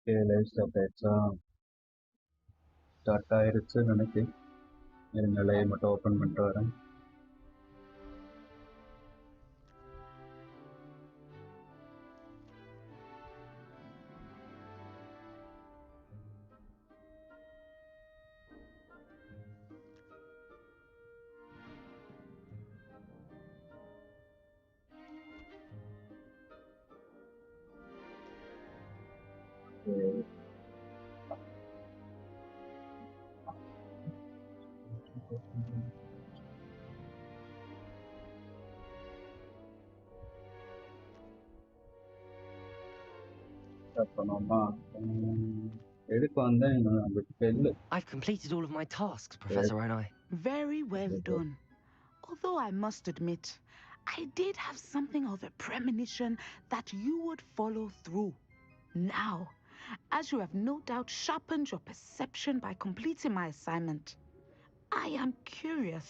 Life start ஆயிடுச்சா? Start ஆயிருச்சுன்னு நினைக்கிறேன். நிலையை மட்டும் ஓப்பன் பண்ணிட்டு வரேன். I've completed all of my tasks, Professor Onai. Very well done. Although I must admit, I did have something of a premonition that you would follow through. Now, as you have no doubt sharpened your perception by completing my assignment, I am curious,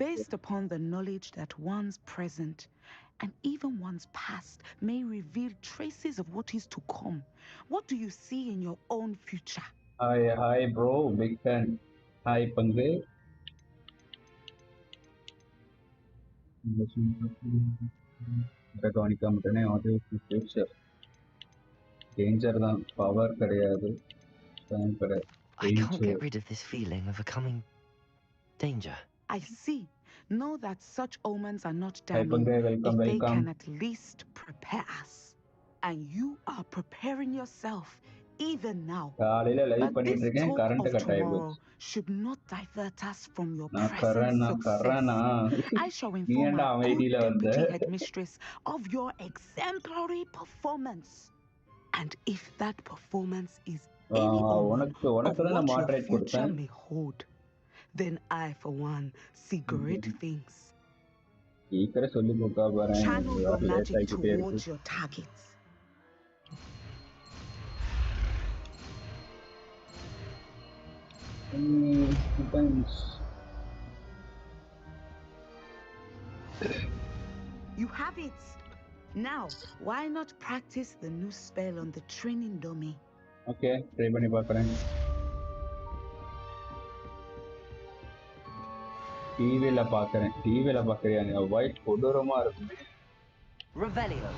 based upon the knowledge that one's present and even one's past may reveal traces of what is to come. What do you see in your own future? Hi bro, big fan. Hi Pangu. Future. Danger than power கிடையாது. I can't get rid of this feeling of a coming danger. I see. Know that such omens are not damning if they can at least prepare us. And you are preparing yourself even now. But this talk of tomorrow should not divert us from your present success. I shall inform our good deputy headmistress of your exemplary performance. And if that performance is any omen of what your future may hold, then I, for one, see great things. Channel your magic towards your targets. You have it. Now, why not practice the new spell on the training dummy? Okay, try பண்ணி பார்க்கறேன். டிவில பார்க்கறியா? நீ voice கொடூரமா இருக்குமே. Revelio.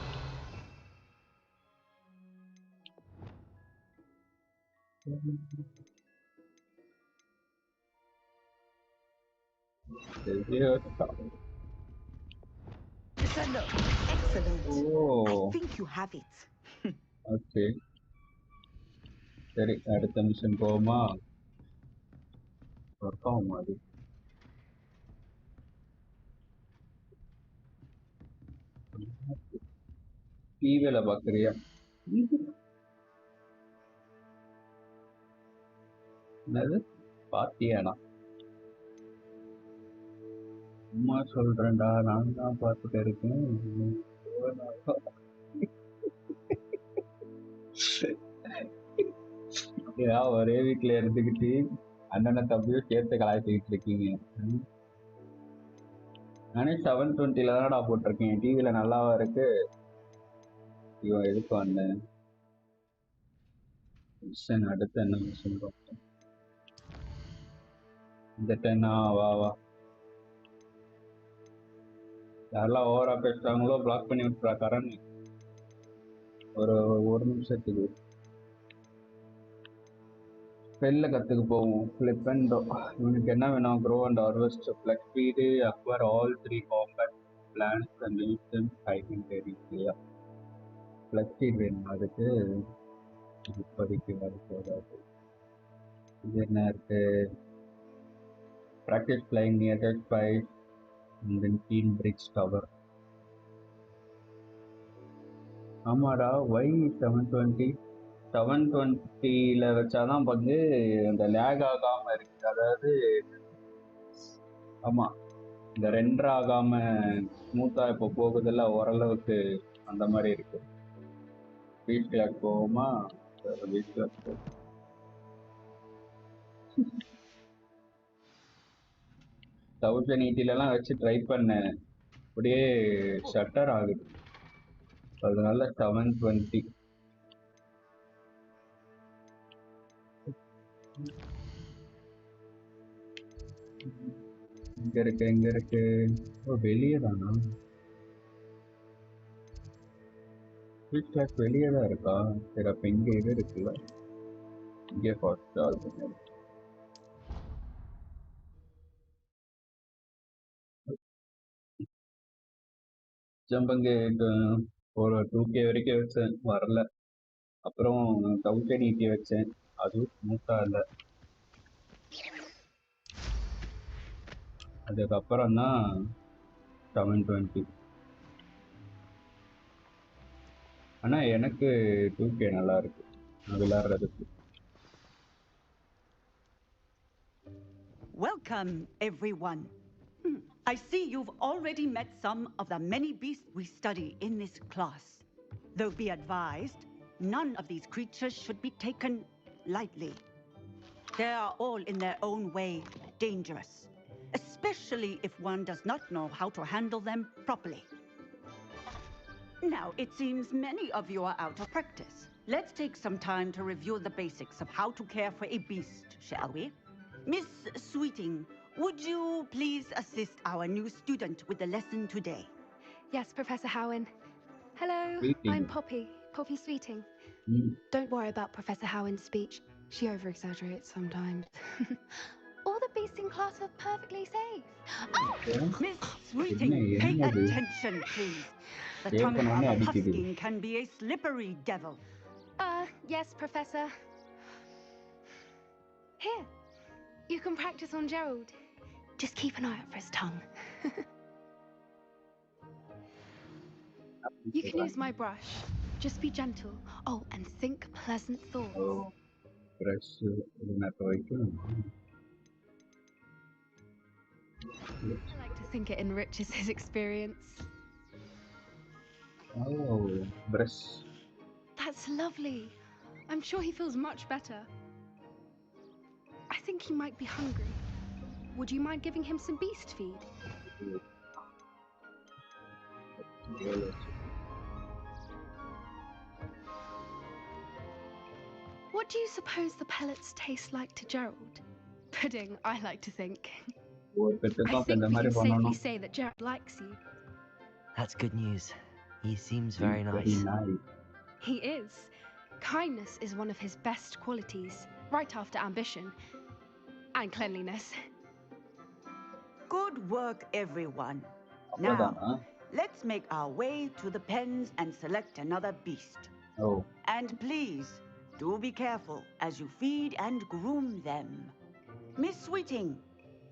Excellent. Oh. I think you have it. Okay. சரி, அடுத்த mission போவோமா? Work ஆகுமா அது? டிவில பார்க்கறியா? என்னது? பாத்தியானா? அம்மா சொல்றேன்டா, நான் தான் பார்த்துட்டு இருக்கேன். ஒரே வீட்டுல இருந்துகிட்டு அண்ணனை தம்பியும் சேர்த்து கலாய்ச்சிக்கிட்டு இருக்கீங்க. நானே 720 தானடா போட்டிருக்கேன். டிவில நல்லாவா இருக்கு? இவன் எதுக்கு வந்தேன்? மிஷன் அடுத்து என்ன மிஷன் பார்த்தேன்? இந்த 10 வா யாரெல்லாம் ஓவரா பேசுறாங்களோ பிளாக் பண்ணி விட்டுறா கரண். ஒரு நிமிஷத்துக்கு ஸ்பெல்ல கற்றுக்கு போவோம். ஃப்ளிப் அண்ட் இவனுக்கு என்ன வேணும்? Grow and harvest, pluck speed, acquire all 3 compact plants and use them hiking terrace. இல்லையா, ஃப்ளக் ஸ்பீட் வேணும். அதுக்கு இப்போதைக்கு வரக்கூடாது. இது என்ன இருக்கு? Practice flying near the spice and then keen bridge tower. ஆமாடா, ஒய் 720 வச்சாதான் வந்து இந்த லேக் ஆகாம இருக்கு. அதாவது ஆமா, இந்த ரெண்டர் ஆகாம ஸ்மூத்தா இப்போ போகுதுல, ஓரளவுக்கு அந்த மாதிரி இருக்கு. பீச் கிளாக் போவோமா? பீச் கிளாக் போவோம். 1080 வச்சு ட்ரை பண்ணேன், அப்படியே ஷட்டர் ஆகுது. அதனால 720. எங்க இருக்கு ஓ வெளியே தானா ஸ்வீட் கிளாஸ் வெளியே தான் இருக்கா சரி அப்ப இங்க இது இருக்குல்ல இங்கே ஃபர்ஸ்ட் ஆல் ஜம்பங்க ஒரு 2K வரைக்கும் வச்சேன் வரல அப்புறம் 1080 வச்சேன் அதுவும் ஸ்மூத்தா இல்லை அதுக்கப்புறம் தான் 720 ஆனா எனக்கு 2K நல்லா இருக்கு விளையாடுறதுக்கு Welcome, everyone. I see you've already met some of the many beasts we study in this class. Though be advised, none of these creatures should be taken lightly. They are all in their own way dangerous, especially if one does not know how to handle them properly. Now, it seems many of you are out of practice. Let's take some time to review the basics of how to care for a beast, shall we? Miss Sweeting, would you please assist our new student with the lesson today? Yes, Professor Howen. Hello, Sweeting. I'm Poppy Sweeting. Don't worry about Professor Howen's speech. She over-exaggerates sometimes. All the beasts in class are perfectly safe. Oh! Miss Sweeting, pay attention, please. The tongue of a puskin can be a slippery devil. Yes, Professor. Here, you can practice on Gerald. Just keep an eye out for his tongue. You can use my brush. Just be gentle. Oh, and think pleasant thoughts. Oh, brush I like to think it enriches his experience. Oh, brush. That's lovely. I'm sure he feels much better. I think he might be hungry. Would you mind giving him some beast feed? What do you suppose the pellets taste like to Gerald? Pudding, I like to think. I think we can safely say that Gerald likes you. That's good news. He seems very nice. He is. Kindness is one of his best qualities, right after ambition and cleanliness. Good work, everyone. Now, let's make our way to the pens and select another beast. Oh. And please, do be careful as you feed and groom them. Miss Sweeting,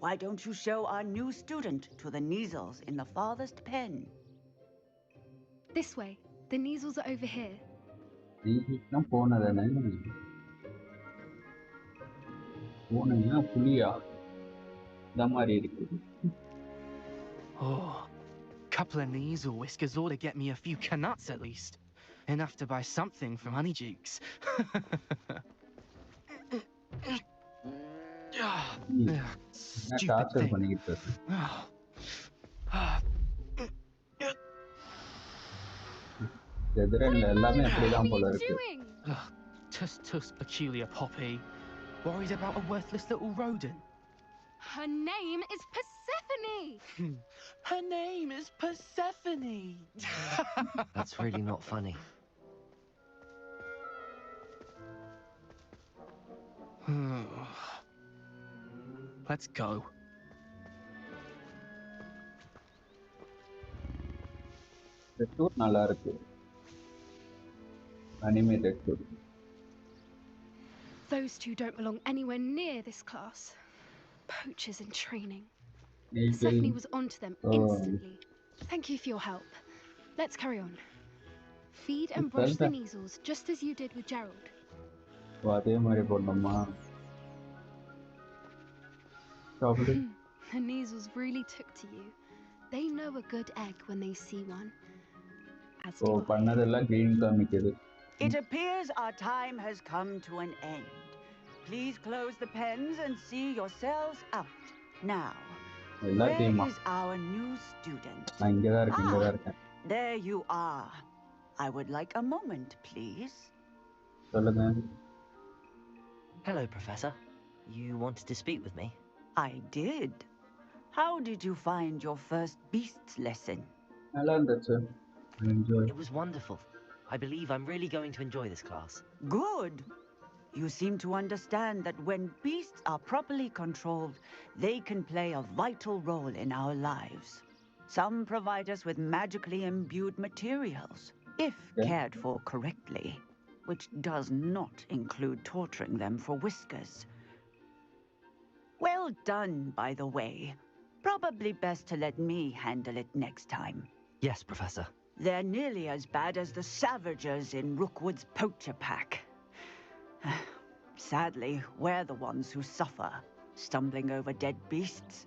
why don't you show our new student to the Neasels in the farthest pen? This way. The Neasels are over here. Oh, couple of Neasel whiskers ought to get me a few canuts at least. Enough to buy something from Honeydukes. Stupid thing. What are you doing? Tuss, peculiar Poppy. Worried about a worthless little rodent. Her name is Persephone! Her name is Persephone! That's really not funny. Let's go. Texture நல்லா இருக்கு. Anime texture. Those two don't belong anywhere near this class. Poachers in training. Persephone was onto them instantly. Thank you for your help. Let's carry on. Feed and brush the Neasels just as you did with Gerald. அதே மாதிரி போடணுமா? The Neasels really took to you. They know a good egg when they see one. பண்ணதெல்லாம் green காமிக்குது. It appears our time has come to an end. Please close the pens and see yourselves out. Now, where is our new student? There you are. I would like a moment, please. Hello, Professor. You wanted to speak with me? I did. How did you find your first beasts lesson? I learned that, sir. I enjoy. It was wonderful. I believe I'm really going to enjoy this class. Good. You seem to understand that when beasts are properly controlled, they can play a vital role in our lives. Some provide us with magically imbued materials, if cared for correctly, which does not include torturing them for whiskers. Well done, by the way. Probably best to let me handle it next time. Yes, Professor. They're nearly as bad as the Savagers in Rookwood's poacher pack. Sadly, we're the ones who suffer, stumbling over dead beasts.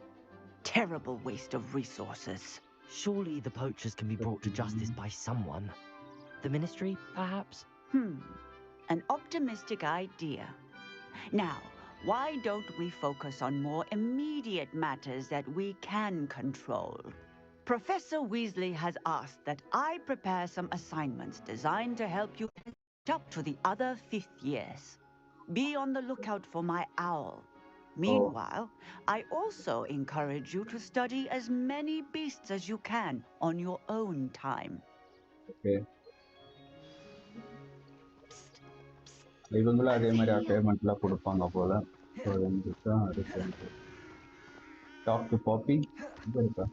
Terrible waste of resources. Surely the poachers can be brought to justice by someone. The Ministry, perhaps? An optimistic idea. Now, why don't we focus on more immediate matters that we can control? Professor Weasley has asked that I prepare some assignments designed to help you catch up to the other 5th years. Be on the lookout for my owl. Meanwhile, I also encourage you to study as many beasts as you can on your own time. Okay. இவங்களும் அதே மாதிரி அசைன்மெண்ட்லாம் கொடுப்பாங்க போல. Talk to பாப்பி. இங்க இருக்கா?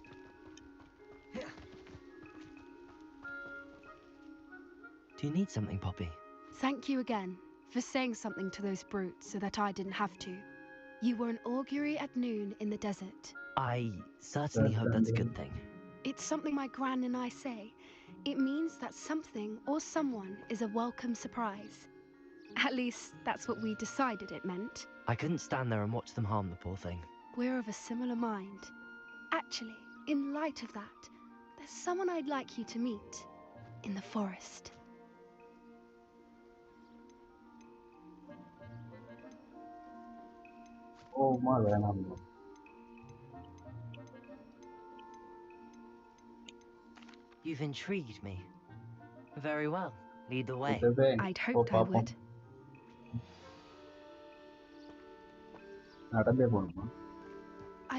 Do you need something, Poppy? Thank you again for saying something to those brutes so that I didn't have to. You were an augury at noon in the desert. I certainly hope that's a good thing. It's something my gran and I say. It means that something or someone is a welcome surprise. At least, that's what we decided it meant. I couldn't stand there and watch them harm the poor thing. We're of a similar mind. Actually, in light of that, there's someone I'd like you to meet. In the forest. Oh, my God. You've intrigued me. Very well. Lead the way. I'd hoped I would.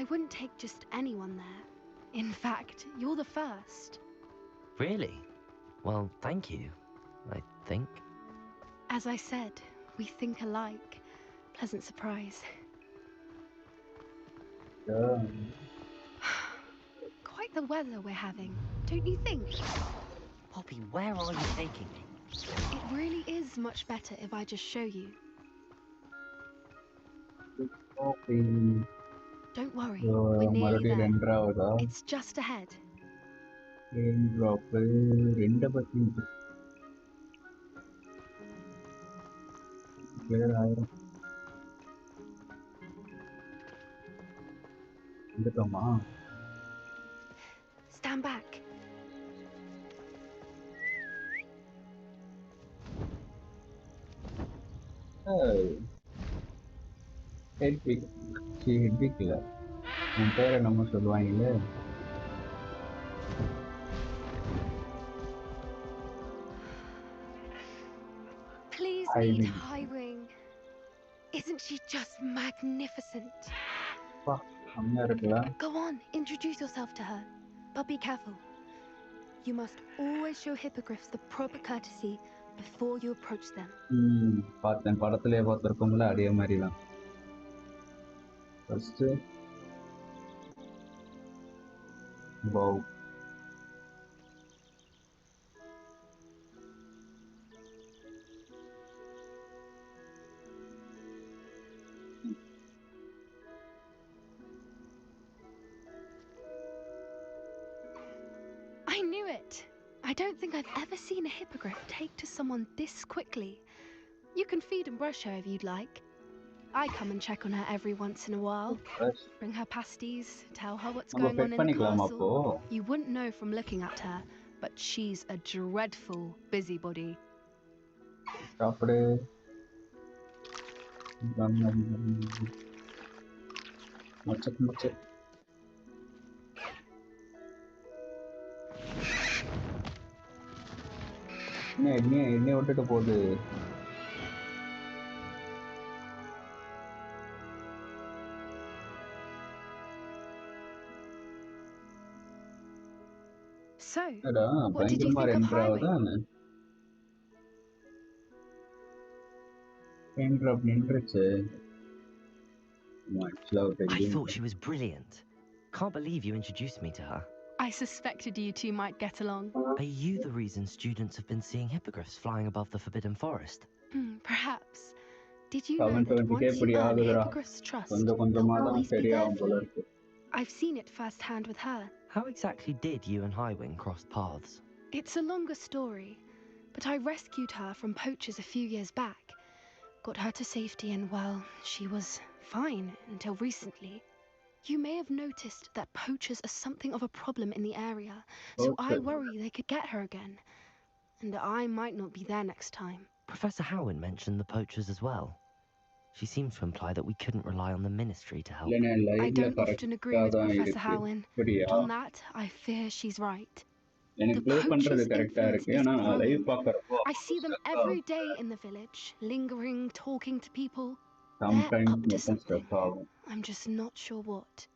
I wouldn't take just anyone there. In fact, you're the first. Really? Well, thank you, I think. As I said, we think alike. Pleasant surprise. Quite the weather we're having, don't you think? Poppy, where are you taking me? It really is much better if I just show you. Don't worry, we're nearly there. It's just ahead. Stand back. ஹெட்விக்ல உன் பேரை நம்ம சொல்லுவாங்கல்ல. Please meet Highwing. Isn't she just magnificent? Go on, introduce yourself to her. But be careful. You must always show hippogriffs the proper courtesy before you approach them. பார்த்தேன், படத்திலே பார்த்துருக்கோம்ல, அதே மாதிரி தான். First wow. I knew it. I don't think I've ever seen a hippogriff take to someone this quickly. You can feed and brush her if you'd like. I come and check on her every once in a while. Bring her pasties, tell her what's going on in the castle. You wouldn't know from looking at her, but she's a dreadful busybody. என்ன விட்டுட்டு போகுது. So, what did you think of highwing? I thought she was brilliant. Can't believe you introduced me to her. I suspected you two might get along. Are you the reason students have been seeing hippogriffs flying above the Forbidden Forest? Perhaps. Did you know that once you earn a hippogriff's trust, they'll always be there for you? I've seen it firsthand with her. How exactly did you and Highwing cross paths? It's a longer story, but I rescued her from poachers a few years back. Got her to safety and, well, she was fine until recently. You may have noticed that poachers are something of a problem in the area, so I worry they could get her again. And I might not be there next time. Professor Howin mentioned the poachers as well. She seems to imply that we couldn't rely on the ministry to help. I don't often agree with Professor Howin, but on that, I fear she's right. The poachers' influence is growing. I see them every day in the village, lingering, talking to people. They're up to something. I'm just not sure what.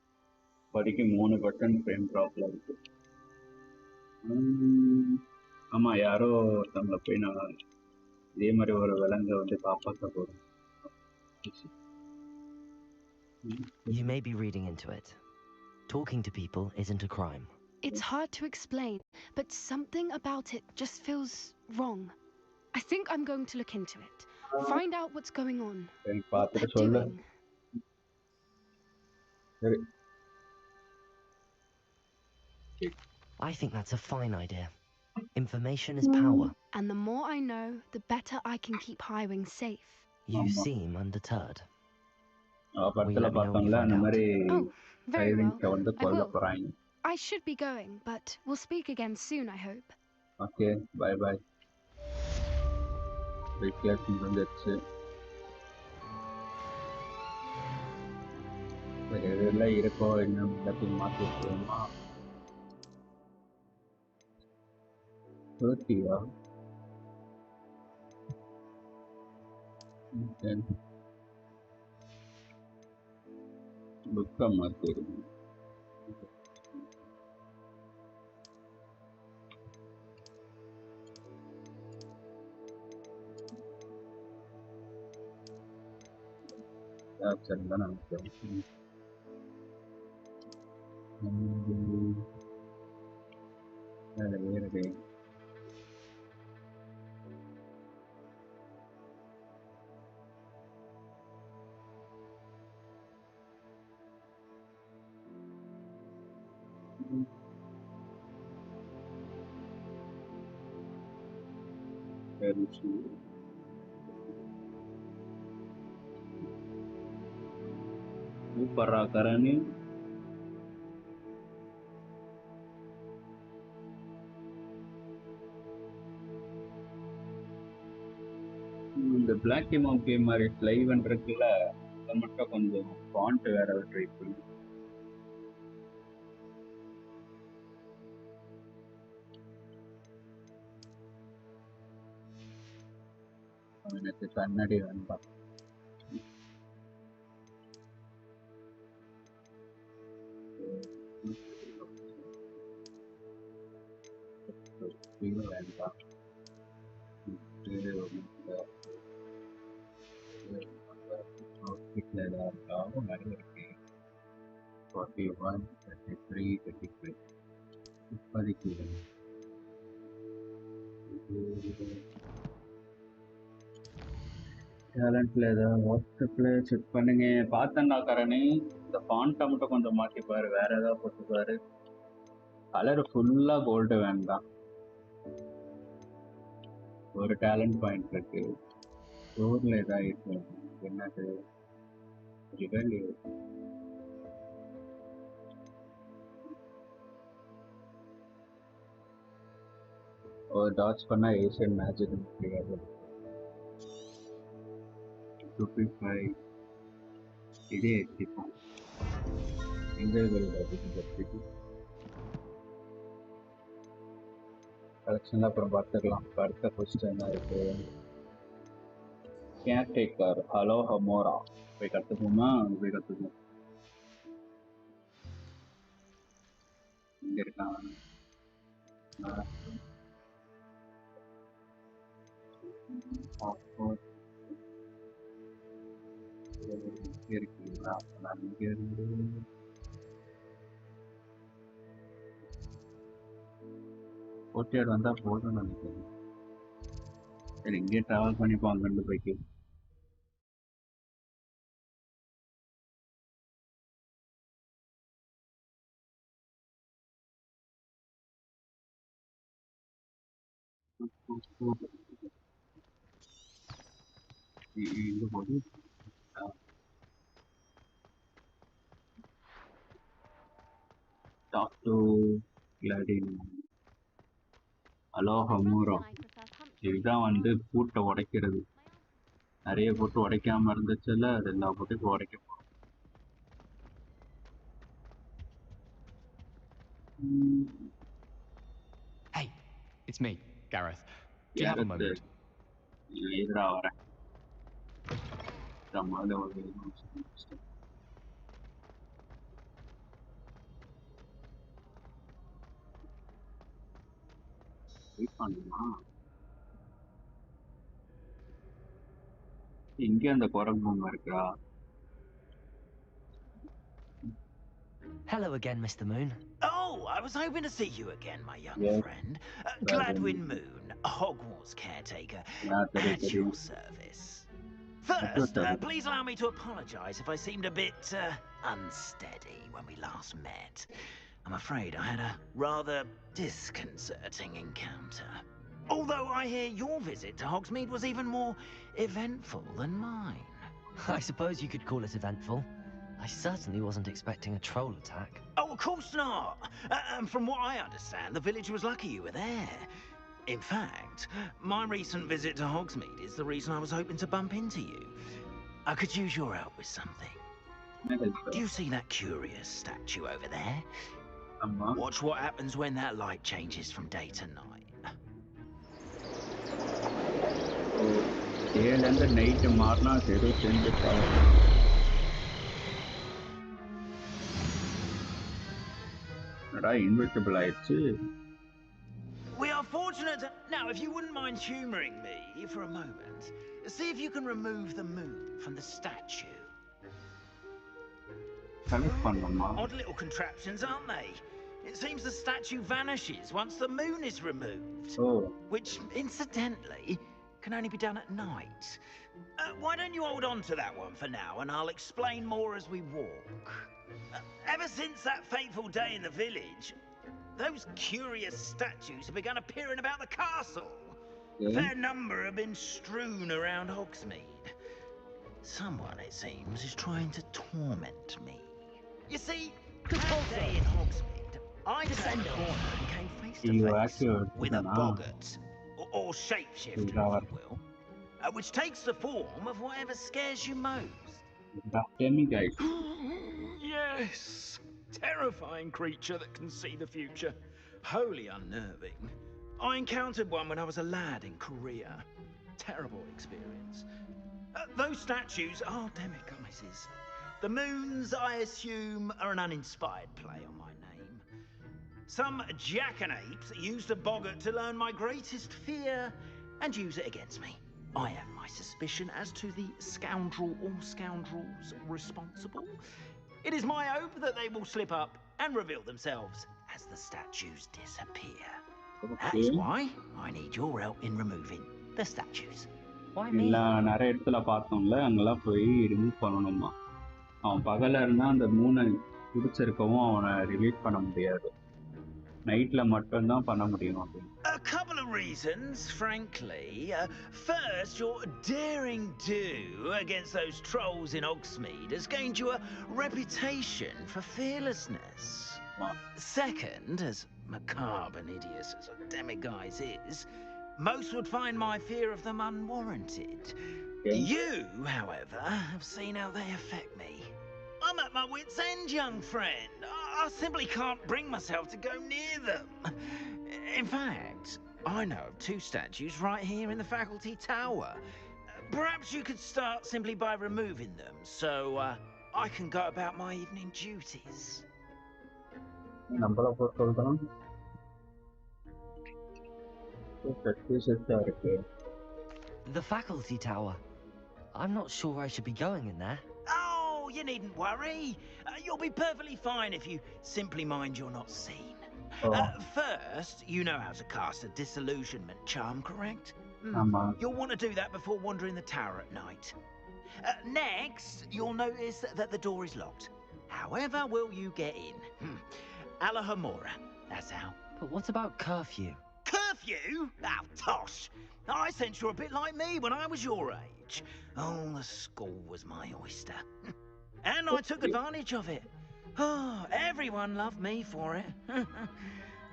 You may be reading into it. Talking to people isn't a crime. It's hard to explain, but something about it just feels wrong. I think I'm going to look into it. Find out what's going on. What they're doing. I think that's a fine idea. Information is power. And the more I know, the better I can keep Highwing safe. You seem undeterred. Oh, very well. I will. I should be going, but we'll speak again soon, I hope. Okay, bye-bye. The BlackyMobGamer is live and regular. Font vera try பண்ணு. அவனுக்கு கண்ணாடி வேண்டாம். வேண்டாம். outfitல ஏதாவது நிறைய இருக்கு. 41, 33, 35. இப்போதைக்கு டேலண்ட்ல ஏதாவது வாட்ஸ்அப்ல செக் பண்ணுங்க. பார்த்தேன்டா கரணி, இந்த ஃபாண்ட்டை மட்டும் கொஞ்சம் மாற்றிப்பாரு, வேற ஏதாவது போட்டுப்பாரு. கலர் ஃபுல்லா கோல்டு வேண்டாம். ஒரு டேலண்ட் பாயிண்ட் இருக்கு. ஸ்டோர்ல ஏதாவது இருக்கு. என்னது ரிவெல்யூ ஒரு டாட்ச் பண்ணா ஏசியன் மேஜிக் முடியாது. 55 இதே எடுத்துப்போம். கலெக்ஷன்ல அப்புறம் பார்த்துக்கலாம். அடுத்த கொஸ்டின் என்ன இருக்கு? கேர்டேக்கர் ஹலோ ஹமோரா போய் கற்றுப்போமா? போய் கற்றுப்போம். இங்கே இருக்கான். Hogwarts இருக்குங்களா? நான் இங்க இருந்து கோட்டையார் வந்தா போதும்னு நினைக்கிறேன். சரி இங்கே டிராவல் பண்ணிப்போம் அங்கிருந்து போய்க்கு. இங்க போது talk to Gladyn. ஹலோ ஹமூரோ, இதுதான் வந்து பூட்டை உடைக்கிறது. நிறைய பூட்டு உடைக்காம இருந்துச்சுல, அது எல்லா பூட்டையும் உடைக்க போறோம். Hey, it's me, Gareth. Do you have a moment? எதிரா வரேன். இங்க அந்த குரங்கு பொம்மை இருக்கா? Hello again, Mr. Moon. Oh, I was hoping to see you again, my young friend. Gladwin Moon, Hogwarts caretaker, at your service. First, please allow me to apologise if I seemed a bit unsteady when we last met. I'm afraid I had a rather disconcerting encounter. Although I hear your visit to Hogsmeade was even more eventful than mine. I suppose you could call it eventful. I certainly wasn't expecting a troll attack. Oh, of course not. From what I understand, the village was lucky you were there. In fact, my recent visit to Hogsmeade is the reason I was hoping to bump into you. I could use your help with something. Do you see that curious statue over there? Watch what happens when that light changes from day to night. Day and the night மாறினா ஏதோ changes ஆகும். Invisible ஆயிடுச்சு. We are fortunate. Now, if you wouldn't mind humouring me for a moment, see if you can remove the moon from the statue. Odd little contraptions, aren't they? It seems the statue vanishes once the moon is removed. Oh. Which, incidentally, can only be done at night. Why don't you hold on to that one for now, and I'll explain more as we walk. Ever since that fateful day in the village, those curious statues have begun appearing about the castle. A fair number have been strewn around Hogsmeade. Someone, it seems, is trying to torment me. You see, that day in Hogsmeade, I turned a corner and came face to face with a boggart, or shapeshifter, if you will, which takes the form of whatever scares you most. Guys. Yes, terrifying creature that can see the future. Wholly unnerving. I encountered one when I was a lad in Korea. Terrible experience. Those statues are demiguises. The moons, I assume, are an uninspired play on my name. Some jackanapes used a boggart to learn my greatest fear and use it against me. I have my suspicion as to the scoundrel or scoundrels responsible. It is my hope that they will slip up and reveal themselves as the statues disappear. That is why I need your help in removing the statues. Why me? நிறைய இடத்துல பார்த்தோம்ல, அங்கெல்லாம் போய் remove பண்ணணுமா. அவன் பகல இருந்தா அந்த மூணை பிடிச்சிருக்கவும் அவனை ரிலீஸ் பண்ண முடியாது. நைட்ல மட்டும் தான் பண்ண முடியும் அப்படின்னு. A couple of reasons, frankly. First, your daring do against those trolls in Hogsmeade has gained you a reputation for fearlessness. Second, as macabre and hideous as a demiguise is, most would find my fear of them unwarranted. You, however, have seen how they affect me. I'm at my wit's end, young friend. I simply can't bring myself to go near them. In fact, I know of two statues right here in the faculty tower. Perhaps you could start simply by removing them, so I can go about my evening duties. The faculty tower. I'm not sure I should be going in there. Oh, you needn't worry. You'll be perfectly fine if you simply mind you're not seen. First, you know how to cast a disillusionment charm, correct? You'll want to do that before wandering the tower at night. Next, you'll notice that the door is locked. However will you get in? Alahomora, that's how. But what about curfew? Curfew? Oh, tosh. I sense you're a bit like me when I was your age. Oh, the school was my oyster. And I took advantage of it. Oh, everyone loved me for it.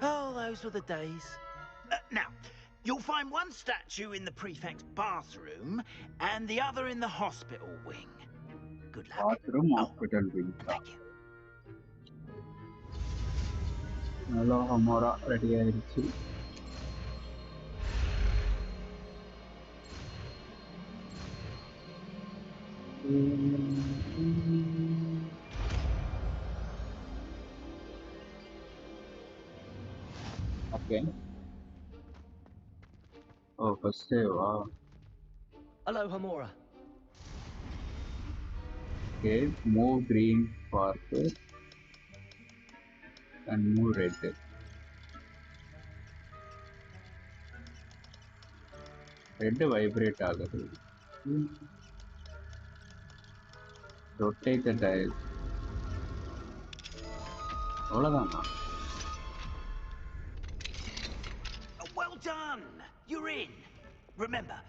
Oh, those were the days. Now, you'll find one statue in the prefect's bathroom and the other in the hospital wing. Good luck. Hospital wing. Thank you. Hello, Hamora, ready ஆயிடுச்சு. Okay. Oh, first day, wow. Hello, Hamora. Okay, move green sparkle and move red. Red vibrate ஆகுது. Rotate the dial. அவ்வளவுதானா? Well done! You're in. Remember,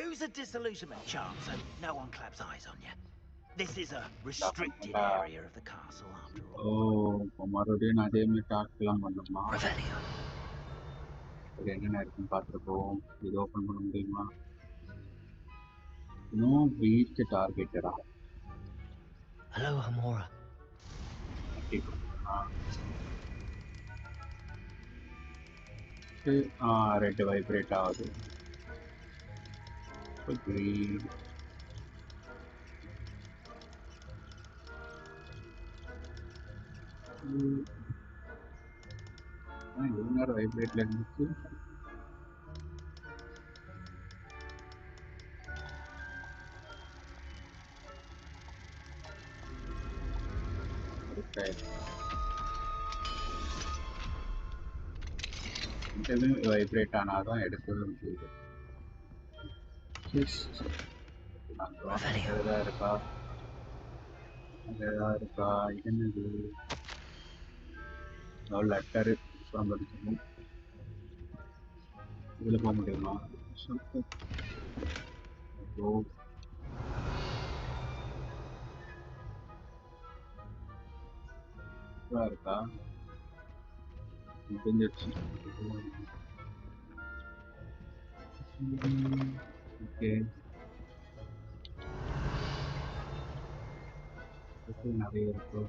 use a disillusionment charm so no one claps eyes on you. This is a restricted area of the castle after all. Oh, மறுபடியும் அதே டாஸ்க்லாம் பண்ணணுமா? Revelio. இது என்னென்ன இருக்குன்னு பார்த்துருப்போம். இது open பண்ண முடியுமா? No beast targeted. Hello, Hamora. Red vibrate ஆகுது. Green. lunar vibrate இருந்துச்சு. இதுவும் வைப்ரேட் ஆனாதான் எடுக்கவே முடியுது. ஏதாவது இருக்கா? ஏதாவது இருக்கா? என்னது லெட்டரு படிக்கணும். இதுல போக முடியுமா? இருக்கா? முடிஞ்சிருச்சு. ஓகே, நிறைய இருக்கு.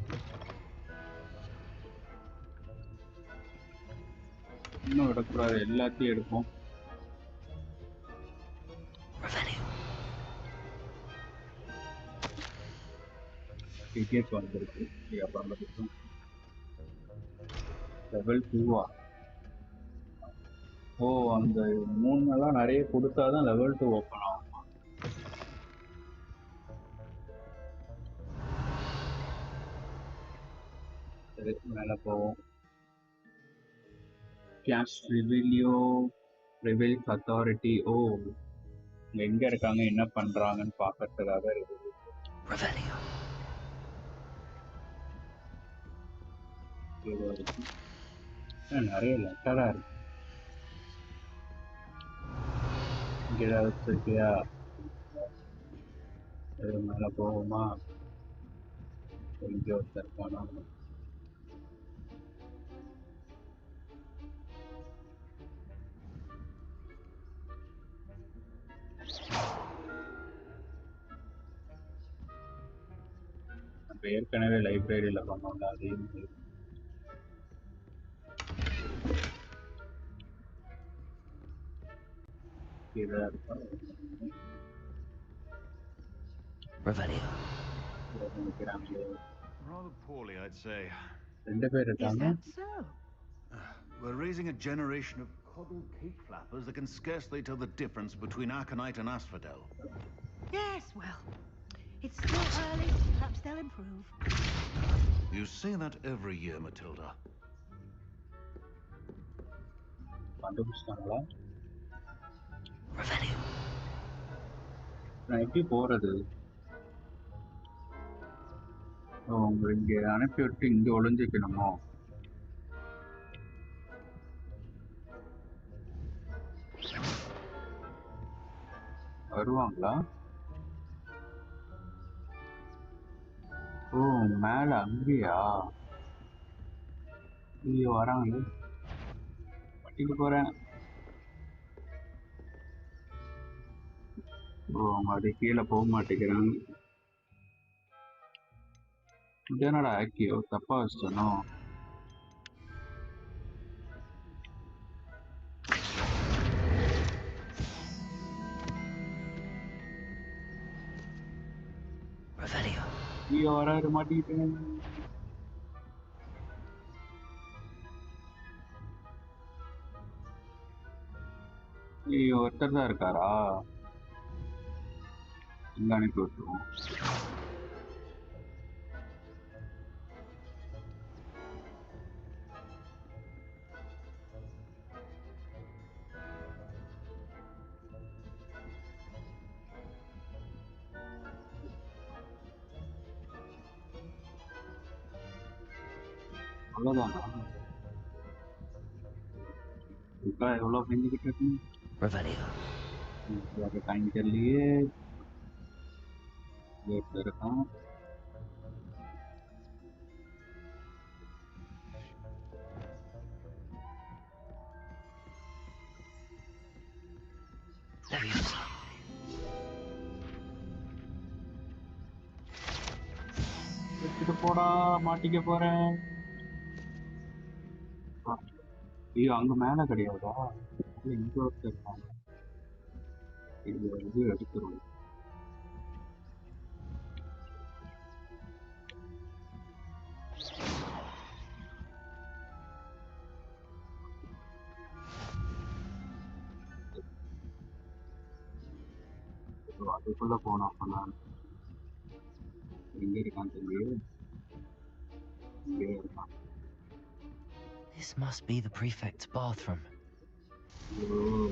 இன்னும் விடக்கூடாது, எல்லாத்தையும் எடுப்போம். டிக்கெட் வந்துருக்கு. லெவல் 2-ஆ? ஓ, அந்த 3 நிறைய கொடுத்தாதான் லெவல் 2 ஓப்பன் ஆகும். சரி, மேல போவோம். Caste reveal authority. ஓ, எங்க இருக்காங்க, என்ன பண்றாங்கன்னு பாக்கிறதுக்காக நிறைய லெட்டரா இருக்கு. இங்க ஏதாவது இருக்கியா? மேல போவோமா? இங்க ஒருத்தர் இருக்கானா? ஏற்கனவே லைப்ரரியில பண்ணோம்ல, அதையும் 2 Rather poorly, I'd say. Is that so? We're raising a generation of coddled cake flappers that can scarcely tell the difference between aconite and asphodel. Yes, well, it's still early. Perhaps they'll improve. You say that every year, Matilda. Revelio. நான் எப்படி போறது? உங்களை இங்கே அனுப்பி விட்டு இங்கே ஒளிஞ்சிக்கணுமோ? வருவாங்களா? ஓ, மேல அங்கேயா? இங்க வராங்களே. பட்டிக்கு போறேன். ஓ, அவங்க அது கீழே போக மாட்டேங்கிறாங்க. இது என்னடா ஆக்கியோ தப்பா வச்சிட்டனோ? ஐயோ, வராது, மாட்டிக்கிட்டேன். ஐயோ, ஒருத்தர் தான் இருக்காரா? இங்க அனுப்பி விட்டுருவோம். அவ்வளோதானா? இப்போ எவ்வளோ செஞ்சுக்கிட்டு இருக்கு? வேறு டைம் தெரியலையே. இருக்கான். எடுத்துட்டு போடா, மாட்டிக்க போறேன். ஐயோ, அங்க மேல கிடையாதா? இங்க ஒருத்தர் இருக்காங்க. இது வந்து எடுத்துருவோம். அதுக்குள்ள போனோம். அப்ப நான் எங்க இருக்கான்னு தெரியல. இங்கே இருக்கான். This must be the prefect's bathroom. Oh.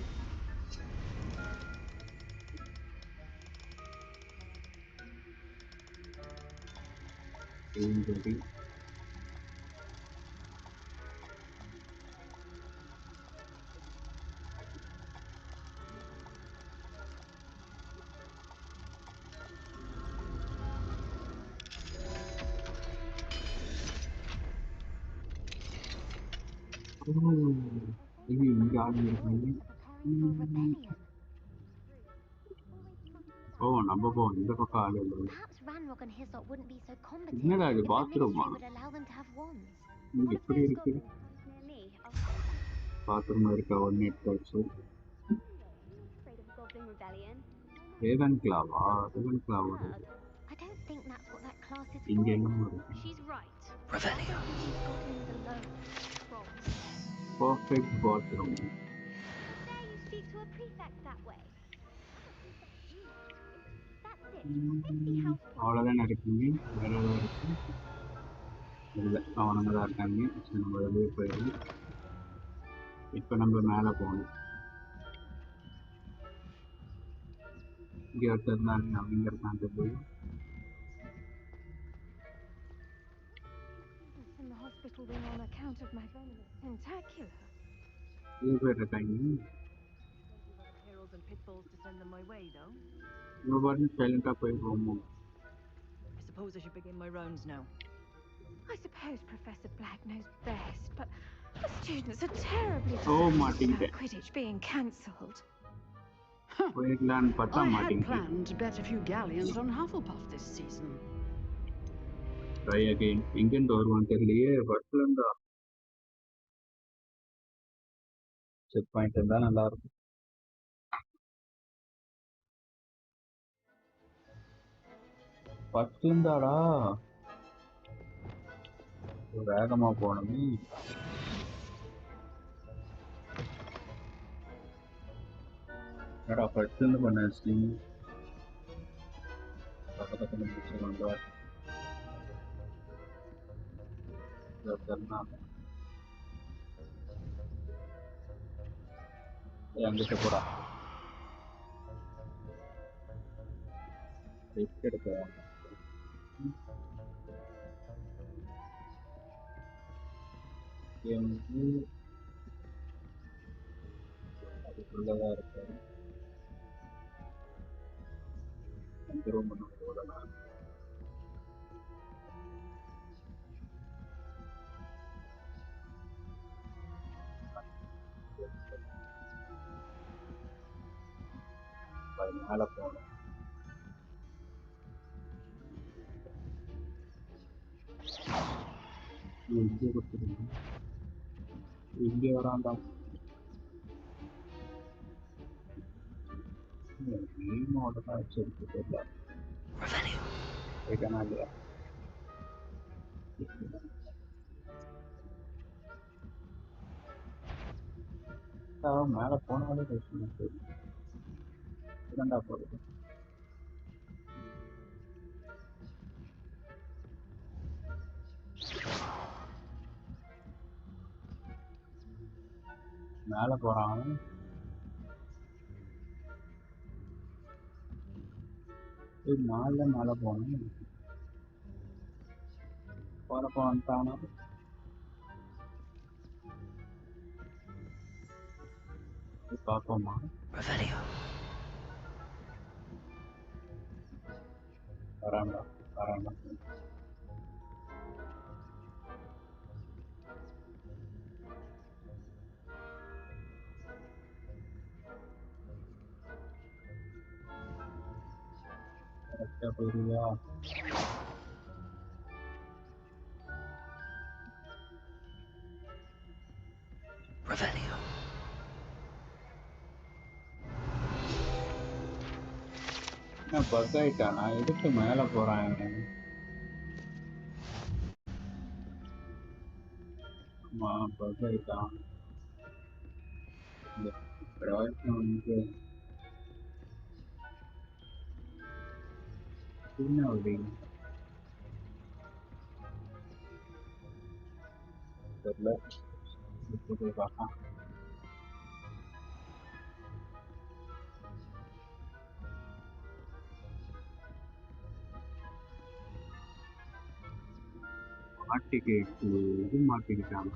Oh, number one. இந்த பக்கம் ஆளு இல்ல. என்னடா இது பாத்ரூமா? இது எப்படி இருக்கு? பாத்ரூம்ல இருக்க ஒன் நெட் வச்சு. ரேவன் கிளாவா? ரேவன் கிளாவா? இங்க என்னமோ இருக்கு. Perfect bathroom. அவ்வளோதான் இருக்குங்க. வேற ஏதாவது இருக்கு? இல்லை, அவனுங்க தான் இருக்காங்க. சரி, நம்ம வெளியே போயிடலாம். இப்போ நம்ம மேலே போகணும். இங்கே ஒருத்தர் இருந்தாங்க, அவங்க இருக்காங்க போய். பேர் இருக்காங்க. உங்க பாட்டு சைலண்டா போயிருவோமோ? I suppose I should begin my rounds now. I suppose Professor Black knows best, but the students are terribly disappointed about Quidditch being cancelled. I had planned to bet a few galleons on Hufflepuff this season. Try again. England வருவான் தெரியலையே. வரலண்டா. Check point இருந்தா நல்லா இருக்கும். பத்துந்தாடா. வேகமா போனோமே. வேற first இருந்து பண்ண stream பக்கத்துல முடிச்சுக்கோங்க. அங்கிட்ட போடா எடுக்க அதுக்குள்ளதான் இருக்கு. அந்த ரூம் போடலாம். மேல போகணும். இங்கே கொடுத்துருங்க. இங்கே வராண்டா. கேமோட காட்சி எடுத்துட்டு இல்லையா மேல போனாலே இரண்டா போகுது. மேல போறான். நாலுல மேல போகணும். போறப்போ வந்துட்டானா பார்ப்போமா? வராண்டா வராண்டா. கரெக்டா போயிருவியா? பக் ஆயிட்டானா? எதுக்கு மேல போறான்? ஆமா பக் ஆயிட்டான். வந்து என்ன அப்படின்னு தெரியல. பார்க்கலாம். மாட்டிக்கிட்டு இது மாட்டிக்கிட்டாங்க.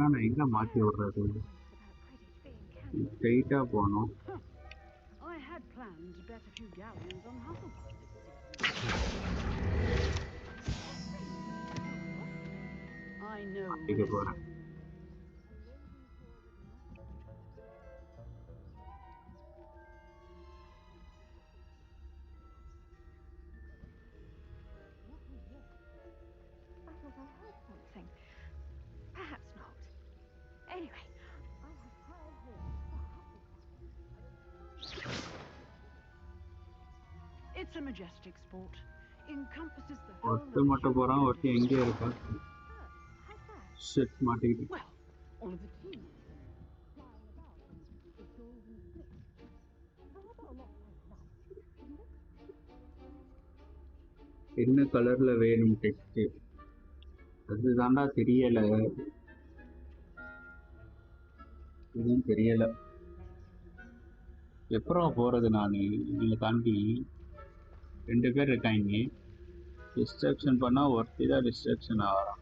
நான் எங்க மாத்தி விடுறது? ஸ்ட்ரெயிட்டா போனோம். I had planned to bet a few galleons on Hufflepuff this season. I know. போறேன். I heard something. Perhaps not. Anyway, I have high hopes for Hufflepuff. It's a majestic sport. Encompasses the whole ஒருத்த மட்டும் போறான். ஒருத்த எங்கே இருக்கா? Shit மாட்டிக்கிட்டு. Well, all of the team flying about with golden sticks. Rather a lot like that, isn't it? என்ன கலர்ல வேணும் டெக்ஸ்ட்? அதுதான்டா தெரியல. இதுவும் தெரியல. எப்பறம் போறது? நானு இதை தாண்டி 2 பேர் இருக்காங்க. டிஸ்ட்ராக்ஷன் பண்ணா ஒருத்தி தான் டிஸ்ட்ராக்ஷன் ஆகிறான்.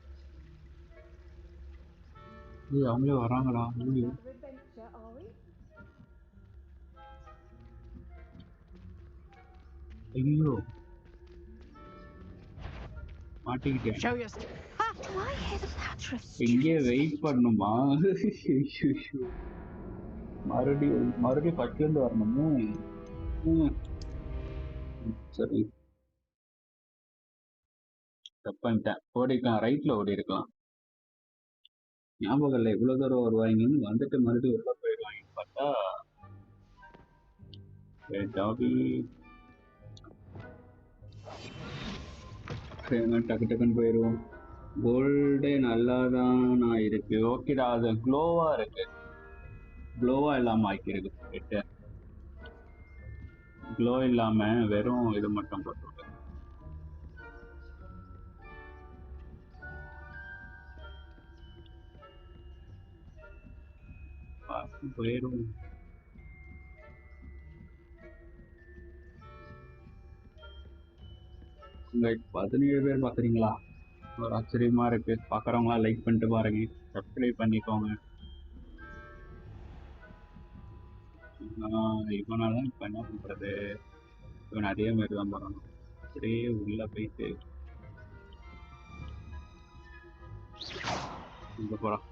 அவங்களே வராங்களா? ஐயோ மாட்டிக்கிட்டேன். இங்கே வெயிட் பண்ணுமா? மறுபடியும் ஃபர்ஸ்ட்ல இருந்து வரணுமே. சரி தப்பாயிட்டேன். ஓடி இருக்கலாம், ரைட்ல ஓடி இருக்கலாம். ஞாபகம் இல்லை இவ்வளவு தூரம் வருவாங்கன்னு வந்துட்டு மறுபடியும் உள்ள போயிடுவாங்கன்னு பார்த்தா ஜாபி டக்கு டக்குன்னு போயிடுவோம். கோல்டே நல்லாதான் நான் இருக்கு. ஓகேடா, அது க்ளோவா இருக்கு. க்ளோவா இல்லாம ஆக்கிருக்கு. க்ளோ இல்லாம வெறும் இது மட்டும் போட்டு போயிடும். உங்க 17 பேர் பாக்குறீங்களா? ஒரு ஆச்சரியமா இருக்கு. பாக்குறவங்களா லைக் பண்ணிட்டு பாருங்க, சப்ஸ்கிரைப் பண்ணிக்கோங்க. இவனால இப்ப என்ன பண்றது? இவன் அதே மாதிரி தான் பண்ணணும். அப்படியே உள்ள போயிட்டு இங்க போறான்.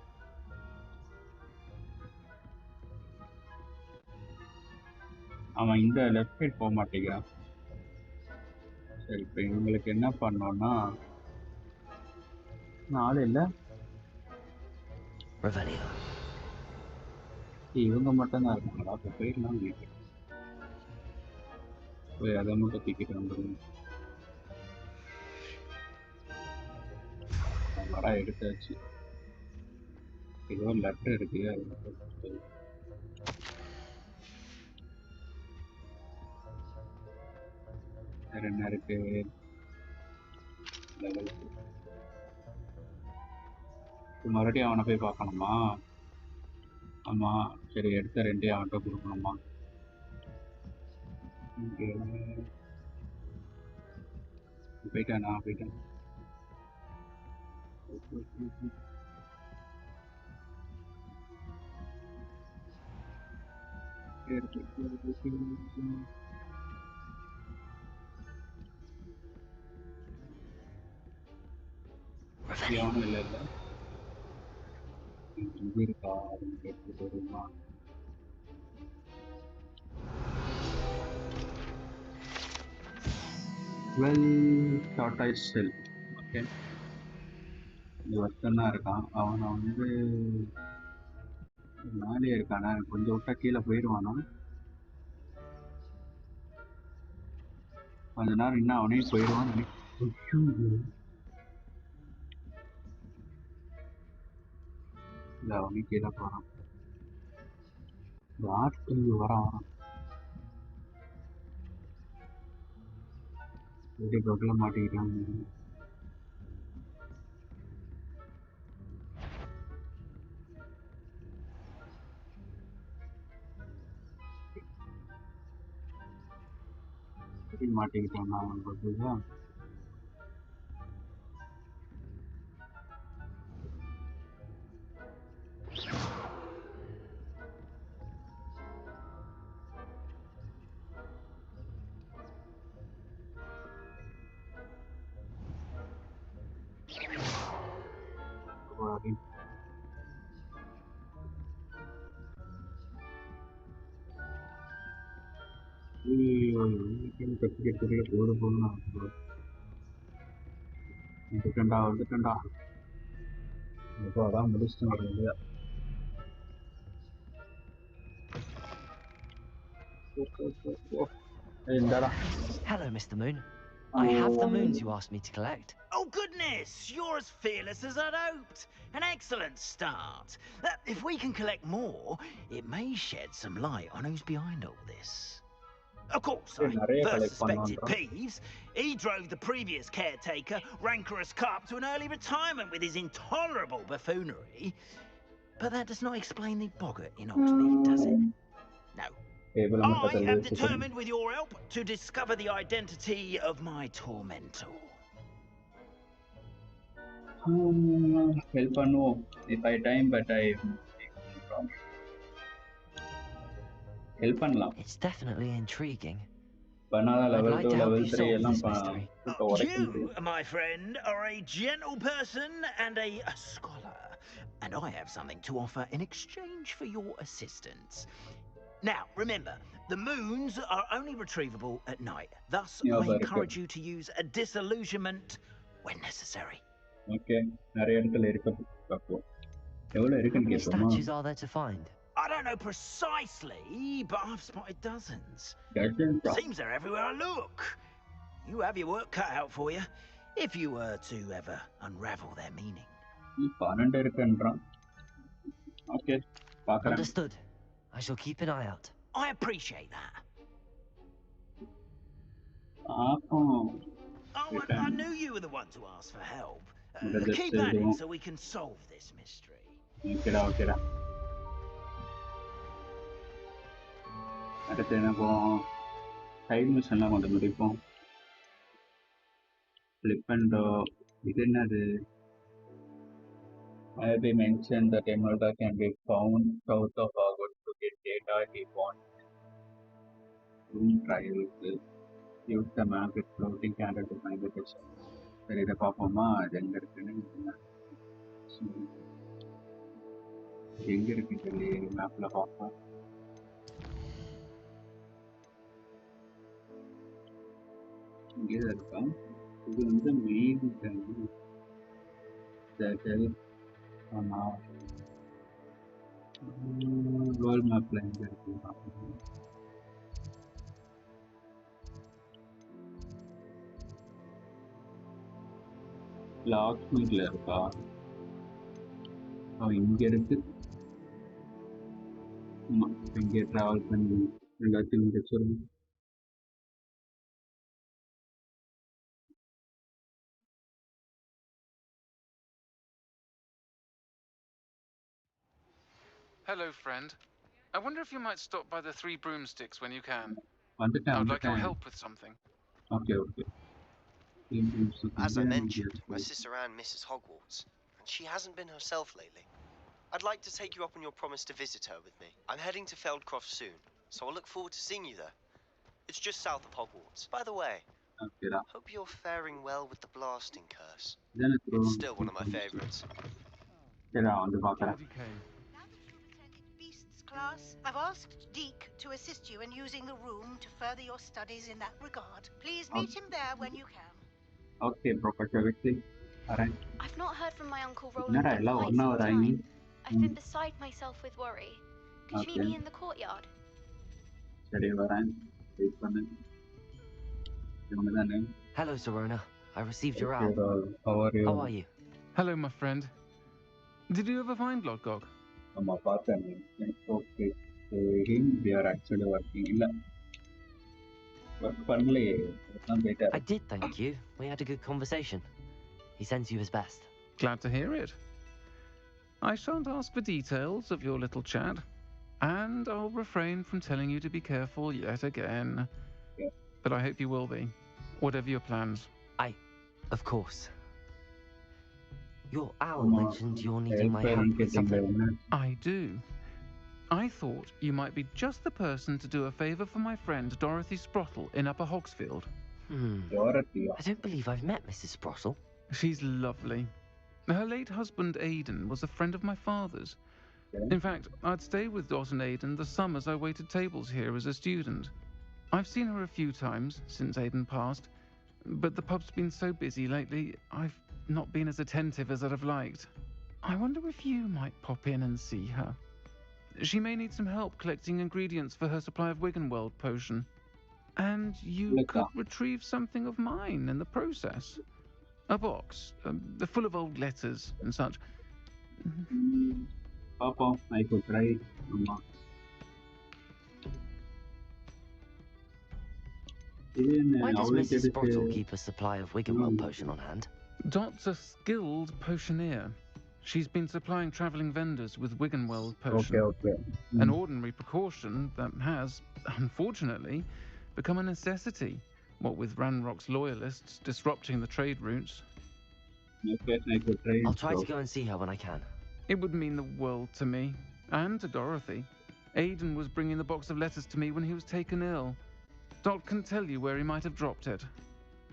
அவன் இந்த லெஃப்ட் சைட் போக மாட்டேங்கிறான். சரி, இப்ப இவங்களுக்கு என்ன பண்ணோம்னா, ஆள் இல்ல, இவங்க மட்டும் தான் இருக்காங்களா? அப்ப போயிடலாம். போய் அதை மட்டும் தூக்கிட்டு வந்துடும். வர எடுத்தாச்சு. ஏதோ லெட்டர் இருக்கு, வேற என்ன இருக்கு? மறுபடியும் அவனை போய் பார்க்கணுமா? ஆமா, சரி, எடுத்த 2 அவன்கிட்ட கொடுக்கணுமா? போயிட்டானா? போயிட்டான். அவனும் இல்லை இல்லை இருக்கா? எடுத்துட்டு செல். ஓகே, ஒருத்தன் தான் இருக்கான். அவனை வந்து மேலே இருக்கானா? கொஞ்சம் விட்டா கீழே போயிடுவானா? கொஞ்ச நேரம் இன்னும் அவனையும் போயிடுவான். இல்லை, அவனையும் கீழே போறான். வரான். எப்படி பக்கல மாட்டிக்கிட்டான். மாட்டிக்கிட்டான் அவன் பக்கத்துல. கத்துக்கிறதுக்குள்ள போட போகணும். வந்துட்டா இப்போ அதான் முடிச்சுட்டு வரல. Hello, Mr. Moon. I have the moons you asked me to collect. Oh goodness, you're as fearless as I'd hoped. An excellent start. If we can collect more, it may shed some light on who's behind all this. Of course, I first suspected Peeves. He drove the previous caretaker, Rancorous Carp, to an early retirement with his intolerable buffoonery. But that does not explain the boggart in Hogsmeade, does it? No. I am determined, with your help, to discover the identity of my tormentor. Help பண்ணுவோம். If I time, but I help பண்ணலாம். It's definitely intriguing. Banana level 2, level 3 எல்லாம் You, my friend, are a gentle person and a scholar, and I have something to offer in exchange for your assistance. Now, remember, the moons are only retrievable at night. Thus, I encourage you to use a disillusionment when necessary. Okay, நிறைய இடத்துல இருக்கு. How many statues are there to find? I don't know precisely, but I've spotted dozens. Seems they're everywhere I look. You have your work cut out for you, if you were to ever unravel their meaning. Okay. Understood. I shall keep an eye out. I appreciate that. Oh, I knew you were the one to ask for help. Keep at it so we can solve this mystery. Okay. அடுத்து என்ன போவோம் side மிஷன்லாம் கொஞ்சம் முடிப்போம் flip and இது என்னது Maybe mentioned that Emeralda can be found south of Hogwarts to get data he wants. Room trials. Use the map with floating candle to find the question. சரி இதை பார்ப்போமா அது எங்கே இருக்குன்னு எங்கே இருக்குன்னு சொல்லி மேப்பில் பார்ப்போம் இங்கே தான் இருக்கா இது வந்து மெயின் வேர்ல்ட் மேப்பில் எங்கே இருக்குன்னு பார்க்கணும் Hogsmeade இருக்கா இங்க இருக்கு இங்கே டிராவல் பண்ணி எல்லாத்தையும் இங்கே சொல்லுங்க Hello, friend. I wonder if you might stop by the Three Broomsticks when you can. I வந்துட்டேன் would like your help with something. Okay. As I mentioned, my sister Anne misses Hogwarts, and she hasn't been herself lately. I'd like to take you up on your promise to visit her with me. I'm heading to Feldcroft soon, so I'll look forward to seeing you there. It's just south of Hogwarts. By the way, hope you're faring well with the blasting curse. It's still one of my favorites. Class, I've asked Deke to assist you in using the room to further your studies in that regard. Please meet him there when you can. Okay, Professor Vicky. Alright. I've not heard from my Uncle Roland in quite some time. I've been beside myself with worry. Could you meet me in the courtyard? சரி வரேன் wait பண்ணு இவங்க தானே Hello, Serona. I received your owl. How are you? Hello, my friend. Did you ever find Lodgok? நம்ம பார்த்தேன் okay we are actually working இல்ல work பண்ணலையே நான் போயிட்டேன் I did, thank you. We had a good conversation. He sends you his best. Glad to hear it. I shan't ask for details of your little chat, and I'll refrain from telling you to be careful yet again. Yeah. But I hope you will be, whatever your plans. Of course. Your owl mentioned you're needing my help with something. I do. I thought you might be just the person to do a favour for my friend Dorothy Sprottle in Upper Hogsfield. Dorothy. I don't believe I've met Mrs. Sprottle. She's lovely. Her late husband Aidan was a friend of my father's. In fact, I'd stay with Dot and Aidan the summers I waited tables here as a student. I've seen her a few times since Aidan passed, but the pub's been so busy lately, I've not been as attentive as I'd have liked. I wonder if you might pop in and see her. She may need some help collecting ingredients for her supply of Wiggenweld potion. And you could retrieve something of mine in the process. A box, full of old letters and such. Papa, I could try. Why does Mrs. Sprottle keep a supply of Wiggenweld potion on hand? Dot's a skilled potioneer. She's been supplying travelling vendors with Wiggenweld potion. Okay. An ordinary precaution that has, unfortunately, become a necessity, what with Ranrock's loyalists disrupting the trade routes. Okay, I could try. I'll try to go and see her when I can. It would mean the world to me, and to Dorothy. Aidan was bringing the box of letters to me when he was taken ill. Dot can tell you where he might have dropped it.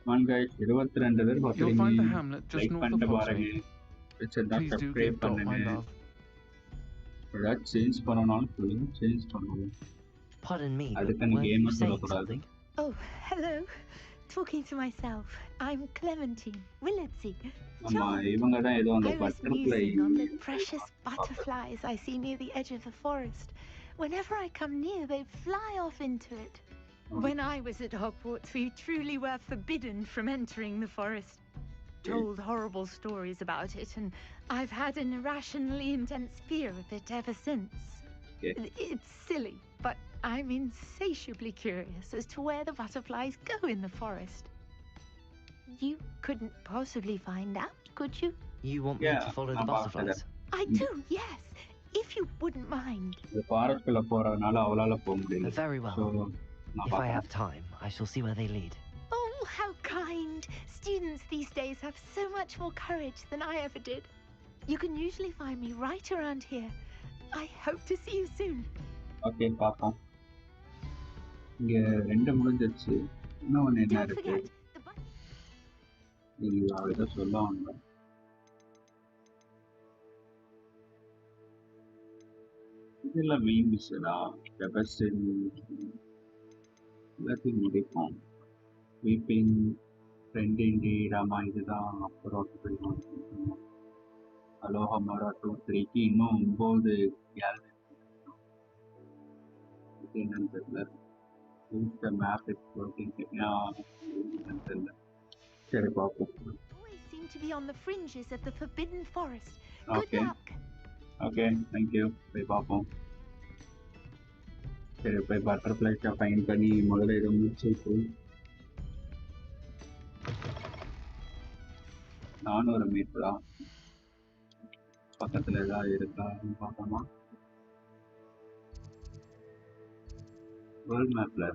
You'll find the hamlet just north of Hogsmeade. Please do give Dot my love. Pardon me, but were you saying something? Oh, hello. talking to myself. I'm Clementine, Willardsey. I was musing on the precious butterflies I see near the edge of the forest. Whenever I come near, they fly off into it. When I was at Hogwarts, we truly were forbidden from entering the forest. Told horrible stories about it, and I've had an irrationally intense fear of it ever since. It's silly, but I'm insatiably curious as to where the butterflies go in the forest. You couldn't possibly find out, could you? You want me to follow the butterflies? I do, yes. If you wouldn't mind. Very well. If I have time, I shall see where they lead. Oh, how kind. Students these days have so much more courage than I ever did. You can usually find me right around here. I hope to see you soon. Okay, Papa. Don't forget. இதெல்லாம் main மிஸ்ஸடா டெபஸ்டின் எல்லாத்தையும் முடிப்போம் weeping ஃப்ரெண்டிண்டி Rama இதுதான் அப்புறம் aloha மரா 2-3க்கு இன்னும் 9 gallery என்னன்னு தெரியல இந்த map exploring என்னன்னு தெரியல சரி பார்ப்போம் Always seem to be on the fringes of the forbidden forest. Good luck. Okay, thank you. போய் பார்ப்போம் சரி போய் பட்டர்ஃப்ளைஸை ஃபைன் பண்ணி முதல்ல இதை முடிச்சு நானும் ஒரு மீட் தான் பக்கத்தில் ஏதாவது இருக்கான்னு பார்த்தோமா வேர்ல்ட் மேப்பில்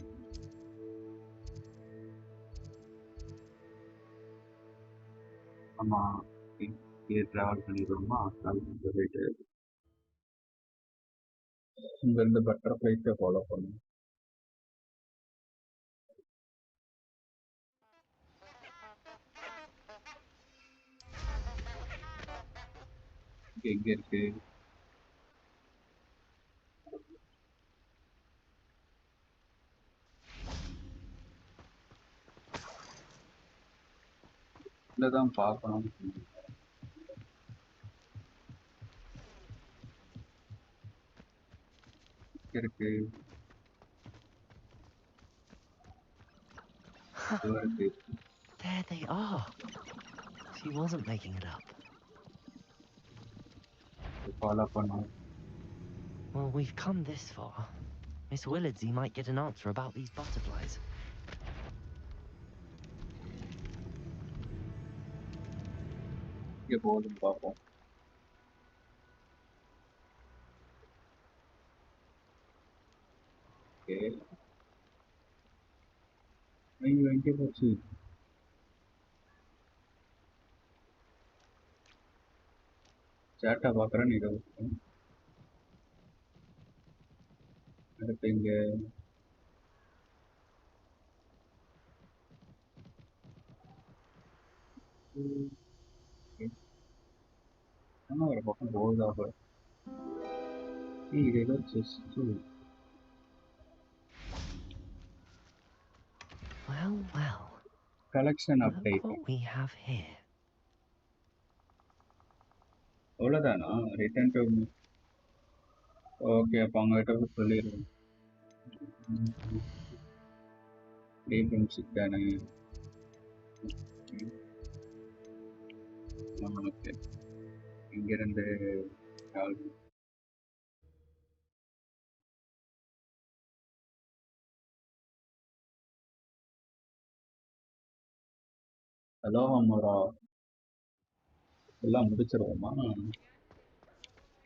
ஆமாம் இங்கே ட்ராவல் பண்ணிடுவோமா போயிட்டு இங்கேருந்து பட்டர்ஃப்ளைஸை ஃபாலோ பண்ணும் எங்கே இருக்கு தான் பார்க்கணும் இருக்கு There they are. She wasn't making it up. Follow pannu. Well, we've come this far. Miss Willardsey might get an answer about these butterflies. Get bored and papa. Okay. Are you going to watch it? Chat about run it out. I think I'm not about to hold up. See, they got just two. Well. Collection update. Look what we have here. அவ்வளோதானா return to okay அப்போ அவங்ககிட்ட போய் சொல்லிடுவோம் டீஃபென்சிக் தானே okay இங்கேருந்து hello Ammara எல்லாம் முடிச்சிருவோமா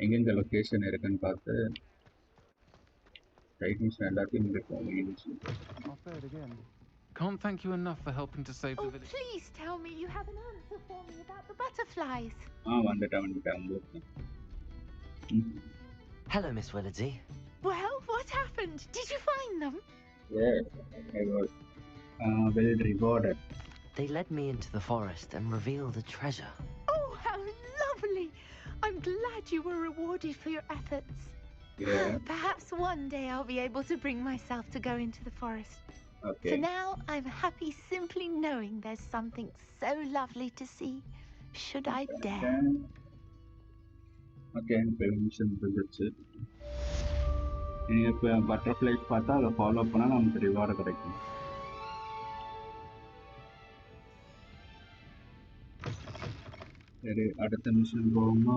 எங்கெங்க location இருக்குன்னு பார்த்து டைட்டில்ஸ் எல்லாத்தையும் முடிப்போம். Can't thank you enough for helping to save the village. Please tell me you have an answer for me about the butterflies. வந்துட்டேன். Hello, Miss Willardsey. Well, what happened? Did you find them? Yes, I was well rewarded. They led me into the forest and revealed a treasure. Oh, how lovely! I'm glad you were rewarded for your efforts. Yeah. Perhaps one day I'll be able to bring myself to go into the forest. Okay. For now, I'm happy simply knowing there's something so lovely to see, should I dare. Okay, permission வந்துச்சு. இப்போ butterflies பார்த்தா அதை follow பண்ணால் நமக்கு reward கிடைக்கும். சரி, அடுத்த mission போவோமா?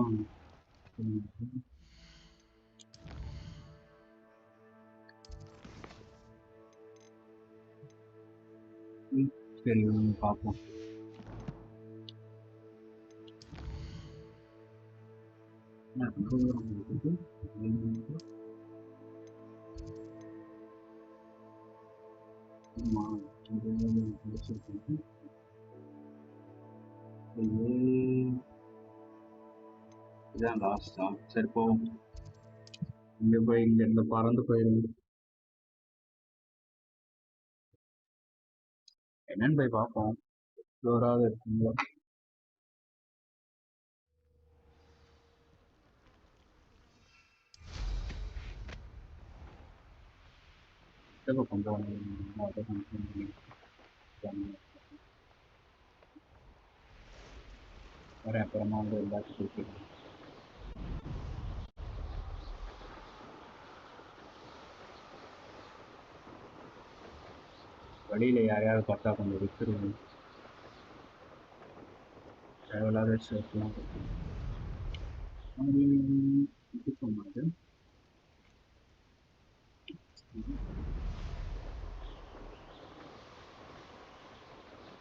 சரி, பார்ப்போம். இதான் லாஸ்டா? சரி போவோம். இங்க போய் இங்க இருந்து பறந்து போயிருங்க. என்னன்னு போய் பார்ப்போம். ஃப்ளோராவது இருக்குங்களா? கொஞ்சம் வரேன், அப்புறமா வந்து எல்லாத்தையும் பேசிடுறேன். வழியில யாரையாவது பார்த்தா கொஞ்சம் விட்டுருங்க. தேவையில்லாத விஷயத்தெல்லாம் சொன்னாது.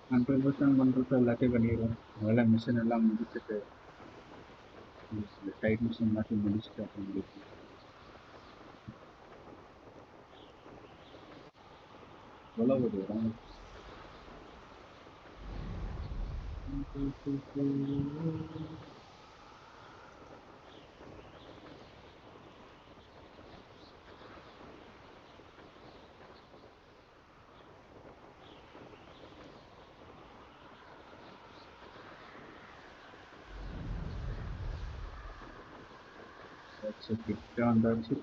கண்ட்ரிபியூஷன் பண்ணுறது எல்லாத்தையும் பண்ணிடுவோம். முதல்ல மிஷின் எல்லாம் முடிச்சுட்டு டைட் மிஷின் எல்லாத்தையும் முடிச்சுட்டு அப்புறம் முடிப்போம். எவ்வளோ ஒரு இடம் கிட்ட வந்தாச்சு.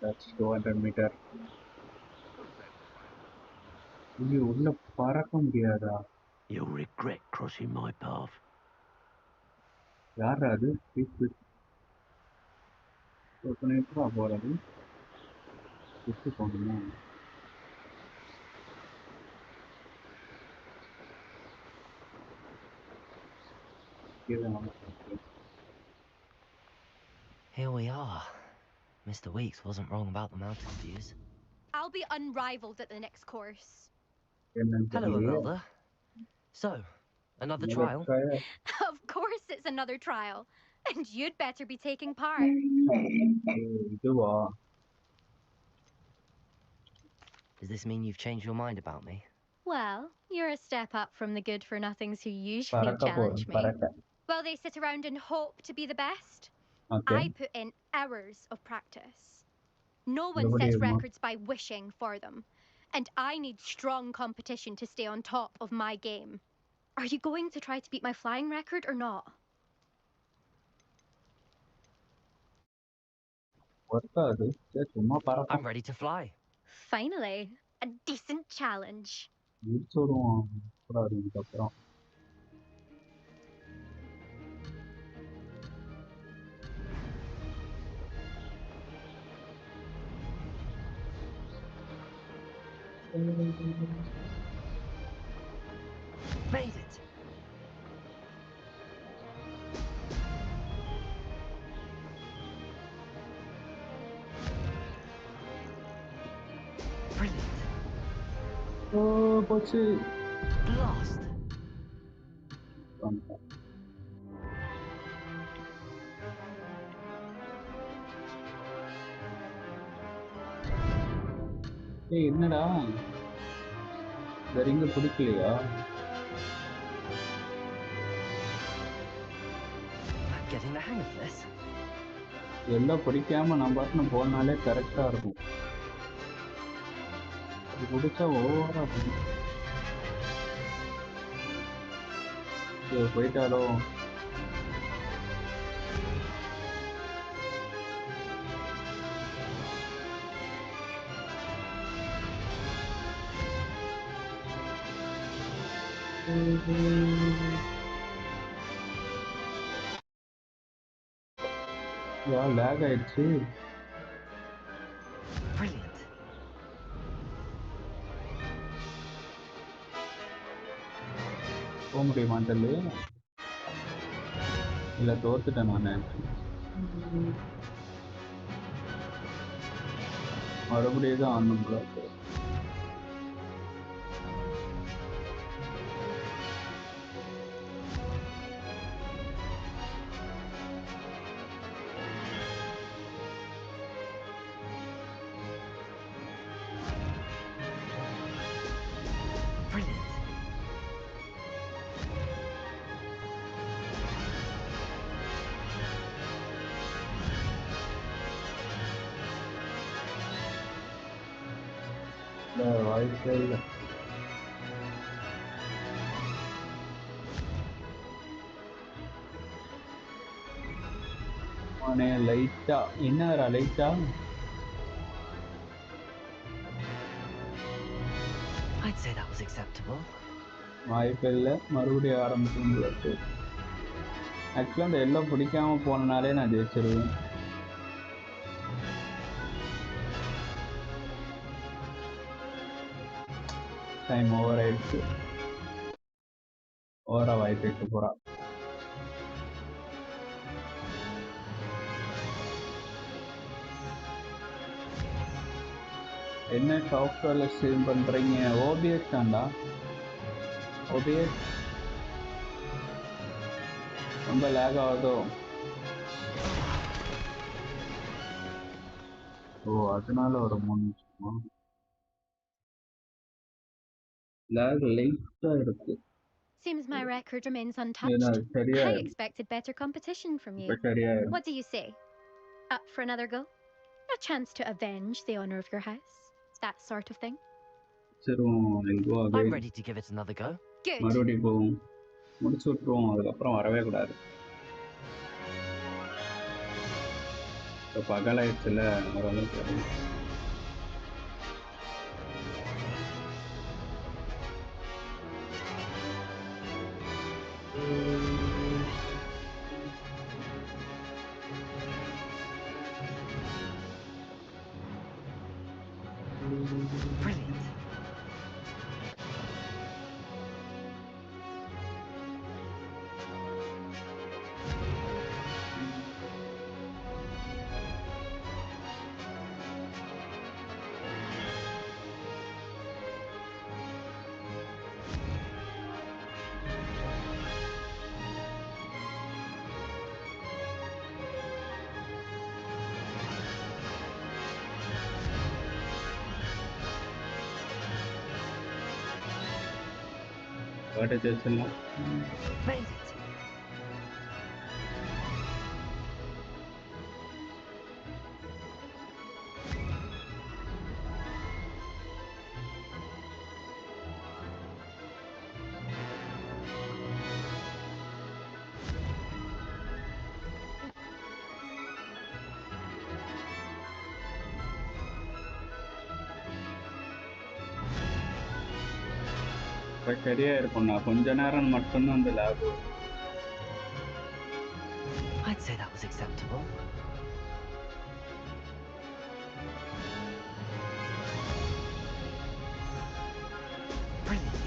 That's 200 meter. இங்க உள்ள பறக்க முடியாதா? You'll regret crossing my path. யாரா அது? எப்போ போறது? சுற்றி போகணுமா? Here we are. Mr. Weeks wasn't wrong about the mountain views. I'll be unrivaled at the next course. Hello, Imelda. So, another trial? Of course it's another trial. And you'd better be taking part. Does this mean you've changed your mind about me? Well, you're a step up from the good-for-nothings who usually challenge me. Well, they sit around and hope to be the best. Okay. I put in hours of practice. No one sets records by wishing for them. And I need strong competition to stay on top of my game. Are you going to try to beat my flying record or not? I'm ready to fly. Finally, a decent challenge. Made it! Brilliant! Oh, what's it? Blast! Hey, என்னடா? வெறிங்க பிடிக்கலையா? I'm getting the hang of this. எல்லாம் பிடிக்காம நான் பாட்டுன்னு போனாலே கரெக்டா இருக்கும். அது பிடிச்சா ஓவரா போயிட்டாலோ. லேக் ஆயிடுச்சு. போக முடியுமாட்டல இல்ல தோத்துட்டேன் நான். மறுபடியும் தான் ஆடணும் போல. வாய்ப்பே இல்லை. லைட்டா என்ன லைட்டா I'd say that was acceptable. வாய்ப்பே இல்லை. மறுபடியும் ஆரம்பிக்கும். ஆக்சுவலாக அந்த எல்லாம் பிடிக்காம போனனாலே நான் ஜெயிச்சிருவேன். டைம் ஓவர் ஆயிடுச்சு. ஓவரா வாய்ப்பு போறா. என்ன சாஃப்ட்வேர்ல ஸ்ட்ரீம் பண்றீங்க? OBS தான்டா. OBS ரொம்ப லேக் ஆகுதோ? ஓ அதனால ஒரு 3 நிமிஷமா லேக் லைட்டா இருக்கு. Seems my record remains untouched. I expected better competition from you. What do you say? Up for another go? A chance to avenge the honor of your house? That sort of thing? I'm ready to give it another go. Good. மறுபடியும் போவோம். முடிச்சு விட்டுருவோம். அதுக்கப்புறம் வரவே கூடாது. இப்போ பகலாயிடுச்சுல வரவே. What is this? Made it. சரியா இருக்கும்ண்ணா. கொஞ்ச நேரம் மட்டும்தான் அந்த lab. I'd say that was acceptable. Brilliant.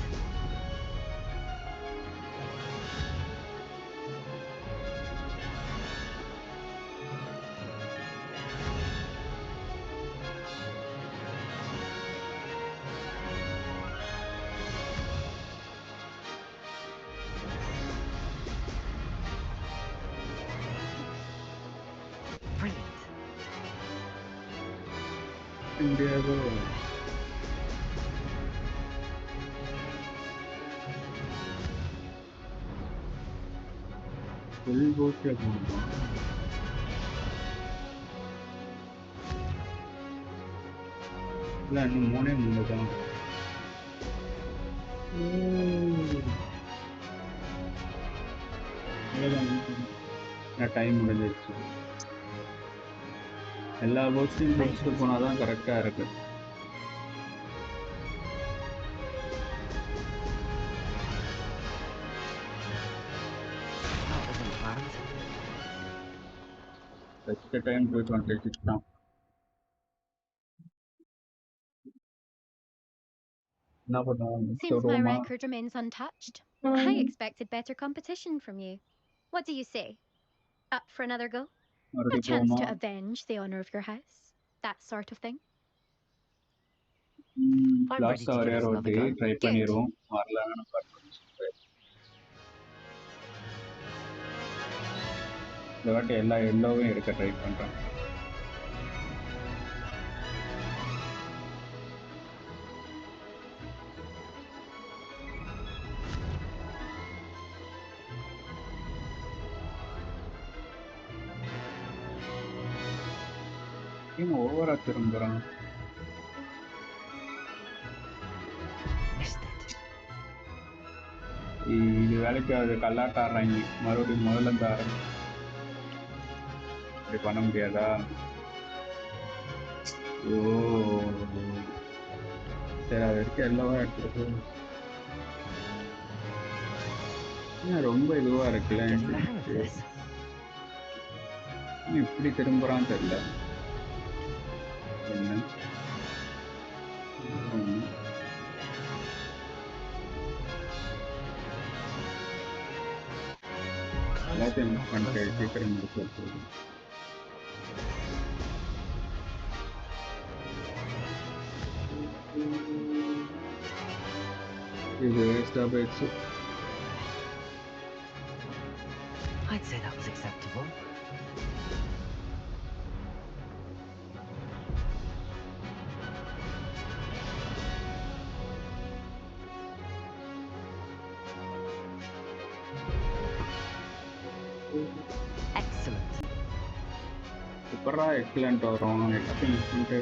Indiago. Full boat இன்னும் 3 தான். டைம் முடிஞ்சிருச்சு. எல்லா போஸ்டையும் முடிச்சுட்டு போனாதான் கரெக்டா இருக்கு. Extra time 226 now. Seems my record remains untouched. I expected better competition from you. What do you say? Up for another go? A chance to avenge the honor of your house? That sort of thing? Last hour try பண்ணிரோம். வரலன்னு இந்த வாட்டி எல்லா எல்லோவும் எடுக்க try பண்றேன். இன்னும் ஓவரா திரும்புறான். இது வேலைக்கு அது கல்லாட்ட ஆடுறாங்க. மறுபடியும் முதல்ல இருந்து ஆரம்பி இப்படி பண்ண முடியாதா? ஓ சரி, அது வரைக்கும் எல்லாமே எடுத்துருக்கு. ரொம்ப இதுவா இருக்குல்ல. இப்படி திரும்புறான்னு தெரியல என்ன. எல்லாத்தையும் பண்ணிட்டு சீக்கிரம் முடிச்சு. இது வேஸ்டா போயிடுச்சு. I'd say that was acceptable. Excellent. சூப்பரா எக்ஸலண்ட் வரும். எல்லாத்தையும் மிஸ் பண்ணிட்டே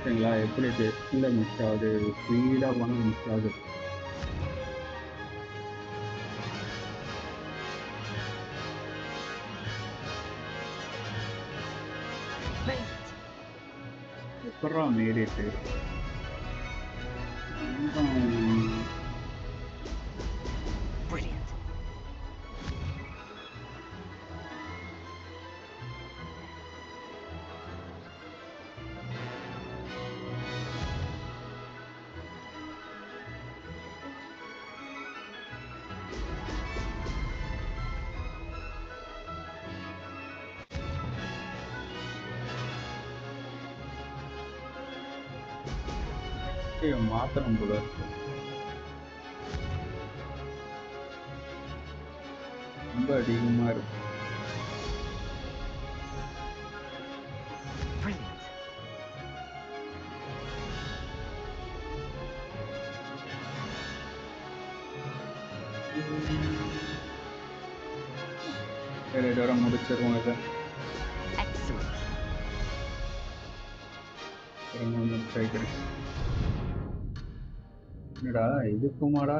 சரிங்களா? எப்படி டெஸ்ட்ல மிஸ் ஆகுது, ஸ்பீடா போனா மிஸ் ஆகுது. சூப்பரா மீறிட்டு மாத்திரம் போல ரொம்ப அதிகமா இருக்கு. சரி, இதோட முடிச்சிருவோம். இதை முடிச்சிருக்கிறேன். என்னடா இதுக்குமாடா?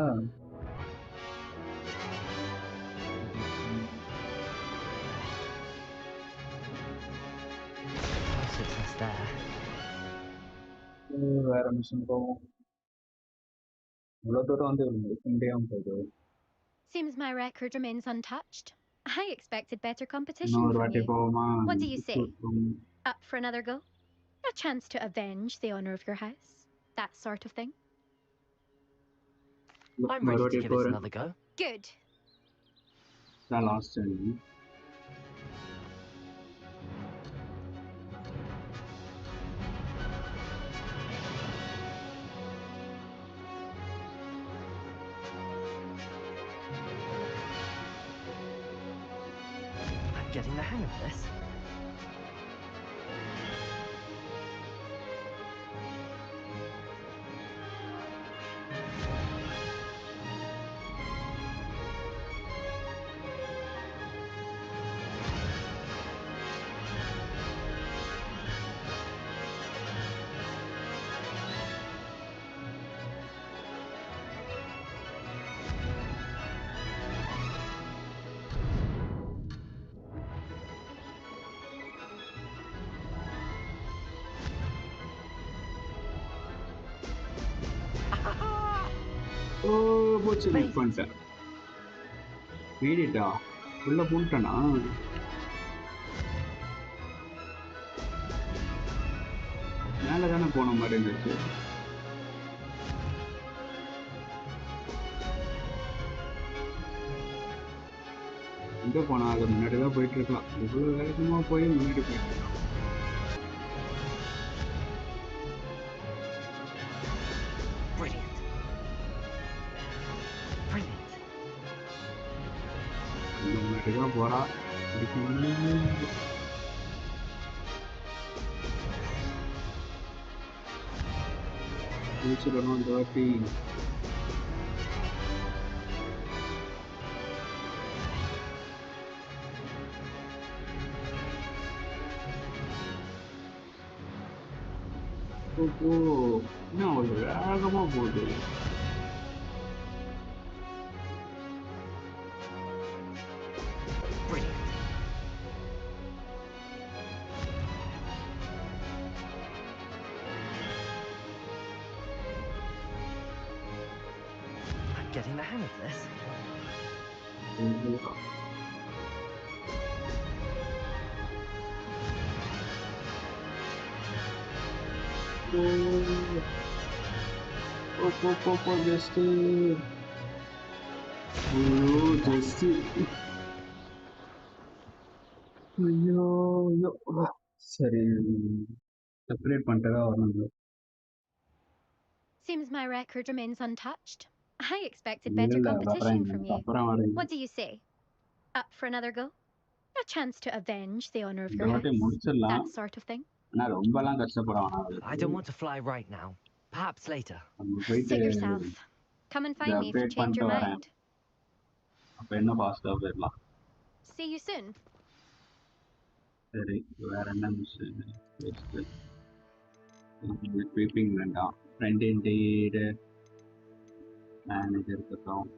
வேற மிஷன் போவோம். இவ்வளவு தூரம் வந்து முடிக்க முடியாம போகுது. Seems my record remains untouched. I expected better competition from you. What do you say? Up for another go? A chance to avenge the honor of your house? That sort of thing? I'm ready to give it another go. Good. That last time. I'm getting the hang of this. போச்சு miss பண்ணிட்டேன். வீடிட்டா உள்ள பூண்டனா மேலே தானே போன மாதிரி இருந்துச்சு. எங்கே போனா அது முன்னாடி தான் போயிட்டு இருக்கலாம். இவ்வளோ வேகமாக போய் முன்னாடி போயிட்டு இருக்கலாம். முன்னாடி தான் போறா. முடிச்சிடணும் இந்த வாட்டி. இன்னும் ஒரு வேகமா போகுது. Getting the hang of this. Just சரி செப்பரேட் பண்ணிட்டதா வரணும். Seems my record remains untouched. I expected better competition from you. What do you say? Up for another go? A chance to avenge the honor of your house? That sort of thing? I don't want to fly right now. Perhaps later. Suit yourself. Come and find me if you change your mind. See you soon. Sweeping வேண்டாம். Friend indeed. Manager இருக்கட்டும்.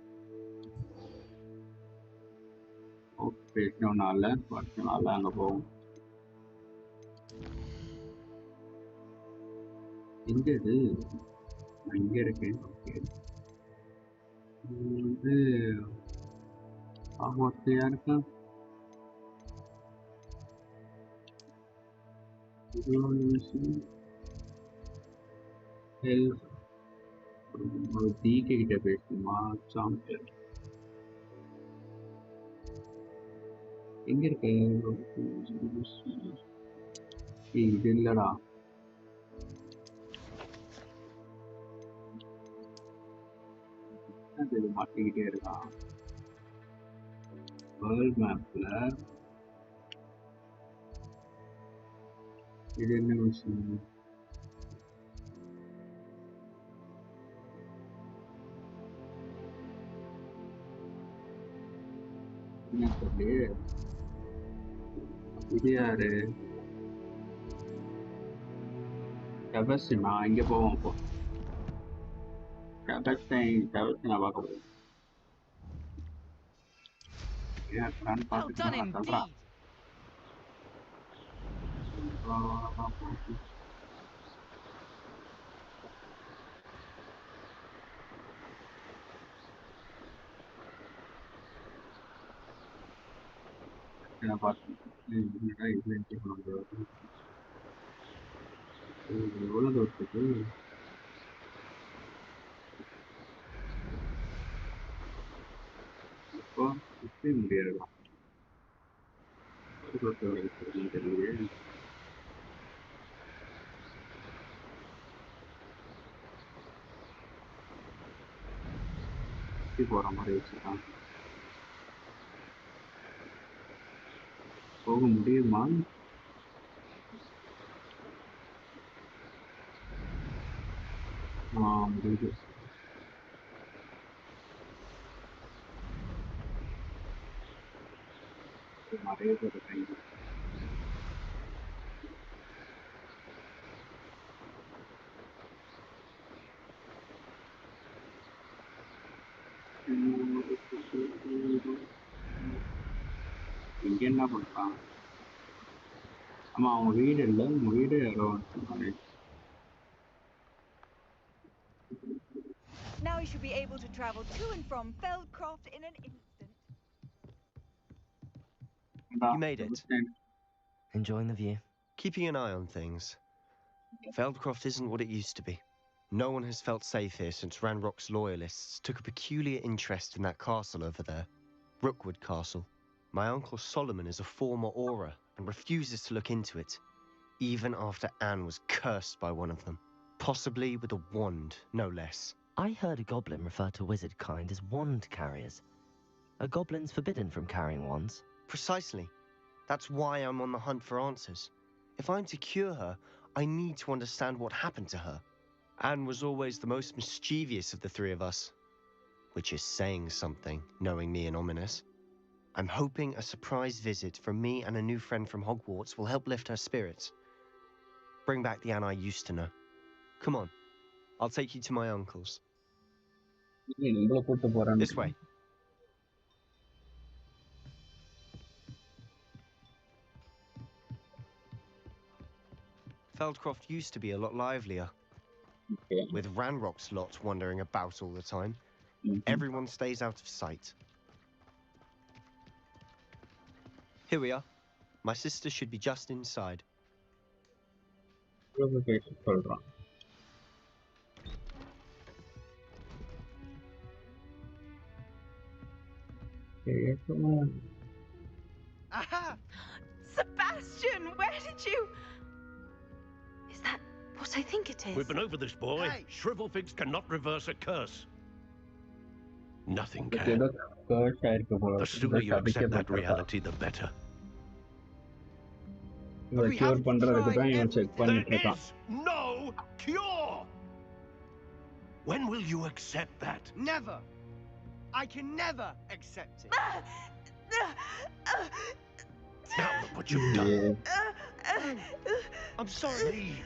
பேசணும்னால பர்சனலாக அங்கே போகும். எங்கே இது? நான் இங்கே இருக்கேன். ஓகே வந்து ஹாக்வார்ட்ஸ்லையா இருக்கேன். ஒரு டிகே கிட்ட பேசணுமா? சாம்பியன் எங்க இருக்க? இது இல்லடா. இது மாட்டிக்கிட்டே இருக்கான். வேர்ல்ட் மேப்ல இது என்ன விஷயம்? என்ன சொல்லி இது யாரு? நான் இங்கே போவோம். இப்போ நான் பார்க்க போகிறேன். எவ்வளோ தூரத்துக்கு? இப்போ சுற்றி முடியாது. தெரியலையே. சுற்றி போகிற மாதிரி வச்சுருக்கான். போக முடியுமா? முடியுது. நிறைய பேர் இருக்காங்க. இங்கே என்ன பண்ணுறான்? ஆமாம், அவங்க வீடு இல்லை. அவங்க வீடு யாரோ சொன்னாங்க. Now you should be able to travel to and from Feldcroft in an instant. You made it. Enjoying the view? Keeping an eye on things. Feldcroft isn't what it used to be. No one has felt safe here since Ranrock's loyalists took a peculiar interest in that castle over there. Rookwood Castle. My uncle Solomon is a former Auror and refuses to look into it, even after Anne was cursed by one of them. Possibly with a wand, no less. I heard a goblin refer to wizard kind as wand carriers. Are goblins forbidden from carrying wands? Precisely. That's why I'm on the hunt for answers. If I'm to cure her, I need to understand what happened to her. Anne was always the most mischievous of the three of us. Which is saying something, knowing me and Ominous. I'm hoping a surprise visit from me and a new friend from Hogwarts will help lift her spirits. Bring back the Anne I used to know. Come on, I'll take you to my uncle's. This way. Feldcroft used to be a lot livelier. Okay. With Ranrock's lot wandering about all the time. Everyone stays out of sight. Here we are. My sister should be just inside. Aha! Sebastian, where did you... Is that what I think it is? We've been over this, boy. Hey. Shrivelfigs cannot reverse a curse. Nothing can. The sooner you accept that reality, the better. There is no cure! When will you accept that? Never! I can never accept it. Now look what you've done. I'm sorry.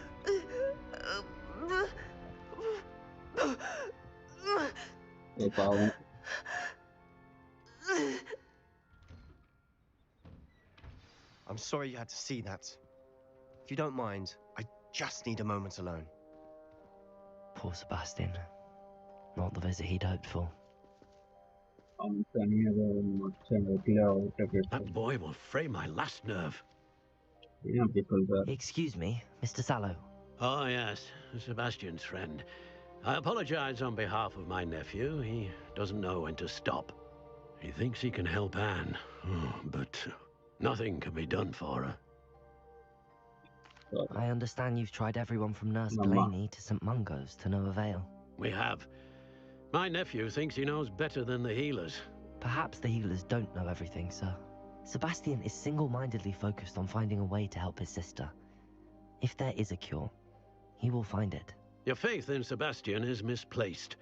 I'm sorry you had to see that. If you don't mind, I just need a moment alone. Poor Sebastian. Not the visit he'd hoped for. That boy will fray my last nerve. Excuse me, Mr. Sallow. Oh, yes, Sebastian's friend. I apologize on behalf of my nephew. He doesn't know when to stop. He thinks he can help Anne, but nothing can be done for her. I understand you've tried everyone from Nurse Blacky to St. Mungo's to no avail. We have. My nephew thinks he knows better than the healers. Perhaps the healers don't know everything, sir. Sebastian is single-mindedly focused on finding a way to help his sister. If there is a cure, he will find it. Your faith in Sebastian is misplaced.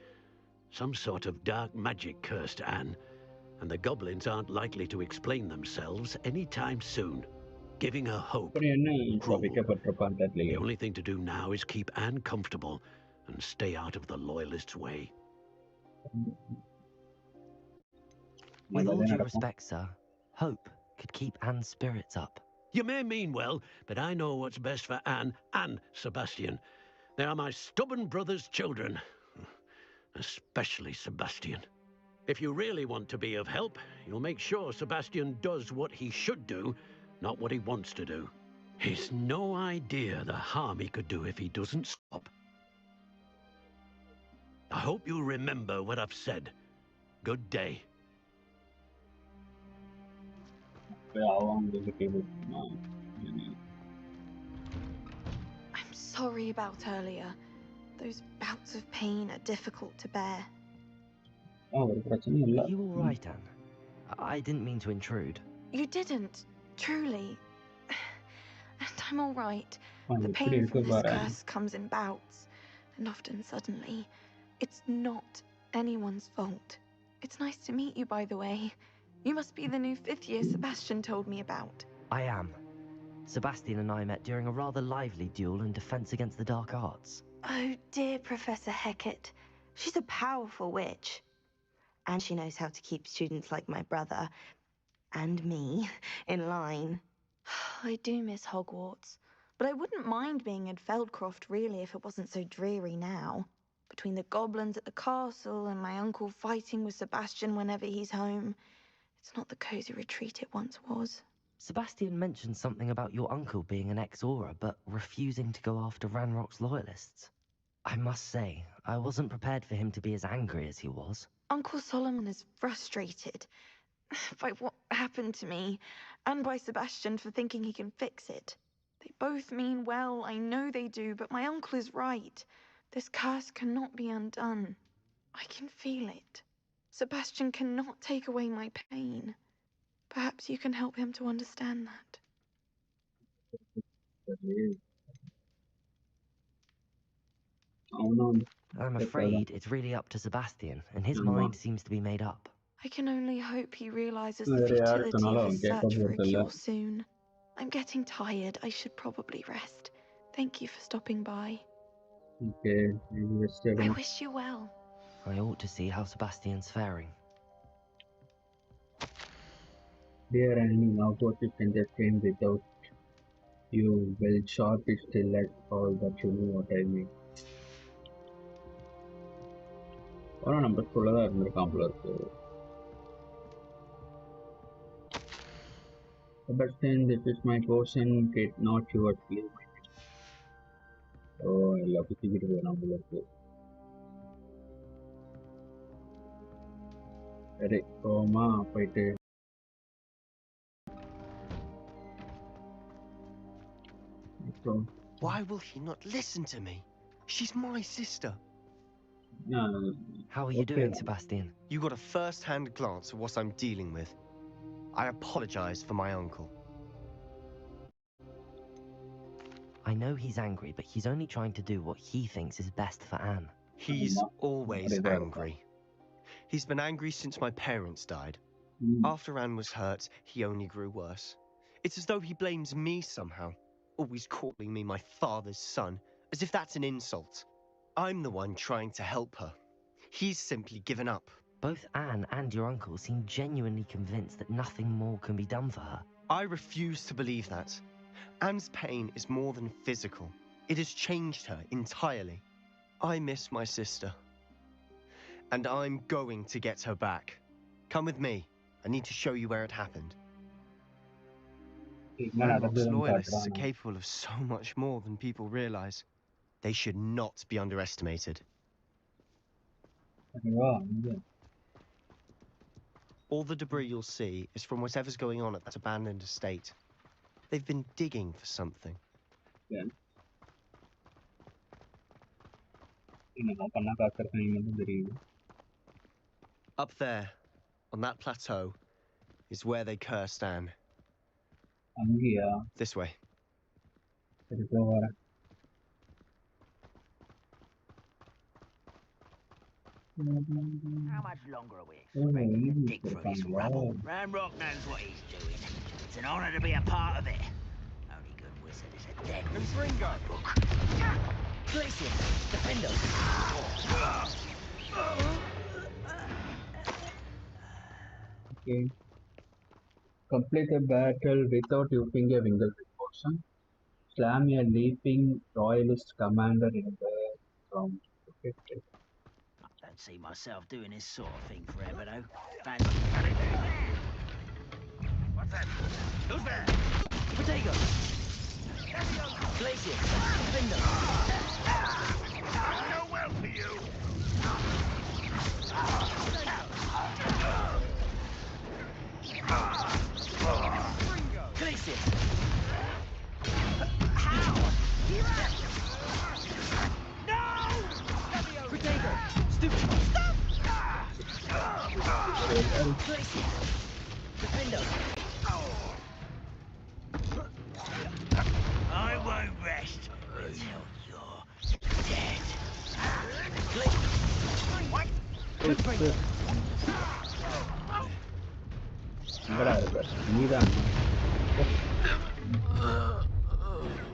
Some sort of dark magic cursed Anne, and the goblins aren't likely to explain themselves anytime soon. Giving her hope. Cruel. The only thing to do now is keep Anne comfortable and stay out of the loyalists' way. With all due respect, sir, hope could keep Anne's spirits up. You may mean well, but I know what's best for Anne and Sebastian. They are my stubborn brother's children. Especially Sebastian. If you really want to be of help, you'll make sure Sebastian does what he should do, not what he wants to do. He's no idea the harm he could do if he doesn't stop. I hope you'll remember what I've said. Good day. I'm sorry about earlier. Those bouts of pain are difficult to bear. Are you all right, Anne? I didn't mean to intrude. You didn't, truly. And I'm all right. The pain from this curse comes in bouts, and often suddenly. It's not anyone's fault. It's nice to meet you, by the way. You must be the new 5th year Sebastian told me about. I am. Sebastian and I met during a rather lively duel in defense against the dark arts. Oh, dear Professor Hecat. She's a powerful witch. And she knows how to keep students like my brother, and me, in line. I do miss Hogwarts, but I wouldn't mind being in Feldcroft, really, if it wasn't so dreary now. Between the goblins at the castle and my uncle fighting with Sebastian whenever he's home, it's not the cozy retreat it once was. Sebastian mentioned something about your uncle being an ex-Aura, but refusing to go after Ranrock's loyalists. I must say, I wasn't prepared for him to be as angry as he was. Uncle Solomon is frustrated by what happened to me, and by Sebastian for thinking he can fix it. They both mean well, I know they do, but my uncle is right. This curse cannot be undone. I can feel it. Sebastian cannot take away my pain. Perhaps you can help him to understand that. I'm afraid it's really up to Sebastian, and his mind seems to be made up. I can only hope he realizes the futility of his search for a cure soon. I'm getting tired. I should probably rest. Thank you for stopping by. Okay, I wish you well. I ought to see how Sebastian's faring. Dear Annie, now what you can just came without you. Well, short is still at all, but you know what I mean. ஒரு number ஃபுல்லாக இருந்திருக்கான் போல இருக்கு. Sebastian, this is my portion, get not yours, please. Oh, எல்லாம் பிச்சுக்கிட்டு போயிடலாம் போல இருக்கு. சரி, போமா போயிட்டு. Why will he not listen to me? She's my sister. How are you doing, Sebastian? You got a first-hand glance at what I'm dealing with. I apologize for my uncle. I know he's angry, but he's only trying to do what he thinks is best for Anne. He's always angry. He's been angry since my parents died. After Anne was hurt, he only grew worse. It's as though he blames me somehow, always calling me my father's son, as if that's an insult. I'm the one trying to help her. He's simply given up. Both Anne and your uncle seem genuinely convinced that nothing more can be done for her. I refuse to believe that. Anne's pain is more than physical. It has changed her entirely. I miss my sister. And I'm going to get her back. Come with me. I need to show you where it happened. Ranrock's loyalists are capable of so much more than people realize. They should not be underestimated. All the debris you'll see is from whatever's going on at that abandoned estate. They've been digging for something. Yeah. Up there, on that plateau, is where they cursed Anne. This way. How much longer are we expecting to dig through his rubble? Ranrock knows what he's doing. It's an honor to be a part of it. Only good wizard is a dead wizard in my book. Place him! Defend us! Okay. Complete a battle without using a single potion. Slam a leaping royalist commander in the ground. Okay. I don't see myself doing this sort of thing forever, though. What's that? Who's there? Potato! Place him! Defend us! I know well for you! Place him! How? No! Potato! Stupid! Stop! Place him! Defend us! I won't rest until you're dead. What?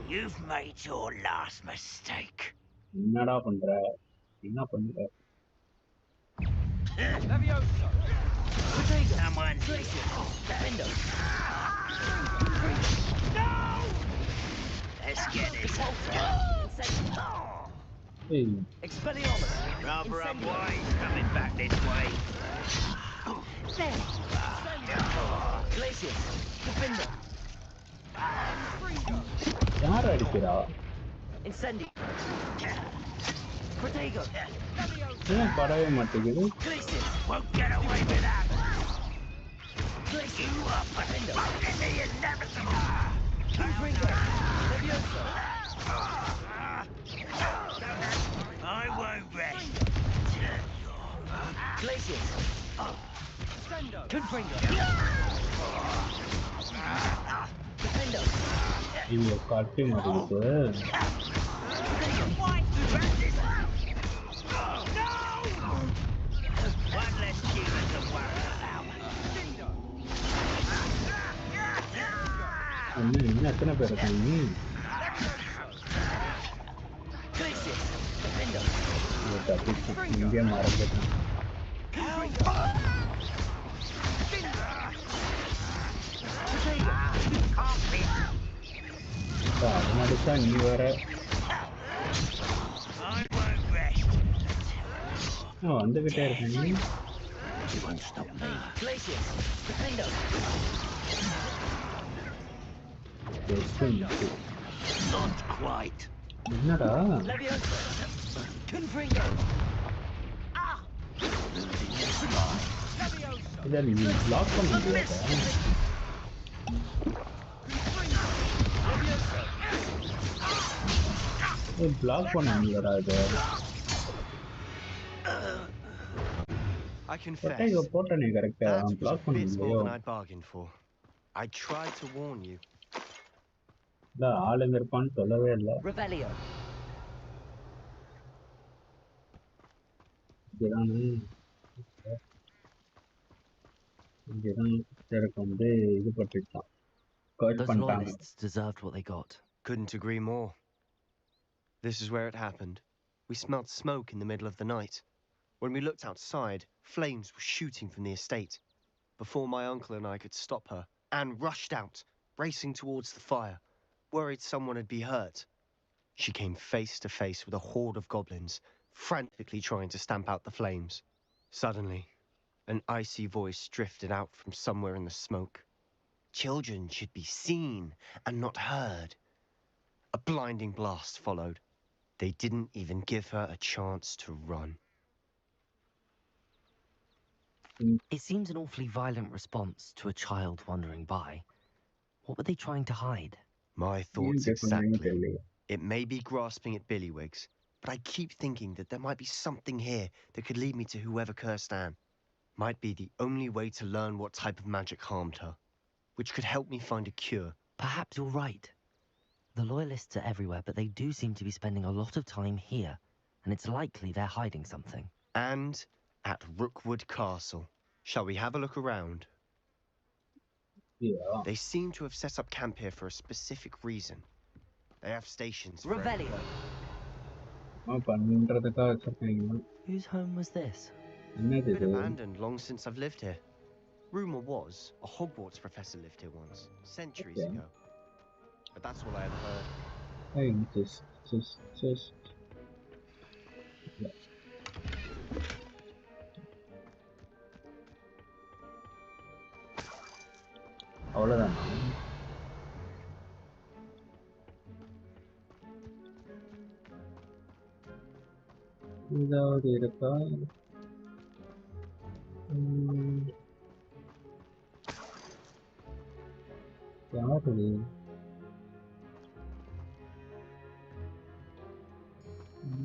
You've made your last mistake. என்னடா பண்ற? என்ன பண்ற? Someone defend us. No! Let's get this. Expelliarmus! Rather unwise coming back this way. There! Glacius! Defender! யார் அடிக்கிறா? Incendi! Protego! ஏன் பரவே மாட்டேங்குது? Glacius! Won't get away with that! Glacius! Defender! The inevitable! Confringo! Levioso! I won't rest. Glacius! Confringo! Defender! இவங்க கட்டி மாட்டேங்குது. One less human to worry about. இன்னும் எத்தனை பேர் இருக்காங்க? இங்கே மறந்துட்டேன். அதனால நீ வேற வந்துகிட்டே இருக்கேன். என்னடா இதை நீ பிளாக் பண்ண முடியாதா? பிளாக் பண்ண முடியாதா இது? I confess, போட்டனே கரெக்ட்டா பிளாக் பண்ண it's more முடியல. than I bargained for. I tried to warn you. ஆளுங்க இருப்பான்னு சொல்லவே இல்லை. Revelio. Those loyalists deserved what they got. Couldn't agree more. This is where it happened. We smelled smoke in the middle of the night. When we looked outside, flames were shooting from the estate. Before my uncle and I could stop her, Anne rushed out, racing towards the fire, worried someone had been hurt. She came face to face with a horde of goblins, frantically trying to stamp out the flames. Suddenly, an icy voice drifted out from somewhere in the smoke. Children should be seen and not heard. A blinding blast followed. They didn't even give her a chance to run. It seems an awfully violent response to a child wandering by. What were they trying to hide? My thoughts exactly. It may be grasping at Billywigs, but I keep thinking that there might be something here that could lead me to whoever cursed Anne. Might be the only way to learn what type of magic harmed her, which could help me find a cure. Perhaps you're right. The loyalists are everywhere, but they do seem to be spending a lot of time here, and it's likely they're hiding something. And at Rookwood Castle. Shall we have a look around? Yeah. They seem to have set up camp here for a specific reason. They have stations. Revelio. Whose home was this? Been abandoned long since I've lived here. Rumor was a Hogwarts professor lived here once, centuries ago. But that's all I ever heard. Hey, just. அவ்வளோதான். ஏதாவது இருக்கா? யாரு?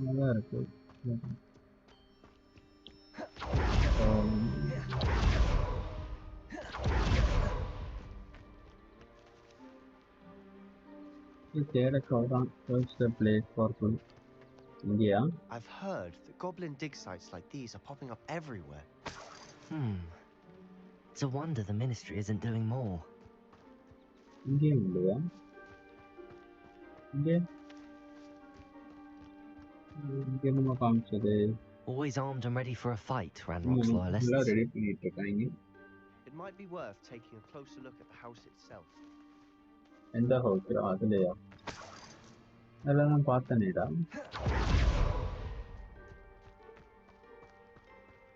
நல்லா இருக்கு. the place for good. India. I've heard that goblin dig sites like these are popping up everywhere. It's a wonder the ministry isn't doing more. India. Always armed and ready for a fight, Ranrock's loyalists. It might be worth taking a closer look at the house itself. In the house,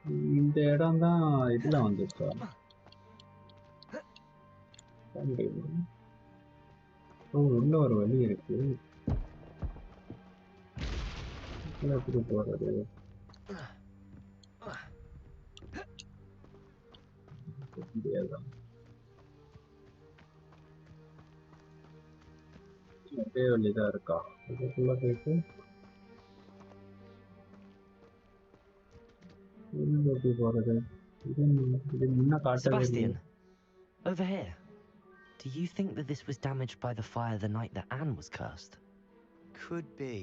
இந்த இடம் தான் இதுல வந்துச்சா? உள்ள ஒரு வழி இருக்கு. எப்படி போறது? அதே வழிதான் இருக்கா? இதுக்குள்ள போயிட்டு எப்படி போறது? இது முன்ன காட்டவே இல்லை. Sebastian, over here. Do you think that this was damaged by the fire the night that Anne was cursed? Could be.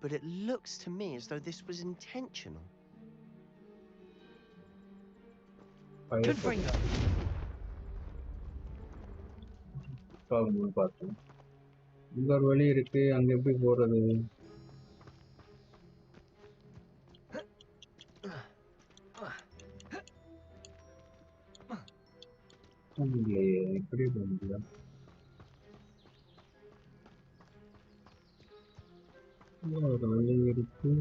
But it looks to me as though this was intentional. Confringo! பார்த்தேன். இங்க ஒரு வழி இருக்கு, அங்க எப்படி போறது? எப்படி போக முடியும்? ஒரு வழி இருக்கு,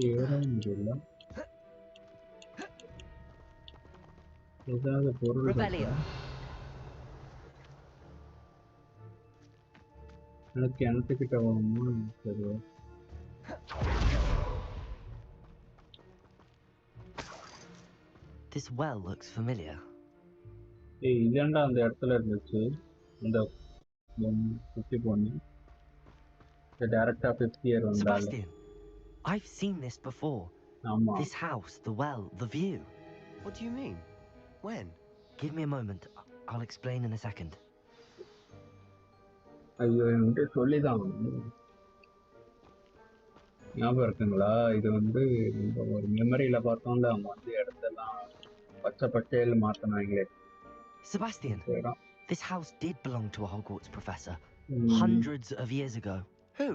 ஏற முடியல. ஏதாவது பொருள் எனக்கு கிணத்துக்கிட்ட போகணுமா? சரி. This well looks familiar. இதாண்டா அந்த இடத்துல இருந்துச்சு. இந்த குட்டி பொண்ணு. டைரக்டா 50 year வந்தால. Sebastian, I've seen this before. ஆமா. This house, the well, the view. What do you mean? When? Give me a moment. I'll explain in a second. ஐயோ, என்கிட்ட சொல்லிதான் ஞாபகம் இருக்குங்களா? இது வந்து ஒரு மெமரியில பார்த்தோம்ல, அவங்க வந்து இடத்தெல்லாம் பச்சை பச்சையில் மாத்தினாங்களே. Sebastian, this house did belong to a Hogwarts professor hundreds of years ago. Who?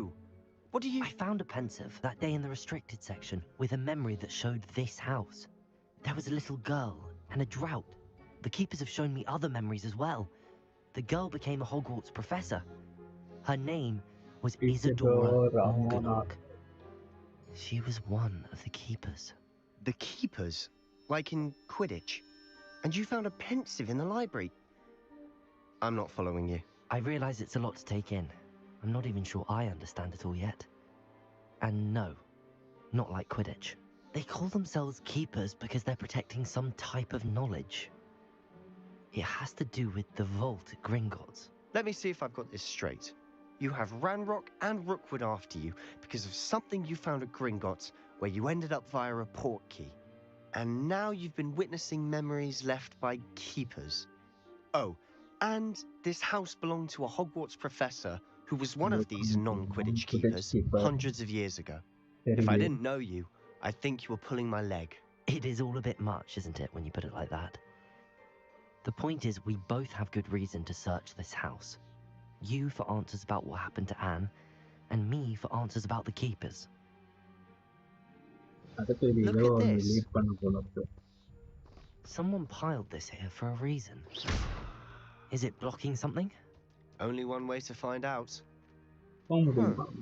What do you... I found a pensive that day in the restricted section with a memory that showed this house. There was a little girl and a drought. The keepers have shown me other memories as well. The girl became a Hogwarts professor. Her name was Isadora Morganach. She was one of the keepers. The keepers? Like in Quidditch? And you found a pensive in the library? I'm not following you. I realize it's a lot to take in. I'm not even sure I understand it all yet. And no, not like Quidditch. They call themselves keepers because they're protecting some type of knowledge. It has to do with the vault at Gringotts. Let me see if I've got this straight. You have Ranrock and Rookwood after you because of something you found at Gringotts where you ended up via a portkey. And now you've been witnessing memories left by keepers. Oh, and this house belonged to a Hogwarts professor who was one of these non-Quidditch keepers hundreds of years ago. If I didn't know you, I think you were pulling my leg. It is all a bit much, isn't it, when you put it like that? The point is, we both have good reason to search this house. You for answers about what happened to Anne, and me for answers about the keepers. Look at this. Someone piled this here for a reason. Is it blocking something? Only one way to find out.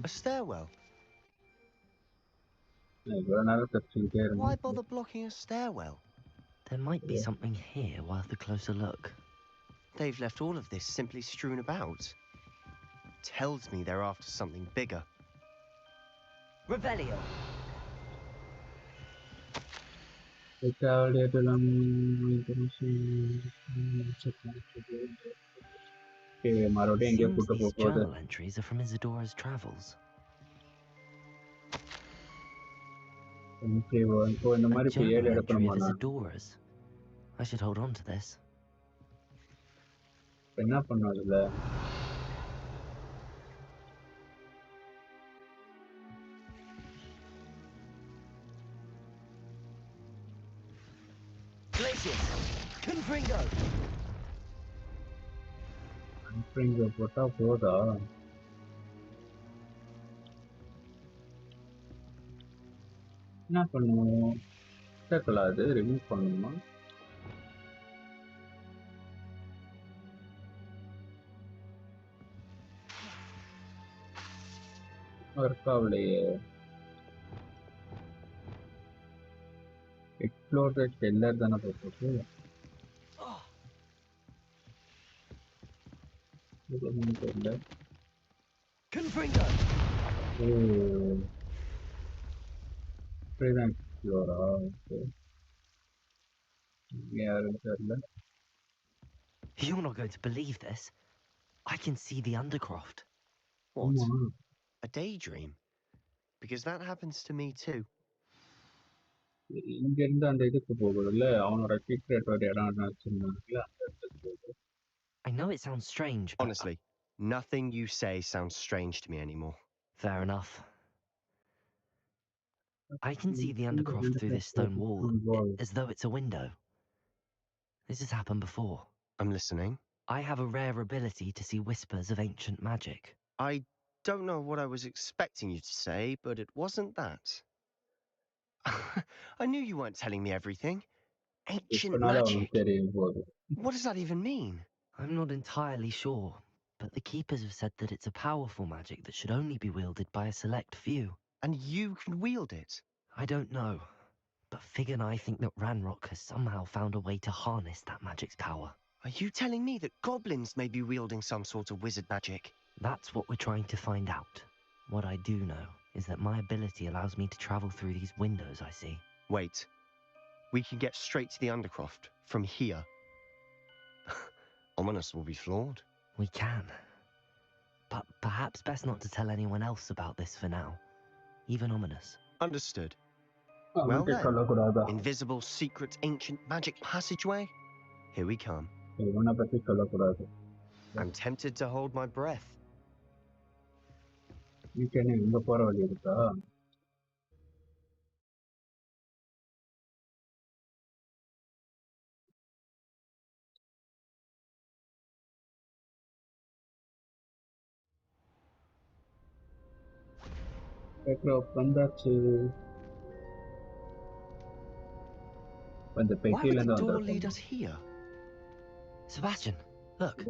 A stairwell. Why bother blocking a stairwell? There might be something here worth a closer look. They've left all of this simply strewn about. Tells me they're after something bigger. Revelio. Seems these journal entries are from Isadora's travels. A journal entry of Isadora's. I should hold on to this. Glacius! Confringo! Confringo போட்டா போதா? என்ன பண்ணுவோம்? அது remove பண்ணணுமா? Work ஆகலையே. floor the cellar than a photo. Confringo! Oh. Present floor. Okay. Yeah, You're not going to believe this. I can see the undercroft. What? A daydream? Because that happens to me too. I know it sounds strange, but... Honestly, nothing you say sounds strange to me anymore. Fair enough. I can see the undercroft through this stone wall, as though it's a window. This has happened before. I'm listening. I have a rare ability to see whispers of ancient magic. I don't know what I was expecting you to say, but it wasn't that. I knew you weren't telling me everything. Ancient magic. What does that even mean? I'm not entirely sure, but the keepers have said that it's a powerful magic that should only be wielded by a select few. And you can wield it? I don't know, but Fig and I think that Ranrock has somehow found a way to harness that magic's power. Are you telling me that goblins may be wielding some sort of wizard magic? That's what we're trying to find out. What I do know is that my ability allows me to travel through these windows I see. Wait. We can get straight to the undercroft from here. Ominous will be floored. We can. But perhaps best not to tell anyone else about this for now. Even Ominous. Understood. Well then, invisible, secret, ancient magic passageway? Here we come. I'm tempted to hold my breath. You can in the power. Why would the door lead us here? Sebastian, look.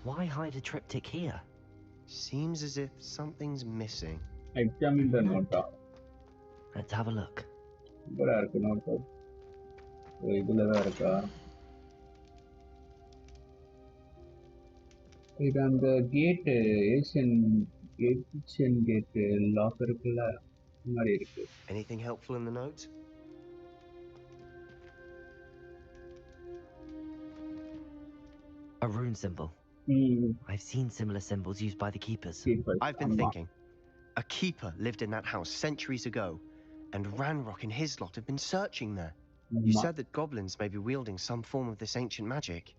Why hide a triptych here? Seems as if something's missing. Examine the note. Let's have a look. The gate Asian gate locker. Anything helpful in the note? A rune symbol. I've seen similar symbols used by the keepers. I've been thinking. A keeper lived in that house centuries ago, and Ranrock and his lot have been searching there. You said that goblins may be wielding some form of this ancient magic.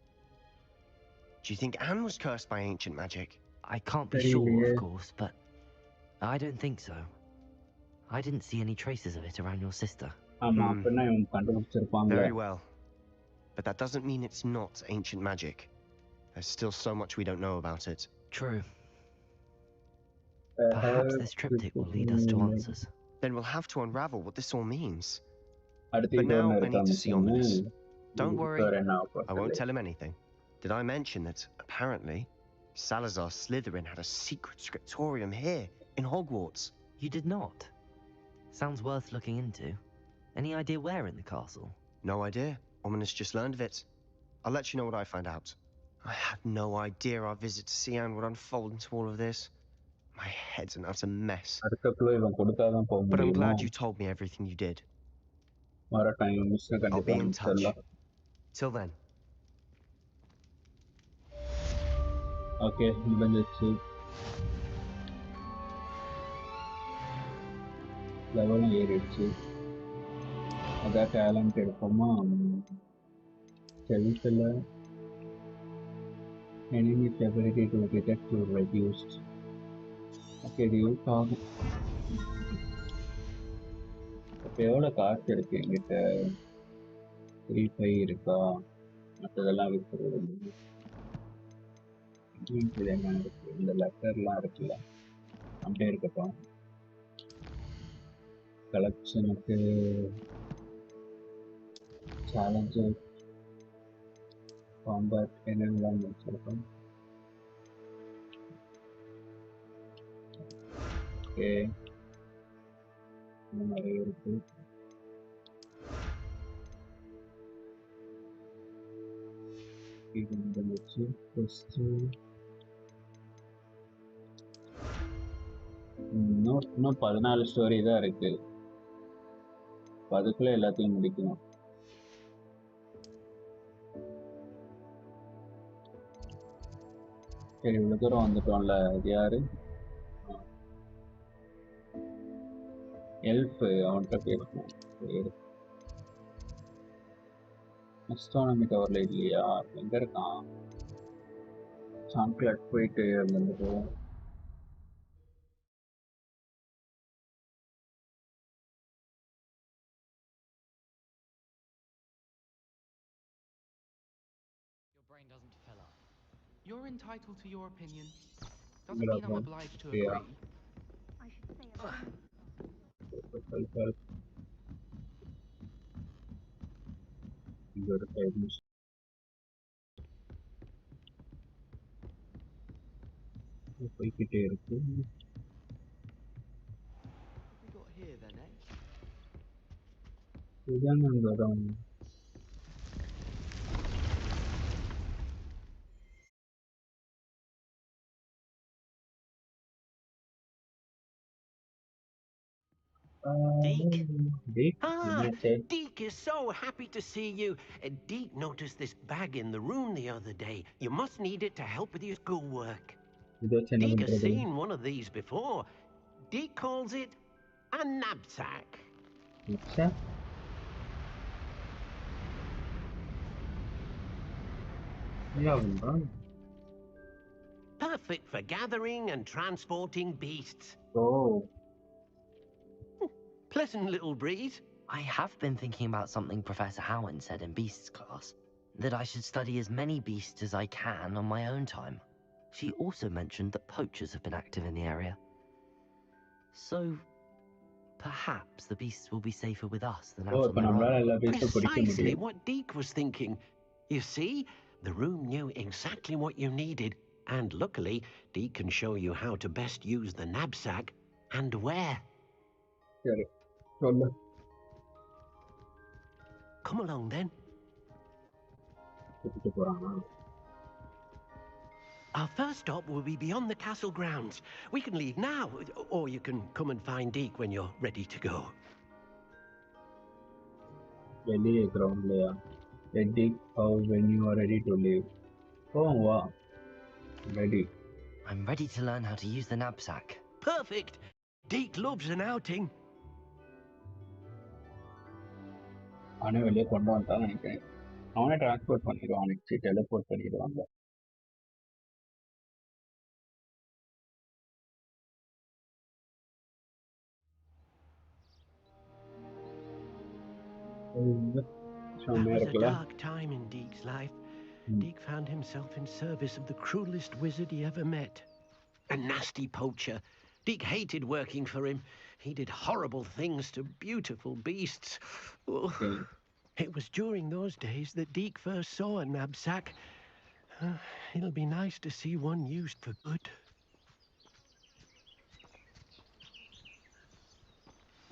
Do you think Anne was cursed by ancient magic? I can't be sure, of course, but I don't think so. I didn't see any traces of it around your sister. Very well. But that doesn't mean it's not ancient magic. There's still so much we don't know about it. True. Perhaps this triptych will lead us to answers. Then we'll have to unravel what this all means. But now I need to see Ominous. Don't worry, I won't tell him anything. Did I mention that, apparently, Salazar Slytherin had a secret scriptorium here, in Hogwarts? You did not? Sounds worth looking into. Any idea where in the castle? No idea. Ominous just learned of it. I'll let you know what I find out. I had no idea our visit to Cian would unfold into all of this. My head's an utter mess. But I'm glad you told me everything you did. I'll be in touch. Till then. Okay, level 8. That talent enemy's ability to detect to reduced. Okay, do you talk? எவ்வளோ காசு இருக்கு என்கிட்ட 3-5 இருக்கா மற்றதெல்லாம் விற்கிறது என்ன இருக்கு இந்த லெட்டர்லாம் இருக்குல்ல அப்படியே இருக்கட்டும். கலெக்ஷனுக்கு சேலஞ்சு காம்பேட் என்னென்னலாம் வச்சிருக்கோம். ஓகே இன்னும் நிறைய இருக்கு. இது இந்த வச்சு ஃபஸ்ட்டு இன்னும் 14 ஸ்டோரி தான் இருக்கு. அதுக்குள்ள எல்லாத்தையும் முடிக்கணும். சரி இவ்வளவு தூரம் வந்துட்டோம்ல. இது யாரு? எல்ஃப். அவன்கிட்ட பேசணும். அஸ்ட்ரானமி டவர்ல இல்லையா? எங்க இருக்கான்? சாக்லேட் போயிட்டு அங்க வந்துடுவோம். Doesn't fill up. You're entitled to your opinion. Doesn't mean I'm obliged to agree. I should say போய்கிட்டே இருக்கு. We got here then, eh? இதுதான் அந்த இடம். Deke? Deke is so happy to see you. Deke noticed this bag in the room the other day. You must need it to help with your schoolwork. Deke has seen one of these before. Deke calls it a knapsack. Perfect for gathering and transporting beasts. Oh. Pleasant little breeze. I have been thinking about something Professor Howen said in Beasts class, that I should study as many beasts as I can on my own time. She also mentioned that poachers have been active in the area. So, perhaps the beasts will be safer with us than out on their own. Precisely what Deke was thinking. You see, the room knew exactly what you needed, and luckily, Deke can show you how to best use the knapsack and where. Come along then. Our first stop will be beyond the castle grounds. We can leave now, or you can come and find Deke when you're ready to go. Deke, when you are ready to leave. Oh wow. Ready. I'm ready to learn how to use the knapsack. Perfect. Deke loves an outing. அவனே வெளியே கொண்டு வந்துட்டான்னு நினைக்கிறேன். அவனே transport பண்ணிடுவான். Next teleport பண்ணிடுவாங்க. That was a dark time in Deke's life. Deke found himself in service of the cruelest wizard he ever met. A nasty poacher. Deke hated working for him. He did horrible things to beautiful beasts. Oh. It was during those days that Deke first saw a knapsack. It'll be nice to see one used for good.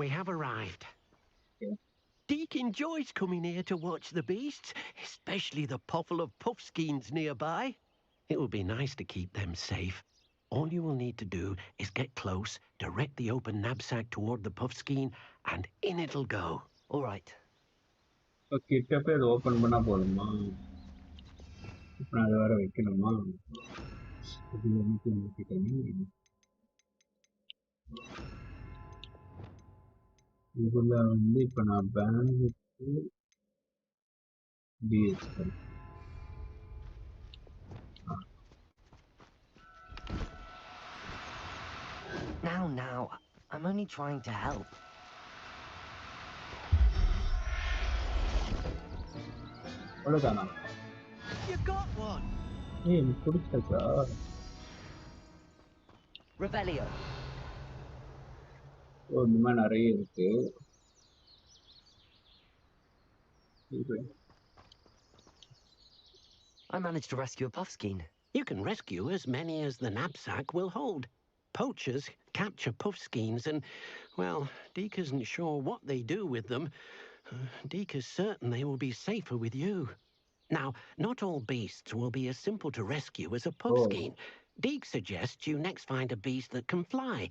We have arrived. Deke enjoys coming here to watch the beasts, especially the potful of puffskeins nearby. It will be nice to keep them safe. All you will need to do is get close, direct the open knapsack toward the puffskein, and in it'll go. All right. கிட்ட போய் அதை open பண்ணா போதுமா? அதை வேற வைக்கணுமா? இதுல வந்து இப்ப நான் பேங்குக்கு DSL Now, I'm only trying to help. You got one. Revelio. Oh, the man arrayed. I managed to rescue a puffskein. You can rescue as many as the knapsack will hold. Poachers capture puffskeins and, well, Deke isn't sure what they do with them. Deke is certain they will be safer with you. Now, not all beasts will be as simple to rescue as a puffskein. Deke suggests you next find a beast that can fly.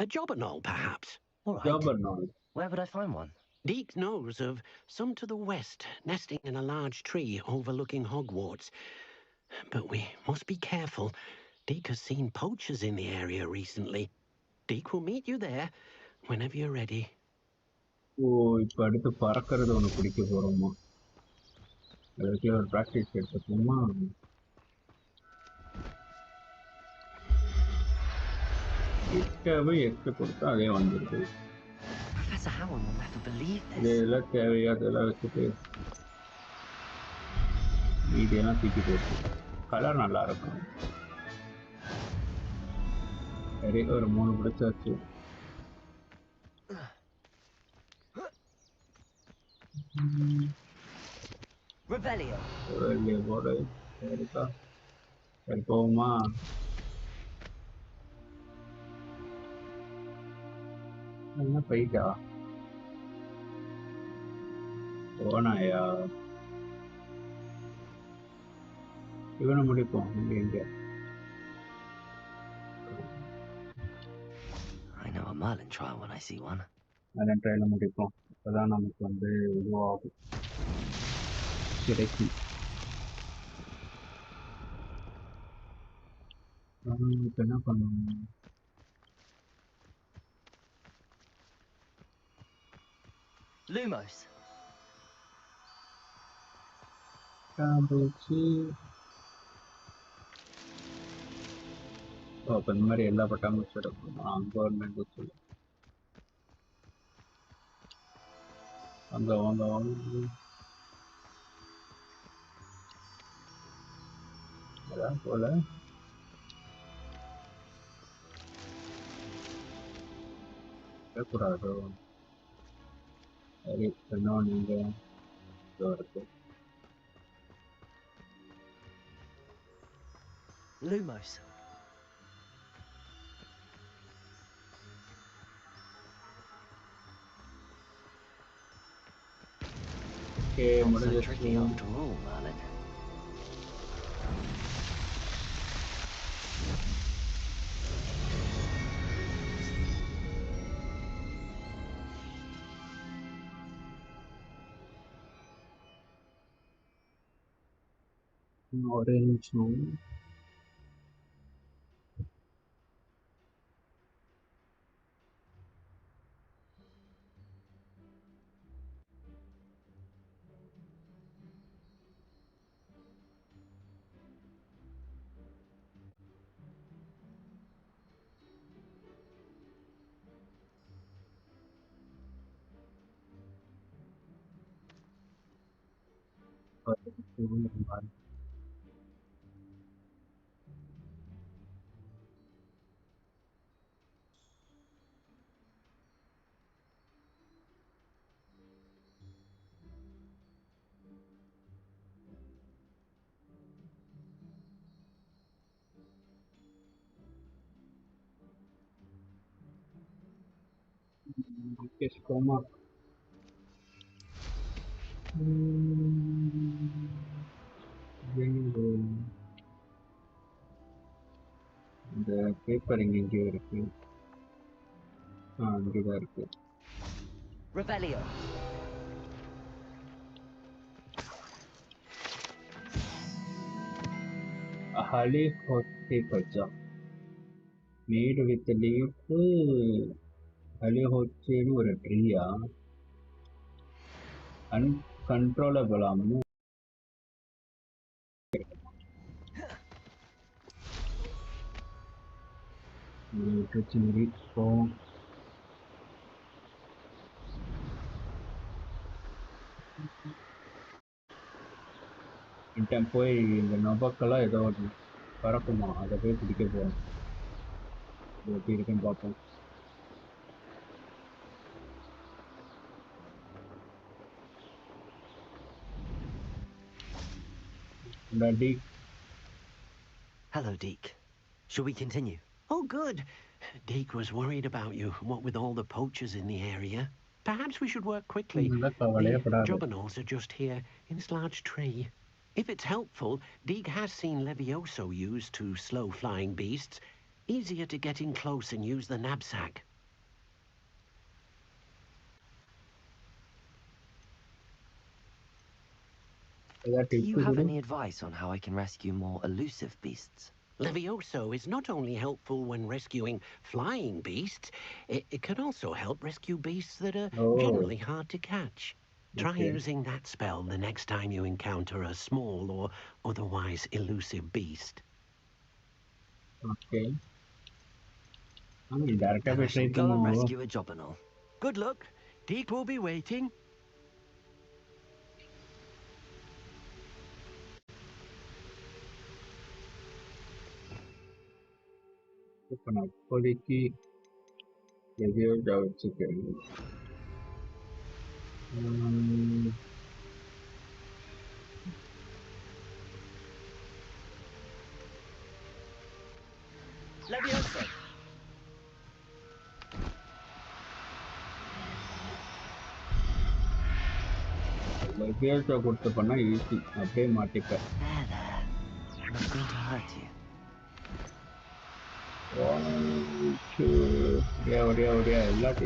A jobberknoll, perhaps. All right. Jobberknoll. Where would I find one? Deke knows of some to the west, nesting in a large tree overlooking Hogwarts. But we must be careful. Deke has seen poachers in the area recently. Deke will meet you there whenever you're ready. Oh, இப்போ அடுத்து பறக்கிறது ஒன்று பிடிக்க போகிறோமா? அதுக்கு ஒரு practice எடுத்துக்கோமா? Extra கொடுத்தா அதே வந்துடுது. Professor Howard will never believe this. இதெல்லாம் தேவையா? அதெல்லாம் வச்சுட்டு இதெல்லாம் தூக்கி போட்டு கலர் நல்லா இருக்கும். சரி, ஒரு 3 பிடிச்சாச்சு. Revelio. போடு. சரிக்கா. சரி போகுமா? என்ன போயிட்டா? போனாயா? இவனை முடிப்போம். இங்க I know a Merlin trial when I see one. Merlin trial முடிப்போம். அப்பதான் நமக்கு வந்து இதுவாகும். கிடைக்கும். இப்போ என்ன பண்ணணும்? Lumos. அப்போ இந்த மாதிரி எல்லா பட்டாம்பூச்சி எடுக்கணும். கவர்மெண்ட் சொல்லு. அங்கே வாங்க அதான் போல கூடாது. சரி, இன்னும் நீங்கள் இருக்கு. Lumos. Okay, not so tricky after all, Merlin. Orange no. Yes, coma. இந்த பேப்பர் எங்கேயோ இருக்கு. இங்கேதான் இருக்கு. Revelio. Holly hot paper jar made with leaf. Holly hot ஒரு ட்ரீயா? அன்கண்ட்ரோலபிள் ஆகும். இன்டன் போய் இந்த நொபக்கெல்லாம் ஏதோ ஒன்று பறக்குமா, அதை போய் பிடிக்க போவோம். எப்படி இருக்குன்னு பார்ப்போம். Deek. Hello, Deek. Shall we continue? Oh, good. Deek was worried about you, what with all the poachers in the area. Perhaps we should work quickly. The juggernaut are just here in this large tree. If it's helpful, Deek has seen Levioso used to slow flying beasts. Easier to get in close and use the knapsack. Do you have any advice on how I can rescue more elusive beasts? Levioso is not only helpful when rescuing flying beasts, it can also help rescue beasts that are generally hard to catch. Try using that spell the next time you encounter a small or otherwise elusive beast. Okay. Then I shall go and rescue a jobberknoll. Good luck. Deek will be waiting. இப்போ நான் அப்போதைக்கு எதையோ வச்சுக்கிறேன். லெவியோசோ கொடுத்து பண்ணா easy, அப்படியே மாட்டிப்பேன்.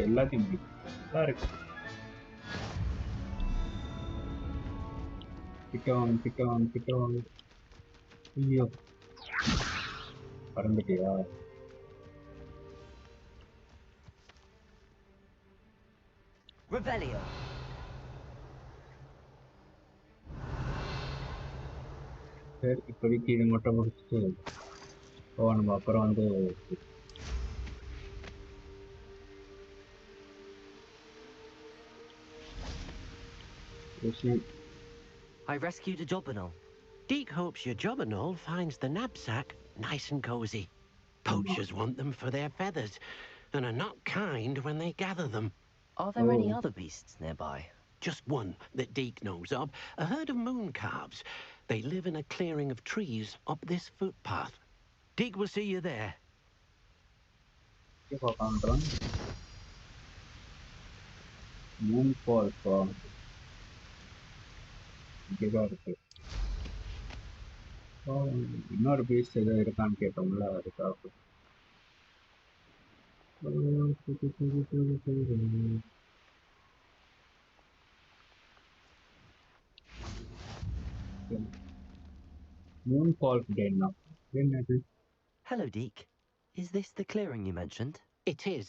எல்லாத்தையும் நல்லா இருக்கு. கிட்டவாங்க. ஐயோ, பறந்துட்டியா? Revelio. சரி, இப்போதைக்கு இது மட்டும் முடிச்சுட்டு நம்ம அப்புறம் வந்து I rescued a jobberknoll. Deek hopes your jobberknoll finds the knapsack nice and cozy. Poachers want them for their feathers and are not kind when they gather them. Are there any other beasts nearby? Just one that Deek knows of, a herd of moon calves. They live in a clearing of trees up this footpath. Deek will see you there. Moon Falls. இன்னொரு piece ஏதோ இருக்கான்னு கேட்டோம்ல, அதுக்காக. Moon Falls Den. Hello, Deek. Is this the clearing you mentioned? It is.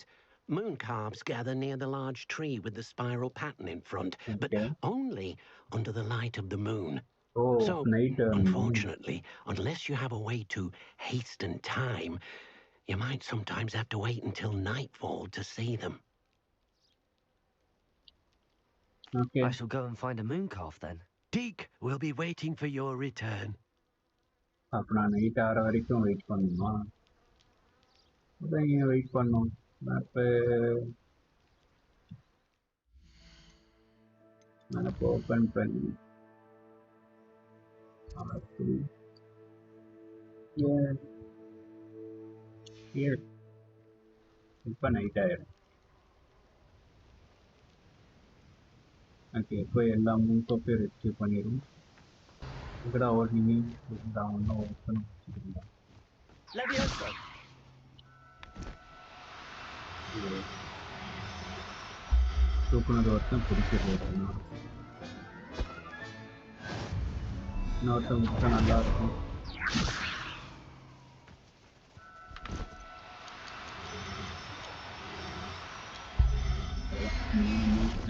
Moon calves gather near the large tree with the spiral pattern in front, but only under the light of the moon. So, unfortunately, unless you have a way to hasten time, you might sometimes have to wait until nightfall to see them. Okay. I shall go and find a moon calf then. Deek will be waiting for your return. அப்போ நான் night ஆகிற வரைக்கும் wait பண்ணணுமா? அதான் ஏன் wait பண்ணணும்? Map open பண்ணி இப்போ நைட் ஆயிடும். ஓகே, இப்போ எல்லா மூணு கோப்பையும் ரெஸ்கியூ பண்ணிடும். இங்கடா ஓடுனீங்க, இருந்தா ஒன்றும் ஓப்பன் வச்சுருந்தா தூக்குனது ஒருத்தன் பிடிக்கிறது, இன்னொருத்தன் முடிச்சா நல்லா இருக்கும்.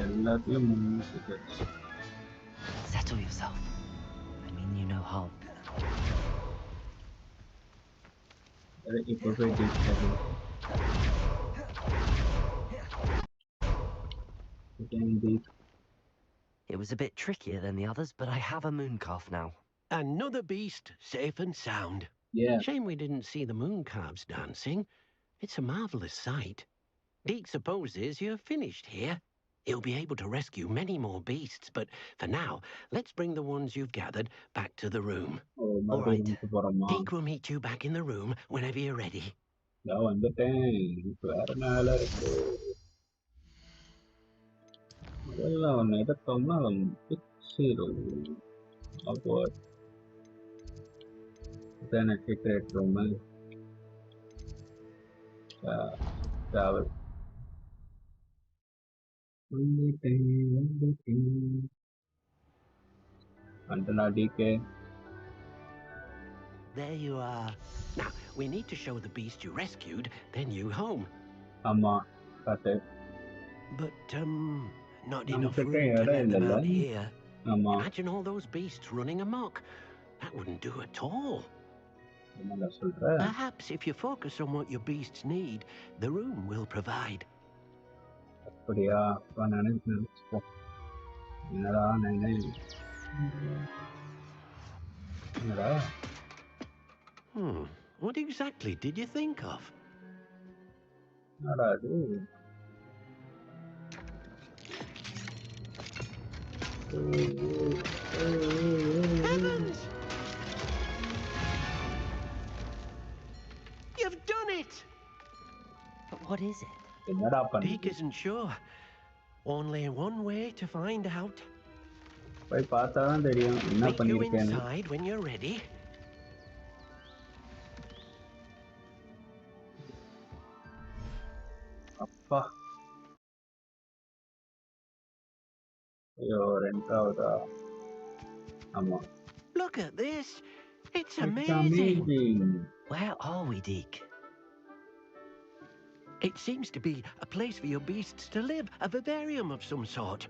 எல்லாத்தையும் Settle yourself. I mean you no harm. இப்போ போய் It was a bit trickier than the others, but I have a moon calf now. Another beast, safe and sound. Yeah. Shame we didn't see the moon calves dancing. It's a marvelous sight. Deke supposes you're finished here. He'll be able to rescue many more beasts, but for now, let's bring the ones you've gathered back to the room. All right. Deke will meet you back in the room whenever you're ready. Then a secret room. Travel. DK. There you are. Now, we need to show the beast you rescued their new home. Amma, that's it. But, not enough room to let them out here. Imagine all those beasts running amok. That wouldn't do at all. Perhaps if you focus on what your beasts need, the room will provide. What exactly did you think of? Heavens! You've done it! But what is it? Deke isn't sure. Only one way to find out. Take you inside when you're ready. Look at this. It's amazing. Where are we, Deke? It seems to be a place for your beasts to live, a vivarium of some sort.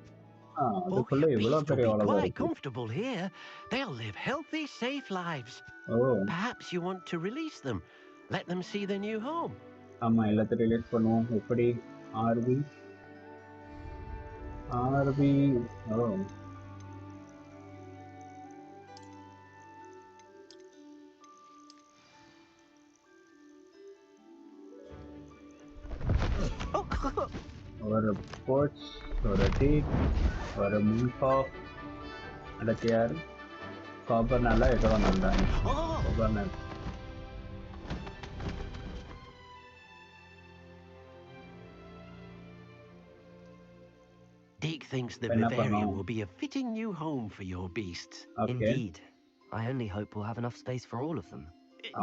Your beasts will be quite comfortable here. They'll live healthy, safe lives. Perhaps you want to release them. Let them see their new home. Or a porch, or a teak, or a mooncock. And a chair. Copper nala, it on Copper. Deke thinks the vivarium will be a fitting new home for your beasts. Indeed. I only hope we'll have enough space for all of them.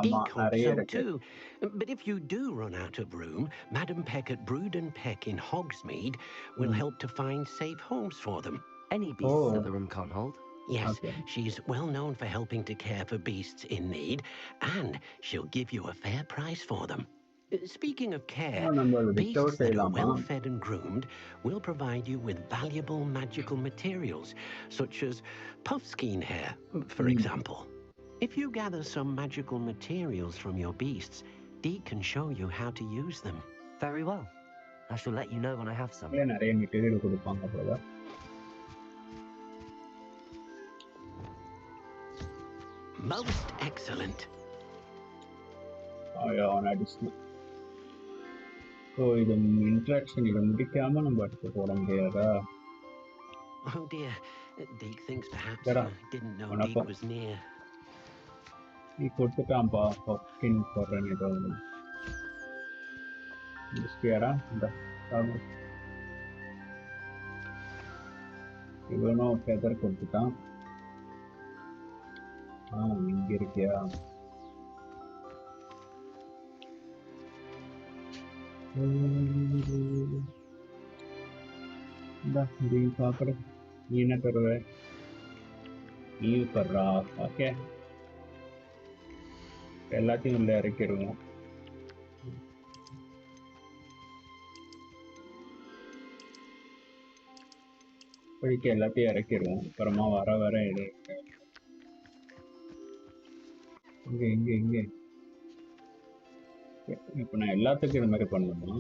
Deke hopes so too. But if you do run out of room, Madam Peck at Brood and Peck in Hogsmeade will help to find safe homes for them. Any beasts that the room can't hold? Yes, she's well known for helping to care for beasts in need, and she'll give you a fair price for them. Speaking of care, beasts that are well fed and groomed will provide you with valuable magical materials, such as puffskein hair, for example. If you gather some magical materials from your beasts, Deke can show you how to use them. Very well. I shall let you know when I have some. Most excellent. Oh, yeah, on additional. So, this interaction is Oh dear, Deke thinks perhaps you didn't know Deke was near. He put the campa of skin for an eternal. This Kiara, the Thomas. You don't know feather Kurta. Ingirikia. The green copper. Nina Perwe. You for rock. Okay. எல்லாத்தையும் உள்ள இறக்கிடுவோம். இப்போதைக்கு எல்லாத்தையும் இறக்கிடுவோம். அப்புறமா வர இது இங்கே இப்போ நான் எல்லாத்துக்கும் இது மாதிரி பண்ணணுமா?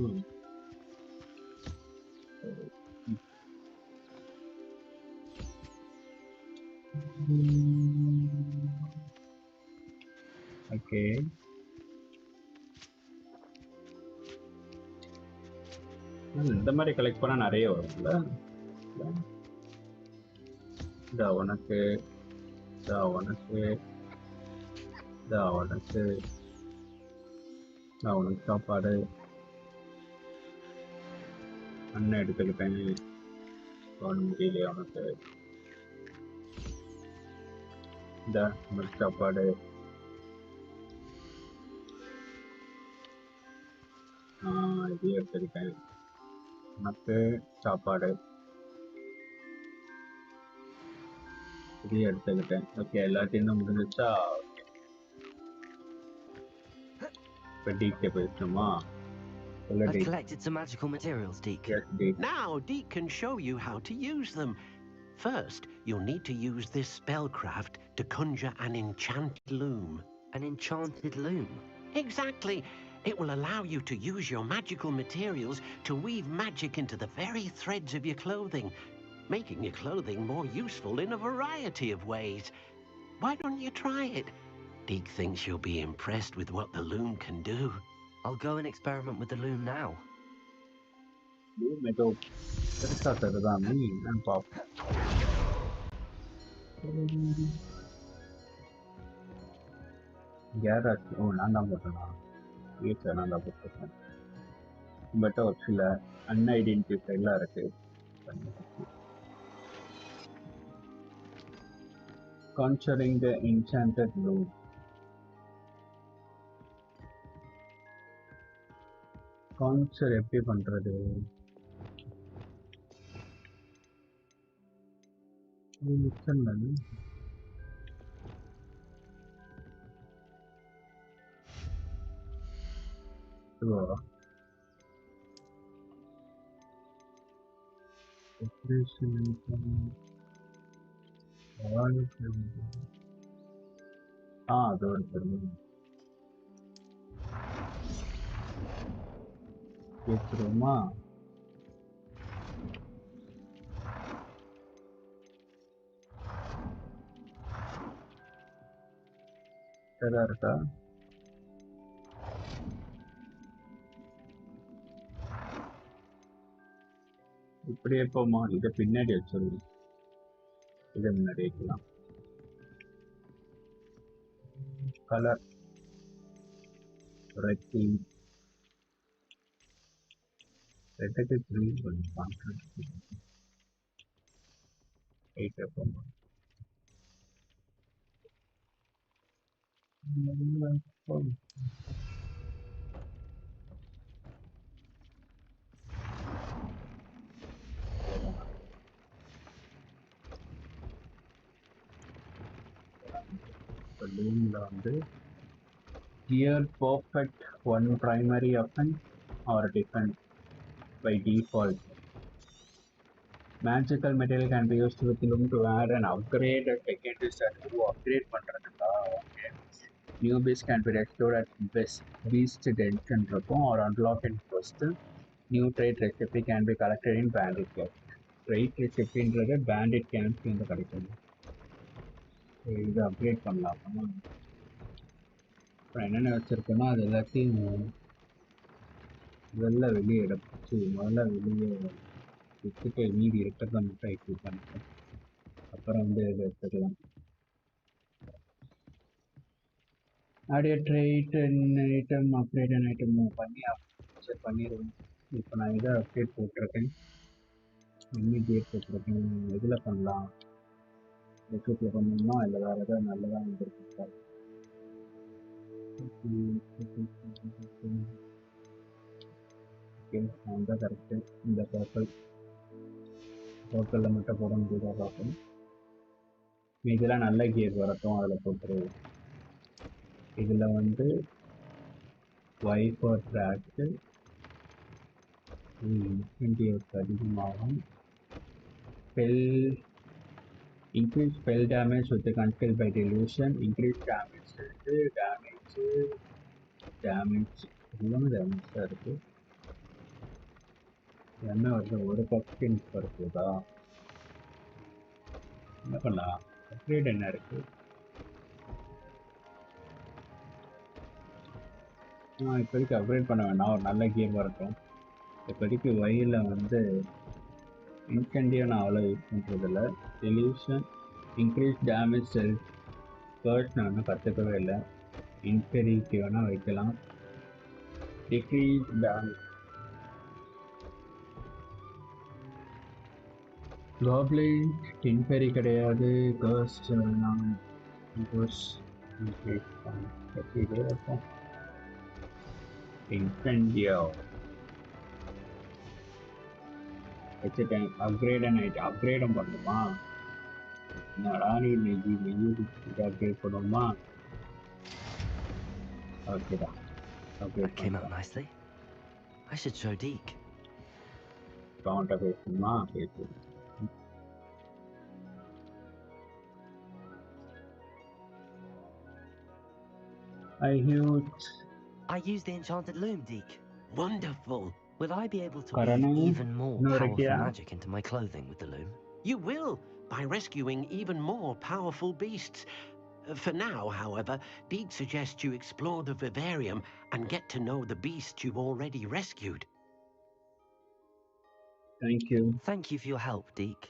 ஓகே. இந்த மாதிரி கலெக்ட் பண்ணா நிறைய வரும்ல. இதா உனக்கு, இதா உனக்கு, இதா உனக்கு, இதா உனக்கு சாப்பாடு. அண்ணன் எடுத்துக்கிட்டேன். முடியலையே உனக்கு. இந்த உனக்கு சாப்பாடு. இது எடுத்துக்கிட்டேன். உனக்கு சாப்பாடு. இது எடுத்துக்கிட்டேன். ஓகே, எல்லாத்தையும் முடிஞ்சிச்சா? இப்போ டீக்கே போயிடுச்சுமா? I've collected some magical materials, Deke. Yes, Deke. Now Deke can show you how to use them. First, you'll need to use this spellcraft to conjure an enchanted loom. An enchanted loom? Exactly. It will allow you to use your magical materials to weave magic into the very threads of your clothing, making your clothing more useful in a variety of ways. Why don't you try it? Deke thinks you'll be impressed with what the loom can do. I'll go and experiment with the loom now. Loom ஏதோ பெருசா தருதானே, நான் பார்ப்பேன். Carrot, நான் தான் போட்டேனா? வீட்டில் நான் தான் போட்டிருக்கேன். பட் ஒரு சில அன்ஐடென்டிஃபைட்லாம் இருக்கு. Conjuring the enchanted loom. Cancer எப்படி பண்றது? அது ஒரு கேட்குறோமா? சரியா இருக்கா? இப்படியே போமா? இதை பின்னாடி வச்சிருவோம். இதை முன்னாடி வைக்கலாம். கலர் ரெட் கிரீன், ரெட்டுக்கு கிரீன் கொஞ்சம் கான்ட்ராஸ்ட். எயிட் போமா? லூம்ல வந்து here perfect one primary offense or defense by default. Magical material can be used with loom to add and upgrade a secondary stat. Upgrade பண்றதுக்கா? Okay. New beast can be restored at beast dension or unlocked in first. New trait recipe can be collected in bandit camp. Trait recipe ன்றது bandit camp இந்த கிடைக்கும். இது upgrade பண்ணலாமா? என்னென்ன வச்சிருக்கேன்னா அது எல்லாத்தையும் வெளியே எடுத்து முதல்ல வெளியே வச்சுட்டு மீதி இருக்கிறத மட்டும் எக்யூப் பண்ணிட்டேன். அப்புறம் வந்து இதை எடுத்துக்கலாம். அப்படியே ட்ரைட் ஐட்டம் அப்கிரேட் ஐட்டம் பண்ணி சரி பண்ணிடுவேன். இப்போ நான் இதை அப்டேட் போட்டிருக்கேன், இமீடியேட் போட்டிருக்கேன். எதில் பண்ணலாம்? ரெக்யூட்டில் பண்ணணுமா இல்லை வேறு ஏதாவது நல்லதாக வந்துருக்கு சார்? தான் கரெக்டு. இந்த சர்க்கிளில் மட்டும் போட முடியுதா பார்க்கணும். இதெல்லாம் நல்ல கியர் வரட்டும், அதில் போட்டுருவோம். இதில் வந்து வைஃபர் ட்ராக்கு இன்சென்டிவ்ஸ் அதிகமாகும். Increase spell damage with the conceal by delusion. Increase damage எல்லாமே டேமேஜ் தான் இருக்கு. என்ன வருது? ஒரு பப்கின் இருக்குதா? என்ன பண்ணலாம்? அப்கிரேட் என்ன இருக்கு? நான் இப்போதைக்கு அப்கிரேட் பண்ண வேணாம், ஒரு நல்ல கேமாக இருக்கும். இப்போதைக்கு வழியில் வந்து இன்ஸ்டன்டியாக நான் அவ்வளோ யூஸ் பண்ணுறதில்ல. Solution increase damage cells first நான் இன்னும் கற்றுக்கவே இல்லை. இன்ஃபெரிக்கு வேணால் வைக்கலாம். டிக்ரீஸ் டேமேஜ் காப்ளின் இன்ஃபெரி கிடையாது. கர்ஸ்ட் வேணாம். இன்ஃபென்டியோ வச்சுட்டேன். அப்கிரேட் ஆகிட்டு அப்கிரேடும் பண்ணுமா? என்னடா நீ அப்கிரேட் பண்ணுமா? ஓகேடா. That came out nicely. I should show Deke. Counter பேசணுமா? பேசு. I use the enchanted loom, Deke. Wonderful. Will I be able to weave even more powerful magic into my clothing with the loom? You will, by rescuing even more powerful beasts. For now, however, Deke suggests you explore the vivarium and get to know the beasts you've already rescued. Thank you. Thank you for your help, Deke.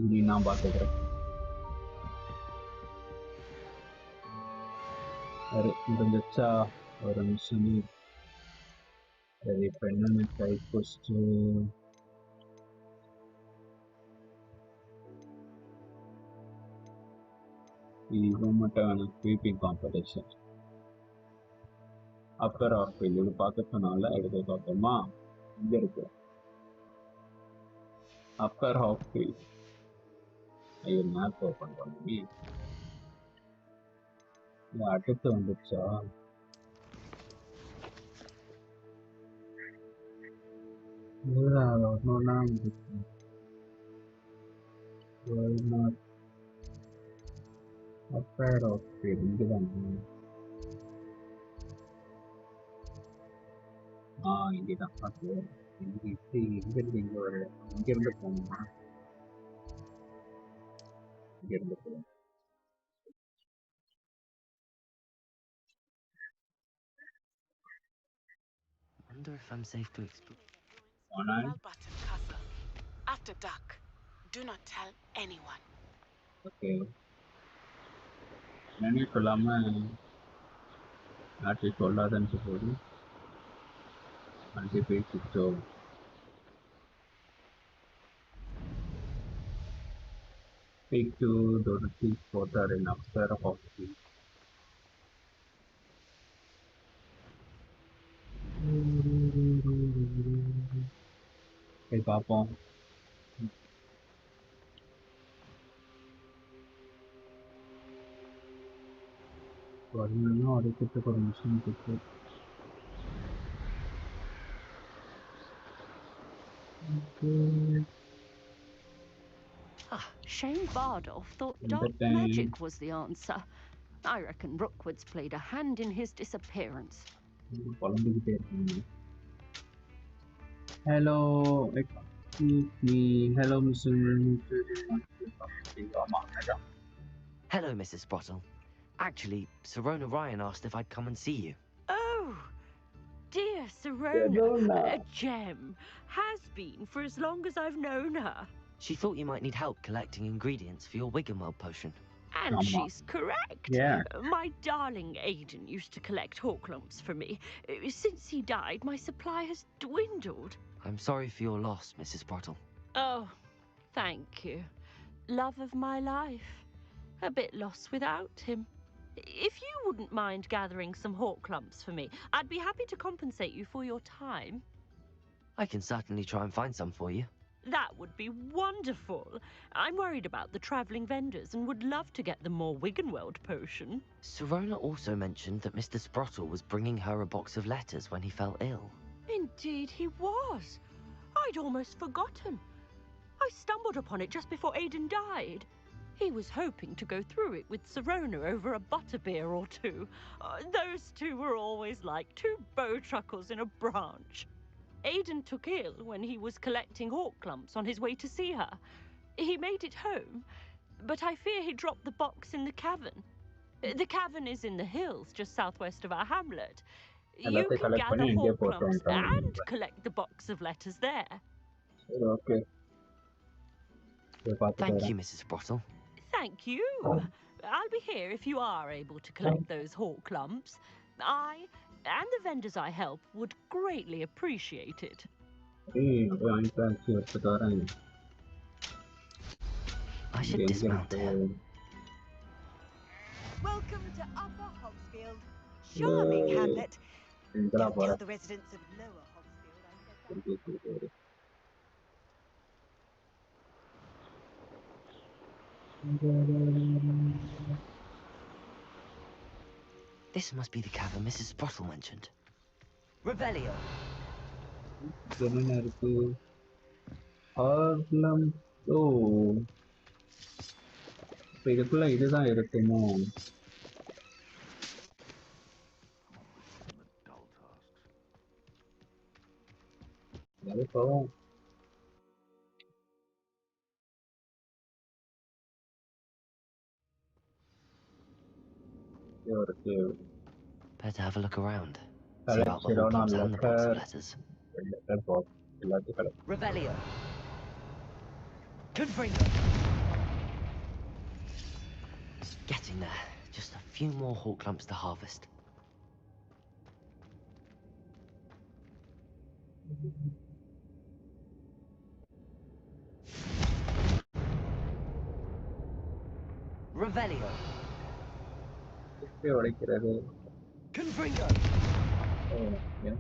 இனி நான் பார்த்துக்கிறேன். முடிஞ்சிச்சா? ஒரு நிமிஷம். இப்போ என்னென்ன type post இவன் மட்டும் வேணும். ஸ்வீப்பிங் காம்படிஷன் அப்பர் ஆஃப் இது பார்க்க சொன்னால எடுத்து பார்த்தோமா? இங்கே இருக்கு அப்பர் ஆஃப் ஃபீல்ட். ஐயோ மேப் ஓப்பன் பண்ணி அடுத்து வந்துச்சா? ஒன்றுனா அப்பர் ஆஃப் ஃபீல்ட் இங்குதான். இங்கேதான் பார்த்து இங்கிருந்து இங்கே ஒரு இங்கிருந்து போகணுமா? இங்கிருந்து போகணும். I wonder if I'm safe to explore. Well-buttoned castle. After dark. Do not tell anyone. Okay. मैंने சொல்லாம யார்கிட்ட சொல்லாதன்னு சொல்லி அங்கே போய் சுத்தம். Speak to Dorothy Potter in Upper Hogsmeade. போய் பார்ப்போம். வரணும்னா அடுத்த ஒரு மிஷின் இருக்கு. Shane Bardolph thought dark magic was the answer. I reckon Rookwood's played a hand in his disappearance. Hello, excuse me. Hello, Mr. Hello, Mrs. Sprottle. Actually, Sirona Ryan asked if I'd come and see you. Oh, dear Sirona, a gem. Has been for as long as I've known her. She thought you might need help collecting ingredients for your Wiggenweld potion. And she's correct. Yeah. My darling Aiden used to collect Horklumps for me. Since he died, my supply has dwindled. I'm sorry for your loss, Mrs. Sprottle. Oh, thank you. Love of my life. A bit lost without him. If you wouldn't mind gathering some Horklumps for me, I'd be happy to compensate you for your time. I can certainly try and find some for you. That would be wonderful. I'm worried about the travelling vendors and would love to get them more Wiggenweld potion. Sirona also mentioned that Mr. Sprottle was bringing her a box of letters when he fell ill. Indeed he was. I'd almost forgotten. I stumbled upon it just before Aiden died. He was hoping to go through it with Sirona over a butterbeer or two. Those two were always like two bowtruckles in a branch. Aiden took ill when he was collecting Horklumps on his way to see her. He made it home, but I fear he dropped the box in the cavern. The cavern is in the hills just southwest of our hamlet. You can gather hawk clumps and collect the box of letters there. Okay. Thank you, Mrs. Brottle. Thank you. I'll be here if you are able to collect those hawk clumps. I and the vendors I help would greatly appreciate it. I should dismount here. Welcome to Upper Hogsmeade. Charming hamlet. Don't tell the residents of Lower Hogsmeade This must be the cavern Mrs. Brottle mentioned. Revelio. இதுக்குள்ள இதுதான் இருக்குமோ? Better have a look around. See about the hawk clumps and the box of letters. Revelio. Confringo. Getting there. Just a few more hawk clumps to harvest. Revelio. Confringo. Yeah.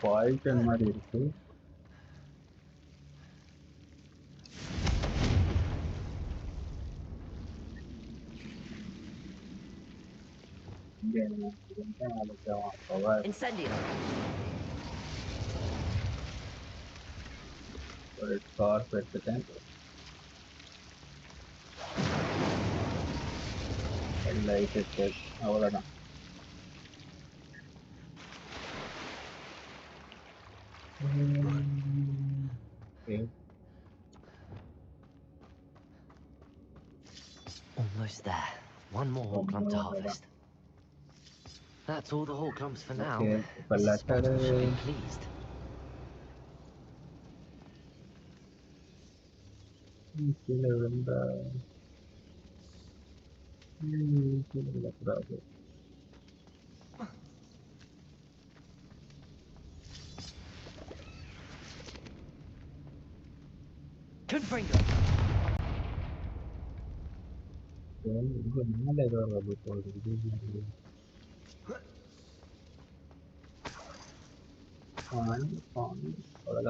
Poison மாதிரி இருக்கு. Incendio. ஒரு scarf எடுத்துட்டேன். Light இருக்கு. அவ்வளோதான். Okay. Almost there. One more hawk clump to harvest. That's all the hawk clumps for now. Mrs. Brottle should be pleased. Confringo.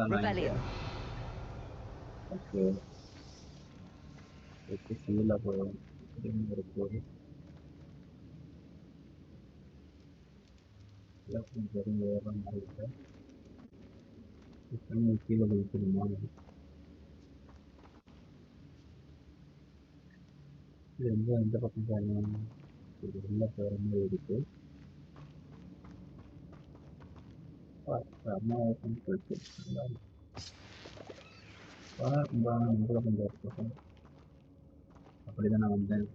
Revelio. Okay. It's a seal of எந்த பக்கம் போகணும்? இது உள்ள போகிற மாதிரி இருக்கு. அம்மாவுக்கும் போயிட்டு உங்களை கொஞ்சம் இருக்கட்டும். அப்படிதான் நான் வந்தேன்.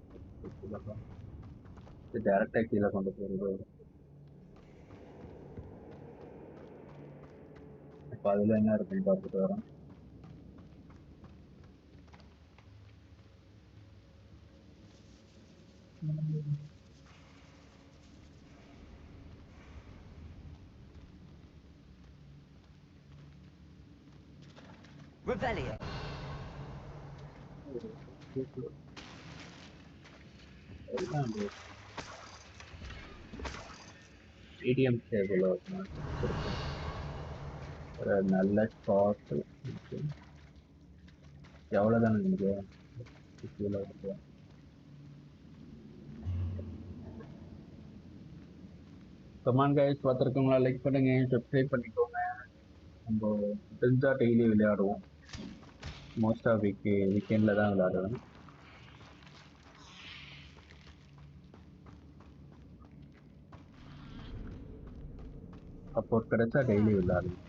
டேரக்டாக கீழே கொண்டு போகிறது. இப்போ அதில் என்ன இருக்குன்னு பார்த்துட்டு வரோம். Revelio. மீடியம் டேபிள் ஒரு நல்ல ஸ்பாட். எவ்வளோதானே நீங்கள் கீழே வந்து கமான் கைஸ் பார்த்துருக்கோங்களா? லைக் பண்ணுங்க, சப்ஸ்கிரைப் பண்ணிக்கோங்க. நம்ம தெரிஞ்சா டெய்லி விளையாடுவோம். மோஸ்ட்டாக வீக்கெண்டில் தான் விளையாடுவேன். சப்போர்ட் கிடைச்சா டெய்லி விளையாடுவேன்.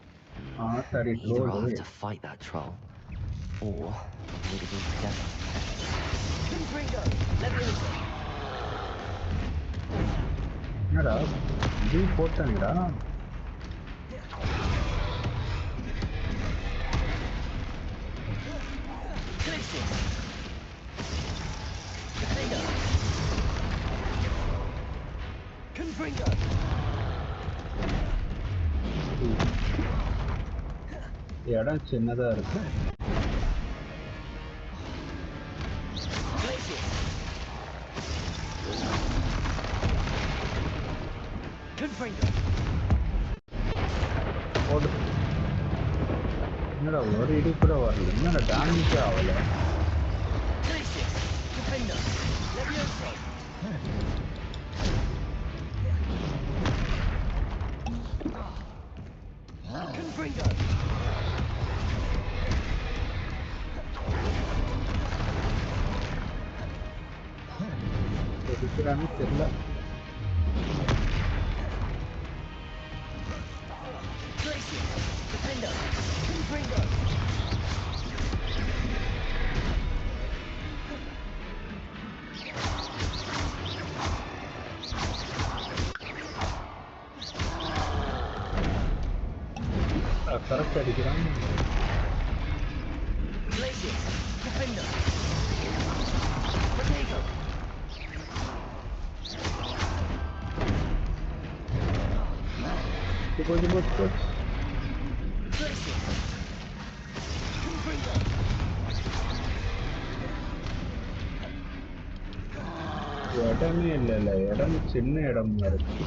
Either I'll have to fight that troll, or we'll live together. என்னடா இது போட்டானேடா இடம் சின்னதா இருக்கு என்னடா ஒரு இடி கூட வரல என்னடா டேமேஜ் ஆகல இருக்கிறான்னு தெரியல கரெக்ட் அடிக்கிறான் இடமே இல்ல இடம் சின்ன இடமா இருக்கு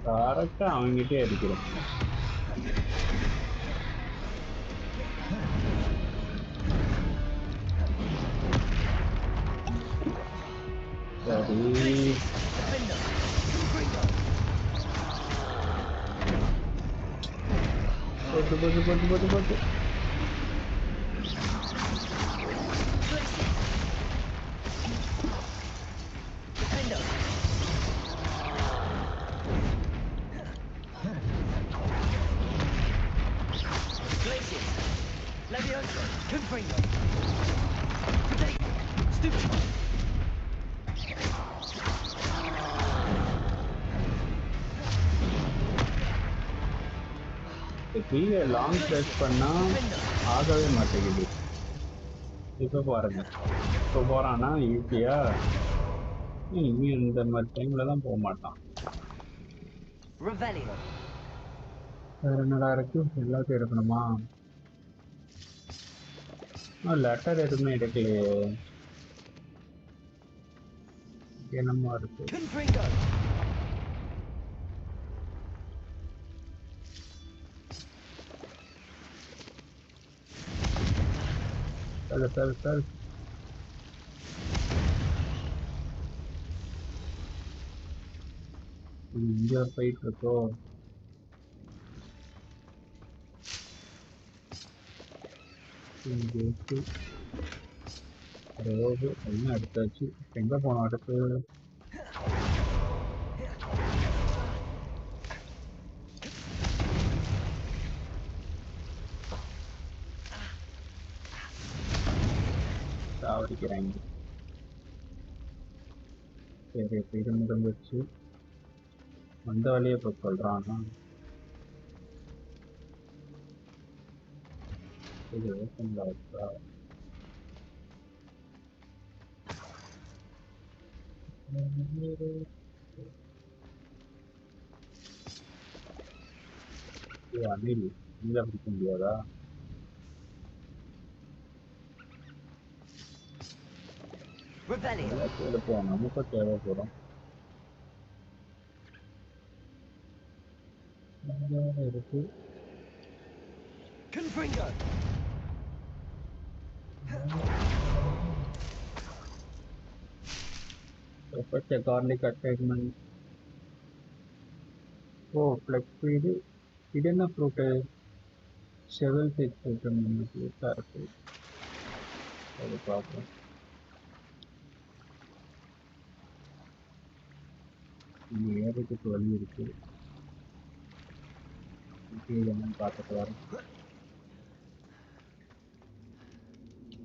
கரெக்டா அவங்கிட்டே அடிக்கிறோம் சரி போட்டு கீழே லாங் ப்ரெஸ் பண்ணா ஆகவே மாட்டேங்குது இப்ப பாருங்க இப்போ போறான்னா ஈஸியா இனி இந்த மாதிரி டைம்ல தான் போக மாட்டான் வேற என்னடா இருக்கு எல்லாத்தையும் எடுக்கணுமா லெட்டர் எதுவுமே எடுக்கலையே என்னமா இருக்கு சரி இங்க போயிட்டு இருக்கோ ரோடு எல்லாம் எடுத்தாச்சு எங்க போனோம் அடுத்து சாவடிக்கிறாங்க சரி இது முடிஞ்சிச்சு வந்த வழியை இப்போ சொல்றான்னா இது ஓப்பன்ல இருக்கா அணில் இங்க பிடிக்க முடியாதா எடுப்போம் நமக்கு தேவைப்படும் இருக்கு Such a garlic attainment. Oh, flex feed. Hidden a fruit. Several things fruit and careful. That's a problem. Here it is 12 rupees.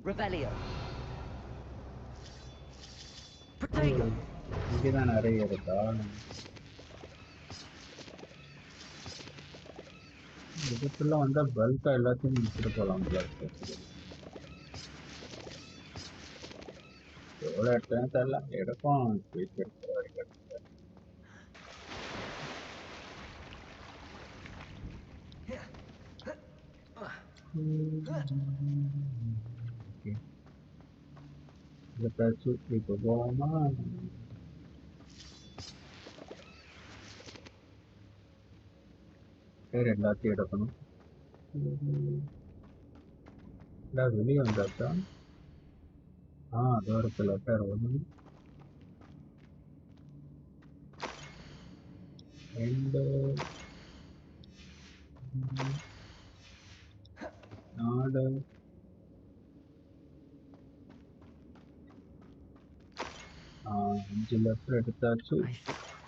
Rebellion. Protego. இங்கே தான் நிறைய இருக்கா? இதுக்குள்ள வந்தா பல்கா எல்லாத்தையும் முடிச்சுட்டு போகலாம் போல இருக்கு. எவ்வளோ எடுத்தேன்னு தெரியல, எடுப்போம். இப்போ போவோமா? வேறு எல்லாத்தையும் எடுக்கணும். வெளியே வந்தாச்சா? அதோ இருக்கு லெட்டர் ஒன்று. ரெண்டு 4 5 லெட்டர் எடுத்தாச்சு.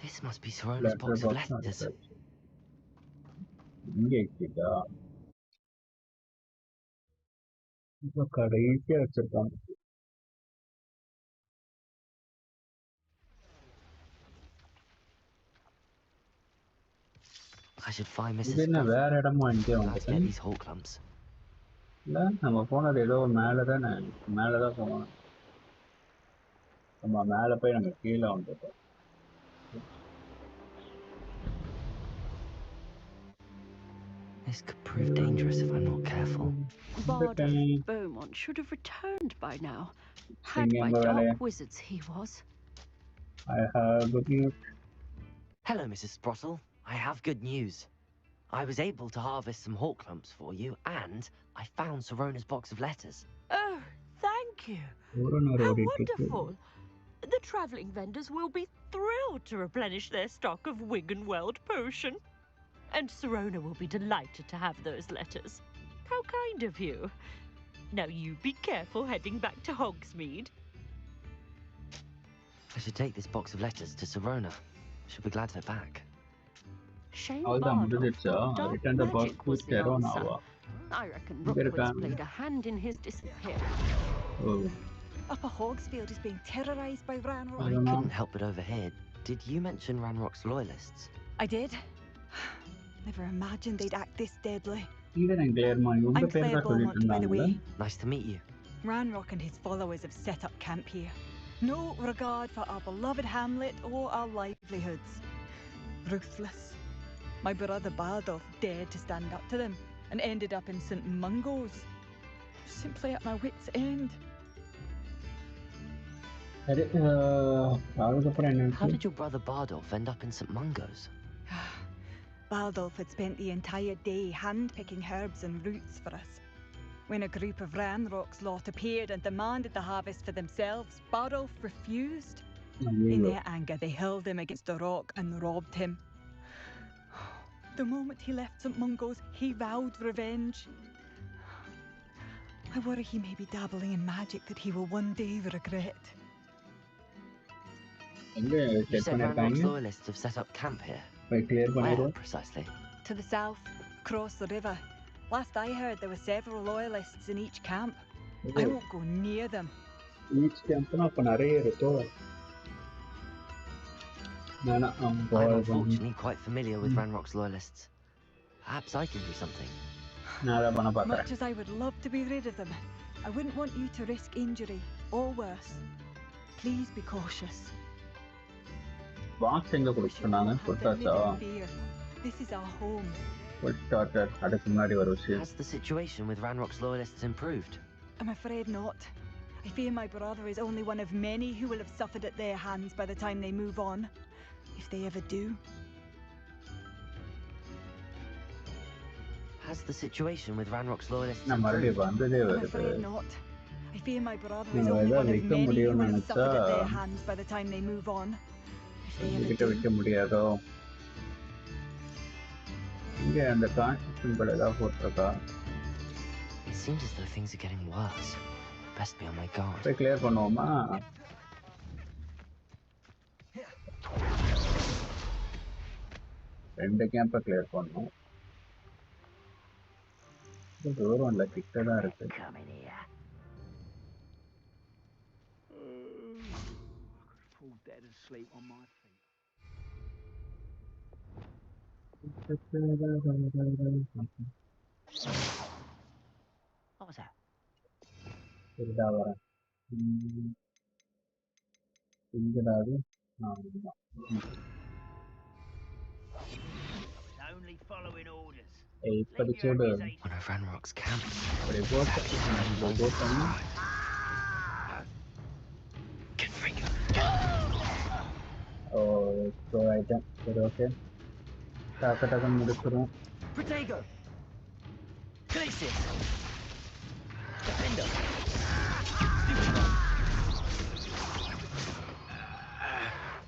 This must be Sirona's box of letters. இங்கே இருக்குதா? இப்போ கடைசியா வச்சிருக்காங்க. I should find Mrs. இது வேற இடமா இங்கே வந்துட்டு? These whole clumps. இல்ல நம்ம போனது ஏதோ மேலதானே, மேலதான் போனோம். நம்ம மேல போய் நம்ம கீழே வந்துட்டோம். This could prove dangerous if I'm not careful. Bard of Beaumont should have returned by now. Had by dark wizards he was. I have good news. Hello, Mrs. Sprottle. I have good news. I was able to harvest some hawk clumps for you, and I found Sirona's box of letters. Oh, thank you. How wonderful. The travelling vendors will be thrilled to replenish their stock of Wiggenweld potion. And Sirona will be delighted to have those letters. How kind of you. Now you be careful heading back to Hogsmeade. I should take this box of letters to Sirona. She'll be glad they're back. Shame All the return the box was the answer. I reckon Rookwood's played a hand in his disappearance. Upper Hogsfield is being terrorised by Ranrock. I couldn't help but overhear. Did you mention Ranrock's loyalists? I did. Never imagined they'd act this deadly. I'm Claire Beaumont, by the way. Nice to meet you. Ranrock and his followers have set up camp here. No regard for our beloved hamlet or our livelihoods. Ruthless. My brother Bardolph dared to stand up to them and ended up in St. Mungo's. Simply at my wit's end. How did your brother Bardolph end up in St. Mungo's? Bardolph had spent the entire day hand-picking herbs and roots for us. When a group of Ranrock's lot appeared and demanded the harvest for themselves, Bardolph refused. In their anger, they hurled him against the rock and robbed him. The moment he left St. Mungo's, he vowed revenge. I worry he may be dabbling in magic that he will one day regret. You said Ranrock's loyalists have set up camp here. Where precisely? To the south, across the river. Last I heard, there were several loyalists in each camp. I won't go near them. Each camp is நிறைய இருக்கோ? I'm unfortunately quite familiar with Ranrock's loyalists. Perhaps I can do something. Much as I would love to be rid of them, I wouldn't want you to risk injury, or worse. Please be cautious. Box எங்க கொடுத்துட்டாங்க? கொடுத்தாச்சா? This is our home. அதுக்கு முன்னாடி ஒரு விஷயம். Has the situation with Ranrock's loyalists improved? I'm afraid not. I fear my brother is only one of many who will have suffered at their hands by the time they move on. If they ever do. Has the situation with Ranrock's loyalists improved? I'm afraid not. I fear my brother is only one of many who will have suffered at their hands by the time they move on. If they ever do. It seems as though things are getting worse. Best be on my guard. Clear பண்ணுவோமா? ரெண்டு கேம்ப clear பண்ணோம். தூரம் இல்ல, கிட்ட தான் இருக்கு. Fall dead asleep on my feet. What was that? சரிடா வரேன். எங்கடா அது? Only following orders. One of Ranrock's camps. Oh, so item. Okay. Takkan முடிச்சிரும். Protego. Glacius. Defender.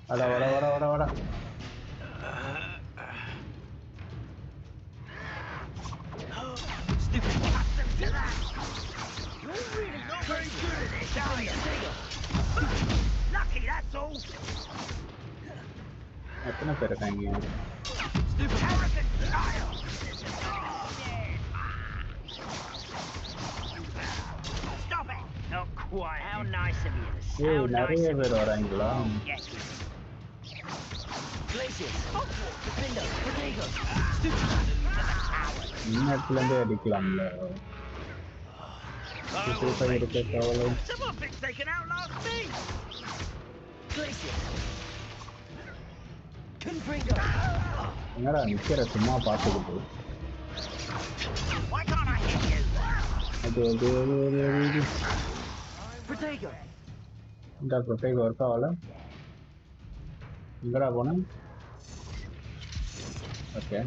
Vada. Stupid. You're really not very good at this, are you? Lucky, that's all. எத்தனை பேர் இருக்காங்க? Stop it! Not quite. How nice of you. ஏய், நிறைய பேர் வராங்களா? இன்னத்துல இருந்தே அடிக்கலாம்ல. Someone thinks they can outlast me. என்னடா நிக்கிற சும்மா பாத்துக்கிட்டு? Why can't I hit you? அது இந்த ப்ரொடெக்ட் ஒர்க் ஆகல. எங்கடா போன? ஓகே.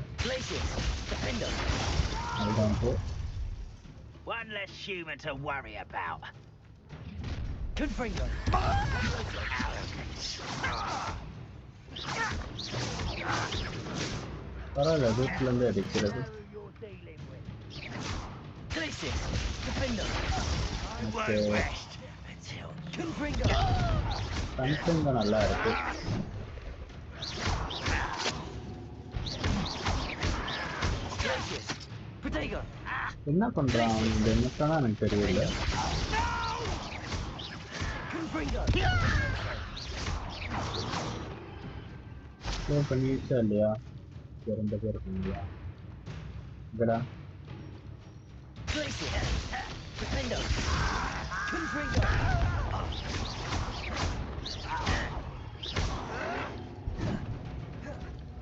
அதுதான் போ. One less human to worry about. Confringo. பரவாயில்ல, வீட்டுல இருந்து அடிக்கிறது. கன்ஃபிரிங்கோ நல்லா இருக்கு. என்ன பண்றான் இந்த நிமிஷம்னா எனக்கு தெரியல. பண்ணிடுச்சா இல்லையா? ரெண்டு பேர் இருக்கீங்களா? இங்கடா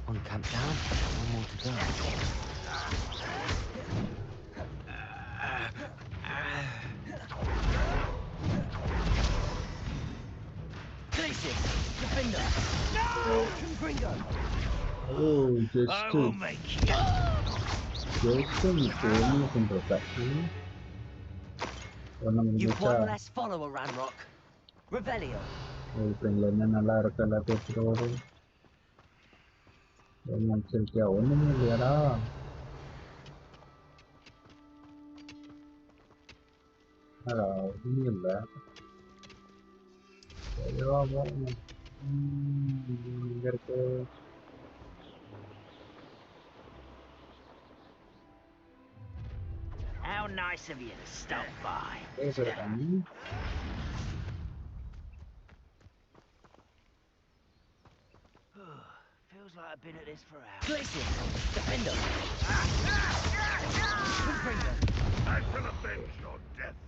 one camp down, one more to go. Oh, just You've one less follower, Ranrock. Revelio. நல்லா இருக்கு எல்லாத்தையும் வச்சிருக்கியா? ஒண்ணுமே இல்லையாடா? ஒண்ணுமே இல்ல. இங்க இருக்கு. How nice of you to stop by. Feels like I've been at this for hours. Defender. I shall avenge your death.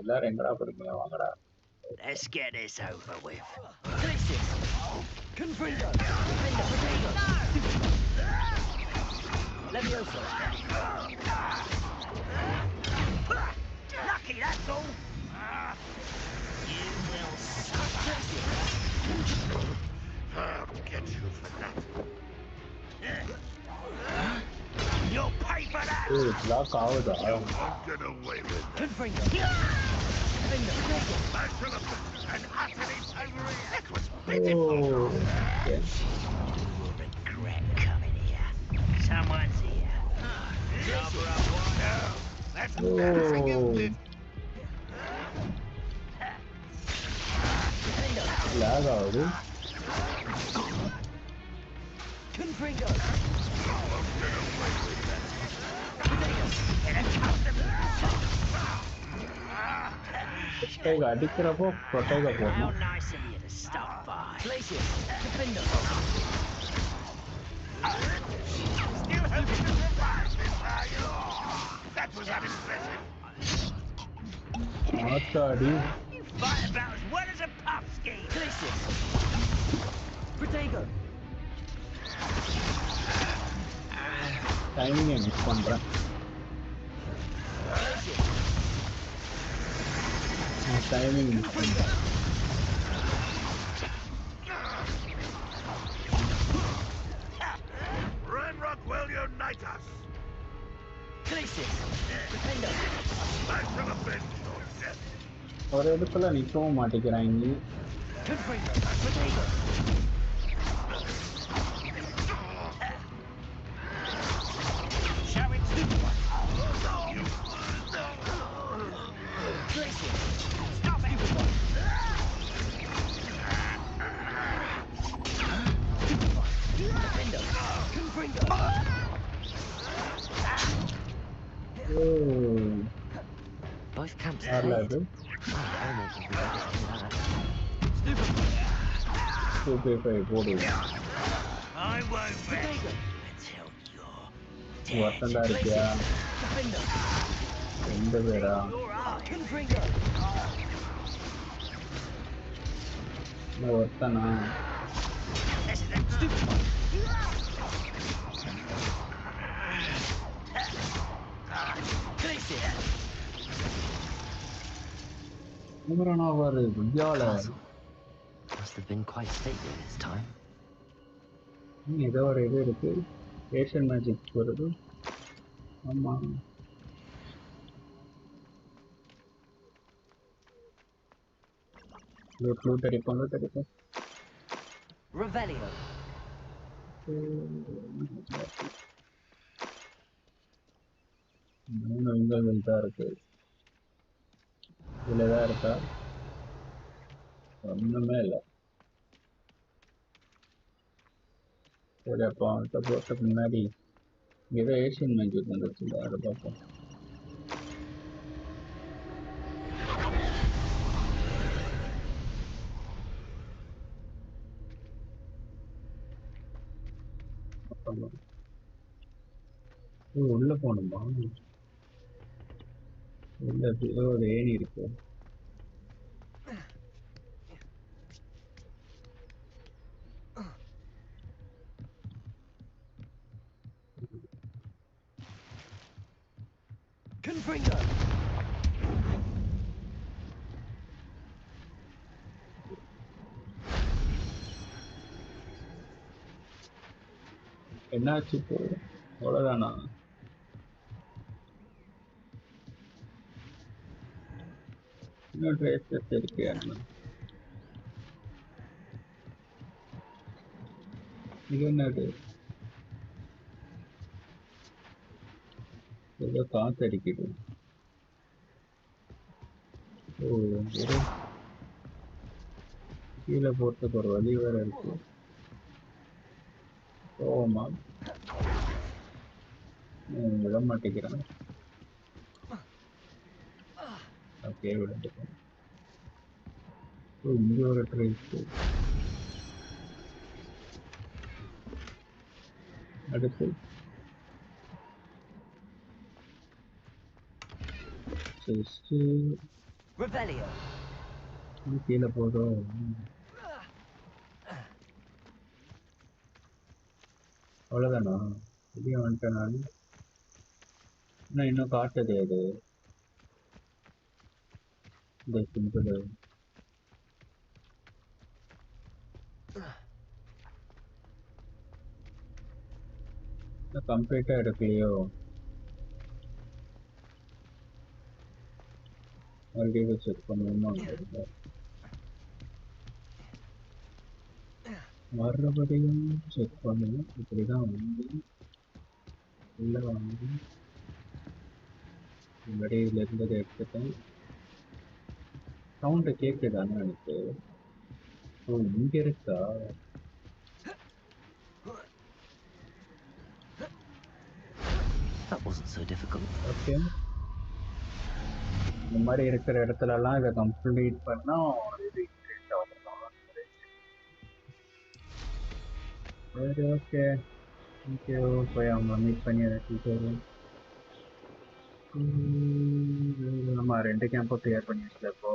எல்லாரும் எங்கடா போறீங்க? வாங்கடா. Let's get this over with. Confringo. Levioso. Lucky, that's all. You will I'll get you for that. You'll pay for that! Hey, block out. You won't get away with it. And utterly overly. That was pitiful. Yes. You will regret coming here. Someone's here. No, that's embarrassing, isn't it? Lag out. Confringo! Take adikrom protect the How nice of you to stop by. Glacier, defender. Still hoping to survive this, are you? That was unimpressive. thadi. You fight about as well as a puff ski. Glacier. Protego. Timing miss பண்றேன். Timing miss பண்றேன். Ranrock will unite us. Glacier. Defender. I shall avenge your death. ஒரு இடத்துல நிக்கவும் மாட்டேங்கிறாங்க. Confringo. Protego. Both camps are cleared. level. Stupefy body. I won't rest until you're dead. Vattanda irukya. Endu vera. Confringo. No vattana. Must have been quite stately this time. ஏதோ ஒரு இது இருக்கு Asian magic வருது ஆமா loot அடிப்போம் Revelio. இங்க தான் இருக்கு இதுலதான் இருக்கா ஒண்ணுமே இல்லை சரி அப்போ அவன்கிட்ட போகிறதுக்கு முன்னாடி ஏதோ ஏஷியன் மேஜிக் வந்துருச்சு அதை பார்ப்போம் உள்ள போகணுமா உள்ள ஏதோ ஒரு ஏணி இருக்கு Confringo. என்னாச்சு இப்போ அவ்வளோதானா இன்னும் ட்ரேஸ் டெஸ்ட் இருக்கு இது என்னது ஏதோ காத்து அடிக்குது ஓ கீழே போறதுக்கு ஒரு வழி வேற இருக்கு ஓமா விட மாட்டேங்கிறான் ஓகே விட்டுட்டேன் இங்க ஒரு ட்ரேஸ் அடுத்து Revelio. கீழே போதும் அவ்வளோதானா வெளியே வந்துட்டேன் நான் ஆனால் இன்னும் காட்டுது அது இந்த சிம்பிள் The computer எடுக்கலையோ? மறுபடியும் செக் பண்ணுவோமா? மறுபடியும் செக் பண்ணுவோம். இப்படிதான் வந்து உள்ள வந்து முன்னாடி இதுல இருந்ததை எடுத்துட்டேன். சவுண்டு கேட்குதான்னு எனக்கு. ஓ, இங்க இருக்கா? That wasn't so difficult. Okay. இந்த மாதிரி இருக்கிற இடத்துலலாம் இதை கம்ப்ளீட் பண்ணா இது இன்க்ரீஸ் ஆகும். சரி, ஓகே. தேங்க்யூ. போய் அவங்க மீட் பண்ணி வச்சுட்டு நம்ம 2 கேம்பும் கிளியர் பண்ணி வச்சுல இப்போ.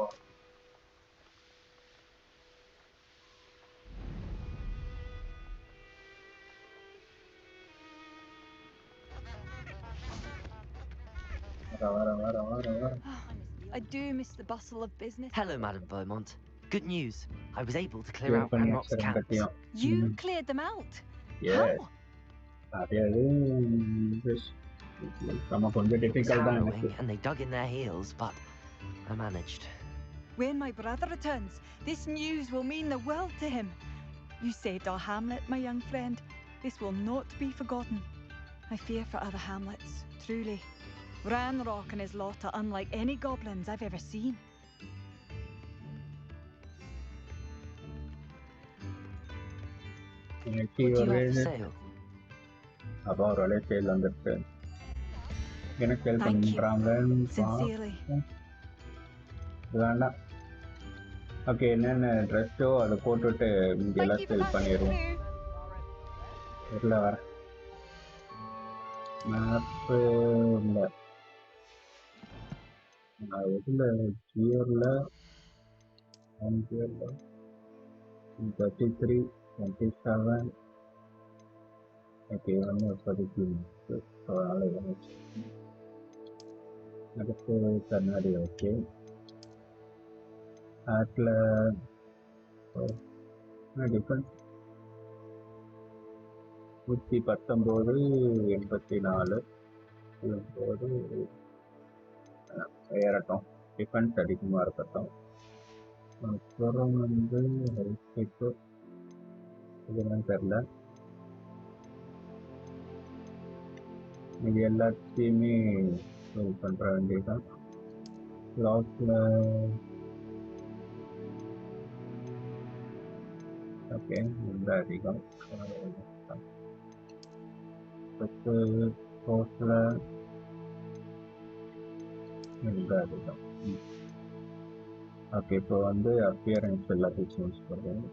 I do miss the bustle of business. Hello, Madam Beaumont. Good news. I was able to clear out Panrom's cats. You cleared them out? Yes. Harrowing, and they dug in their heels, but I managed. When my brother returns, this news will mean the world to him. You saved our hamlet, my young friend. This will not be forgotten. I fear for other hamlets, truly. Ranrock and his lot are unlike any goblins I've ever seen. What do you have for sale? About a little understand. Thank you. Sincerely. Okay, என்னென்ன ட்ரெஸ்ஸோ அதை போட்டுட்டு இங்கெல்லாம் செல் பண்ணிடுவோம். இல்லை வர map இல்லை இதில் ஜியரில் 33, 27. Okay, வந்து இப்போதைக்கு அடுத்து கண்ணாடி. ஓகே, அதில் டிஃபரன்ஸ் 119, 84 போது ஏறட்டும். டிஃபென்ஸ் அதிகமாக இருக்கட்டும். அப்புறம் வந்து ஹெல்த் இதெல்லாம் தெரில. இது எல்லாத்தையுமே பண்ணுற வேண்டியதுதான். லாஸ்டில் ஓகே, ரொம்ப அதிகம். கோர்ஸில் ரொம்ப அதிகம். ஓகே, இப்போ வந்து அப்பியரன்ஸ் எல்லாத்தையும் சேஞ்ச் பண்ணுறேன்.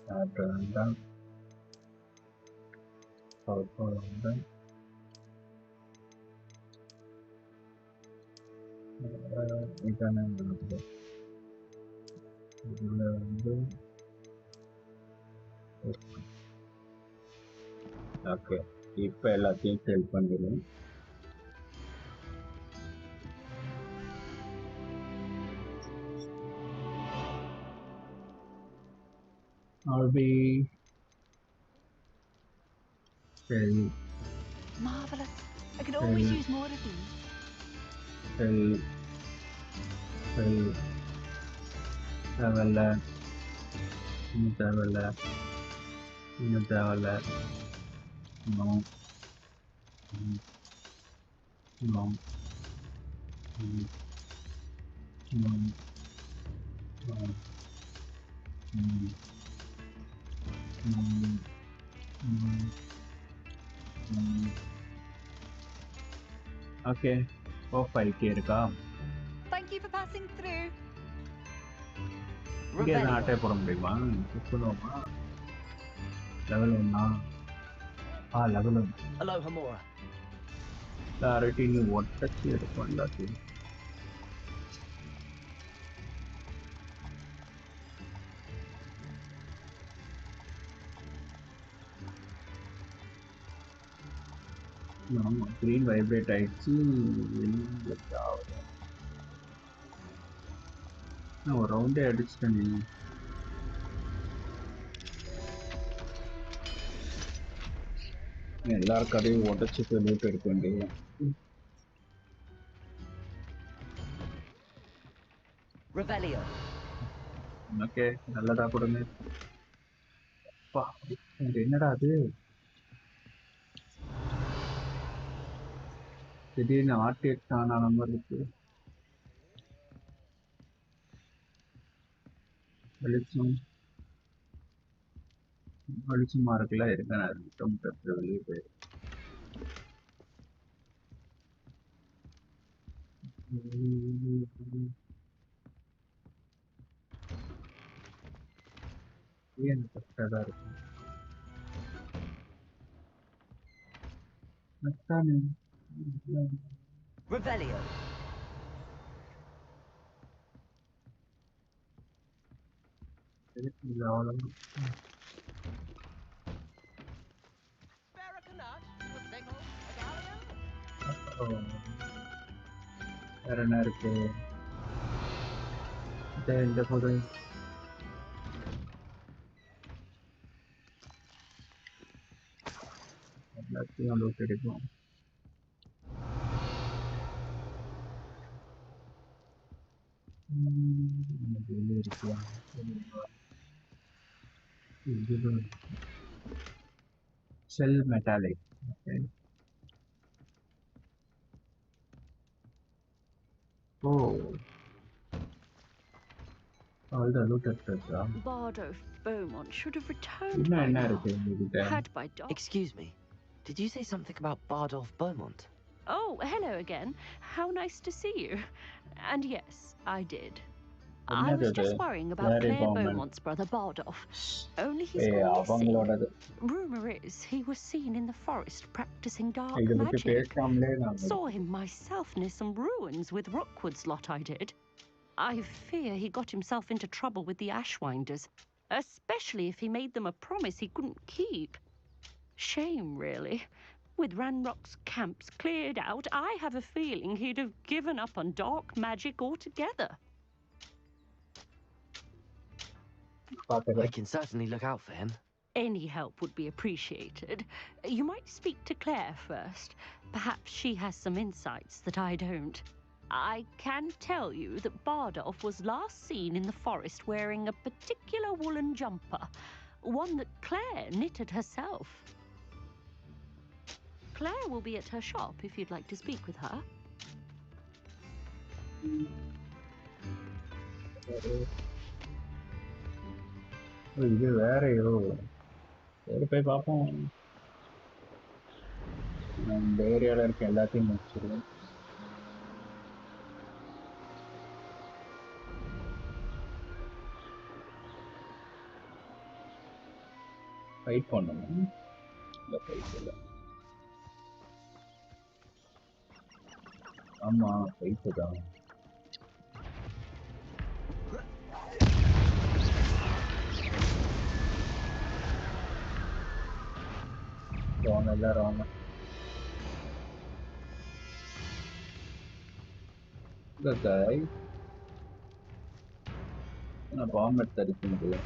வேண்டாம். வேண்டாம். இதான இதில் வந்து ஓகே, இப்போ எல்லாத்தையும் சேல் பண்ணிடுவோம். I'll be sell. Marvelous. I could always use more of these. Sell. தேவையில்ல. இன்னும் தேவையில்ல. இன்னும் தேவையில்ல. No. No. No. Okay, 5K இருக்கா? Thank you for passing through. இங்கே எதுவும் அட்டை போட முடியுமா? சொல்லுவோமா? Level 1. Level 1. Hello, Hamora. Clarity நீ ஒட்டச்சி எடுக்கும் எல்லாத்தையும். ஆமாம், ஸ்க்ரீன் வைப்ரேட் ஆகிடுச்சு. நான் ஒரு ரவுண்டே அடிச்சிட்டேன். எல்லாரும் கதையும் உடச்சிட்டு லூட் எடுக்க வேண்டியது. Revelio. ஓகே, நல்லதா கொடுங்க. அப்பா, இது என்னடா அது? திடீர்னு ஆர்டிஎக்ஸ் ஆன மாதிரி இருக்கு. வெளிச்சமா இருக்குல்ல, இருக்க நான் வெளியே போயிரு. ஏன் கஷ்டதா இருக்கு? Revelio. வேற என்ன இருக்கு? இந்த போது எல்லாத்தையும் லூட் எடுக்கும். Shell metallic. Okay. Oh. All the loot extra. Bardo Beaumont should have returned by now. Had by dog. Excuse me. Did you say something about Bardolph Beaumont? Oh, hello again. How nice to see you. And yes, I did. I was just worrying about Claire Beaumont's brother Bardolph. Only he's gone missing. Rumour is he was seen in the forest practicing dark magic. Saw him myself near some ruins with Rookwood's lot I did. I fear he got himself into trouble with the Ashwinders, especially if he made them a promise he couldn't keep. Shame, really. With Ranrock's camps cleared out, I have a feeling he'd have given up on dark magic altogether. I can certainly look out for him. Any help would be appreciated. You might speak to Claire first. Perhaps she has some insights that I don't. I can tell you that Bardolph was last seen in the forest wearing a particular woolen jumper, one that Claire knitted herself. Claire will be at her shop if you'd like to speak with her. இது வேறையோ? சரி போய் பார்ப்போம். இந்த ஏரியாவில் இருக்க எல்லாத்தையும் முடிச்சிடுவேன். Fight பண்ணணும். இல்லை ஃபைட் இல்லை. ஆமாம் ஃபைட்டு தான். wrong எல்லாம் wrong. The guy நான் பாம்பு எடுத்து அடிக்க முடியல.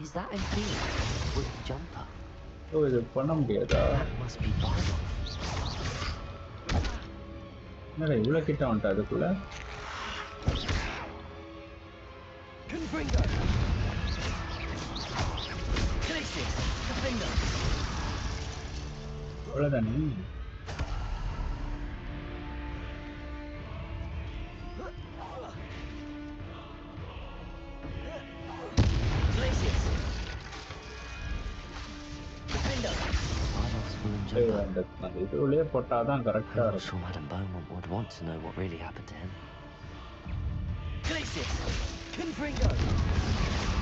Is that a thing with a jumper? Oh, இது பண்ண முடியாதா? That must be Bardolph. என்னடா இவ்வளவு கிட்ட வந்துட்டா அதுக்குள்ள? அவ்வளவுதானே? இதுலயே போட்டாதான் கரெக்டா இருக்கும். I'm sure Madame Beaumont would want to know what really happened to him.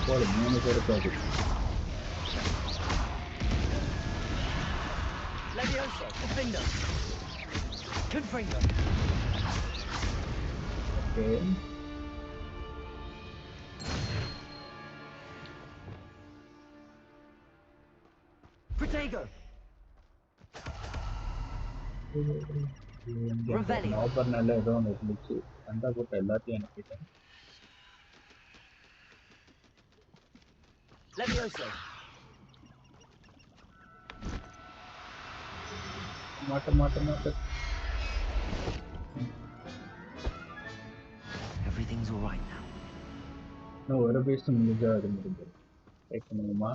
போடு 3 பேர் போகுது. Okay. Prego. Revelio. Open ஏதோ ஒன்று இருந்துச்சு அந்த போட்ட எல்லாத்தையும் அனுப்பிட்டேன். Levioso. மாட்ட. Everything's all right now. இன்னும் ஒரு பீஸ் முடிஞ்சா அது முடிஞ்சது. ட்ரை பண்ணுவோமா?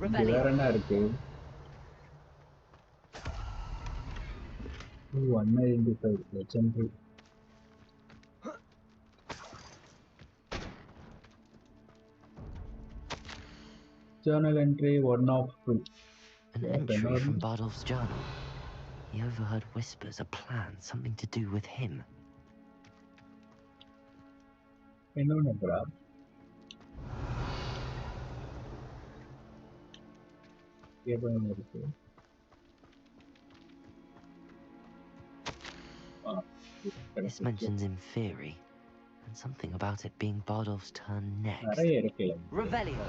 வேற என்ன இருக்கு? $195 legendary. Journal entry 1 of 2. An entry from Bardolph's journal. He overheard whispers, a plan, something to do with him. Enna grab. This mentions in theory, and something about it being Bardolph's turn next. Revelio.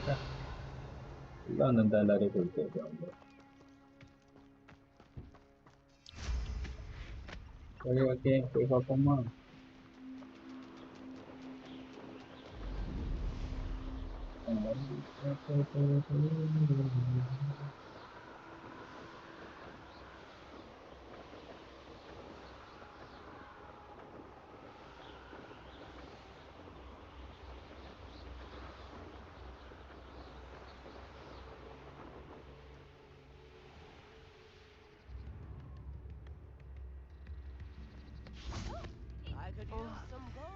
Okay, போய் பார்ப்போமா?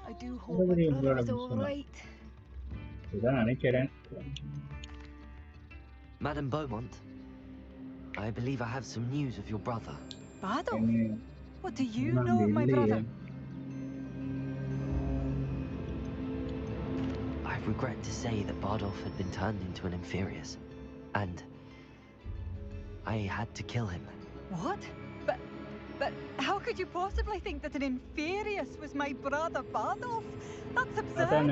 I do hope my brother is all right. Madame Beaumont, I believe I have some news of your brother. Bardolph? What do you know of my brother? I regret to say that Bardolph had been turned into an Inferius, and I had to kill him. What? But how could you possibly think that an Inferius was my brother Bardolph? That's absurd.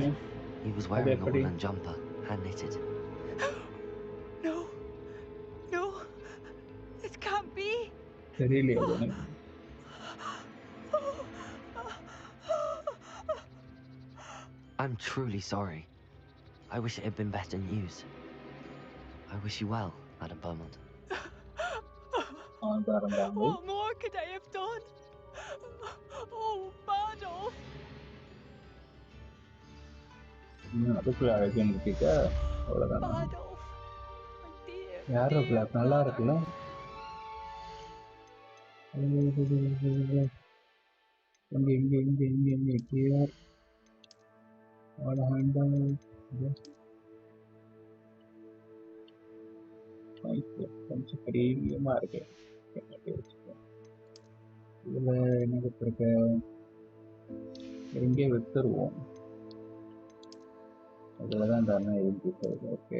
He was wearing a woolen jumper, hand-knitted. No, this can't be. Really? I'm truly sorry. I wish it had been better news. I wish you well, Madame Beaumont. What more could I have done? Oh, Bardolph! அதுக்குள்ள அழகு நிறுத்திக்க அவ்வளோதான். யாரோ black நல்லா இருக்குல்ல? இங்க clear all handle கொஞ்சம் பிரீமியமா இருக்கு. இதுல என்ன கொடுத்துருக்க? இங்கே வித்துருவோம். அதுலதான் இந்த அண்ணன் இருக்கு. ஓகே,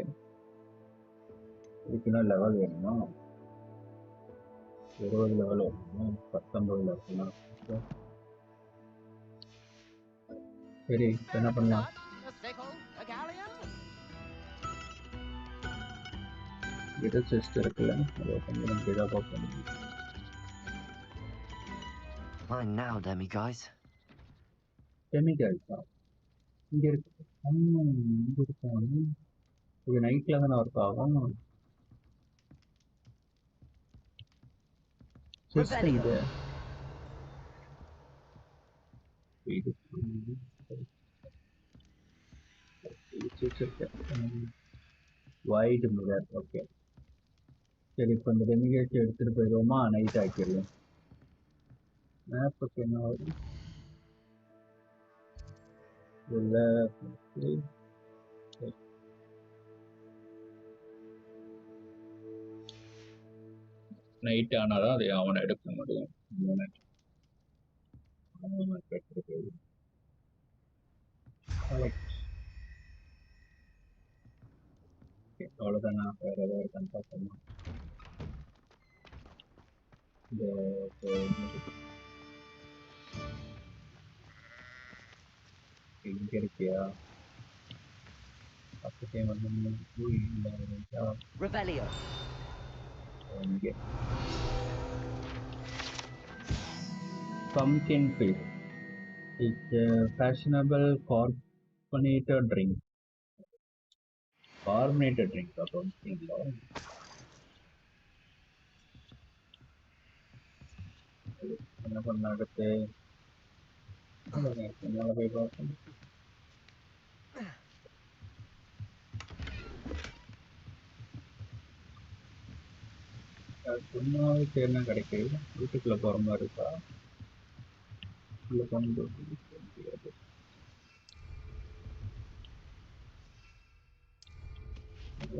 இதுக்குன்னா லெவல் வேணுமா? 20 லெவல் வேணுமா? 19 இருக்குன்னா சரி, என்ன பண்ணலாம்? இது செஸ்ட் இருக்குல்ல, அதை கொஞ்சம் இதாக பார்க்கணும். Mine now, demiguise. Demiguise இங்க இருக்கு. இங்க இருக்காங்க. இது நைட்ல தானே ஒர்க் ஆகும். இது வைட் மிரர். ஓகே, சரி, இப்போ இந்த டெமிகேட் எடுத்துட்டு போயிடுவோமா? நைட் ஆக்கிடலாம். மேப்புக்கு என்ன ஆகும்? நைட் ஆனாதான் அதை அவனை எடுக்க முடியும். அவ்வளோதான். நான் வேற ஏதாவது இருக்கான்னு பார்க்கணும். இங்க இருக்கியா? அப்ப Revelio. Pumpkin Fizz. It's a fashionable carbonated drink. Carbonated drink, pumpkin law. என்ன பண்ண அடுத்து மேலே போய் பார்ப்போம். சும்மாவே தேர்னா கிடைக்குது. வீட்டுக்குள்ள போற மாதிரி இருக்கா? உள்ள கொண்டு முடியாது.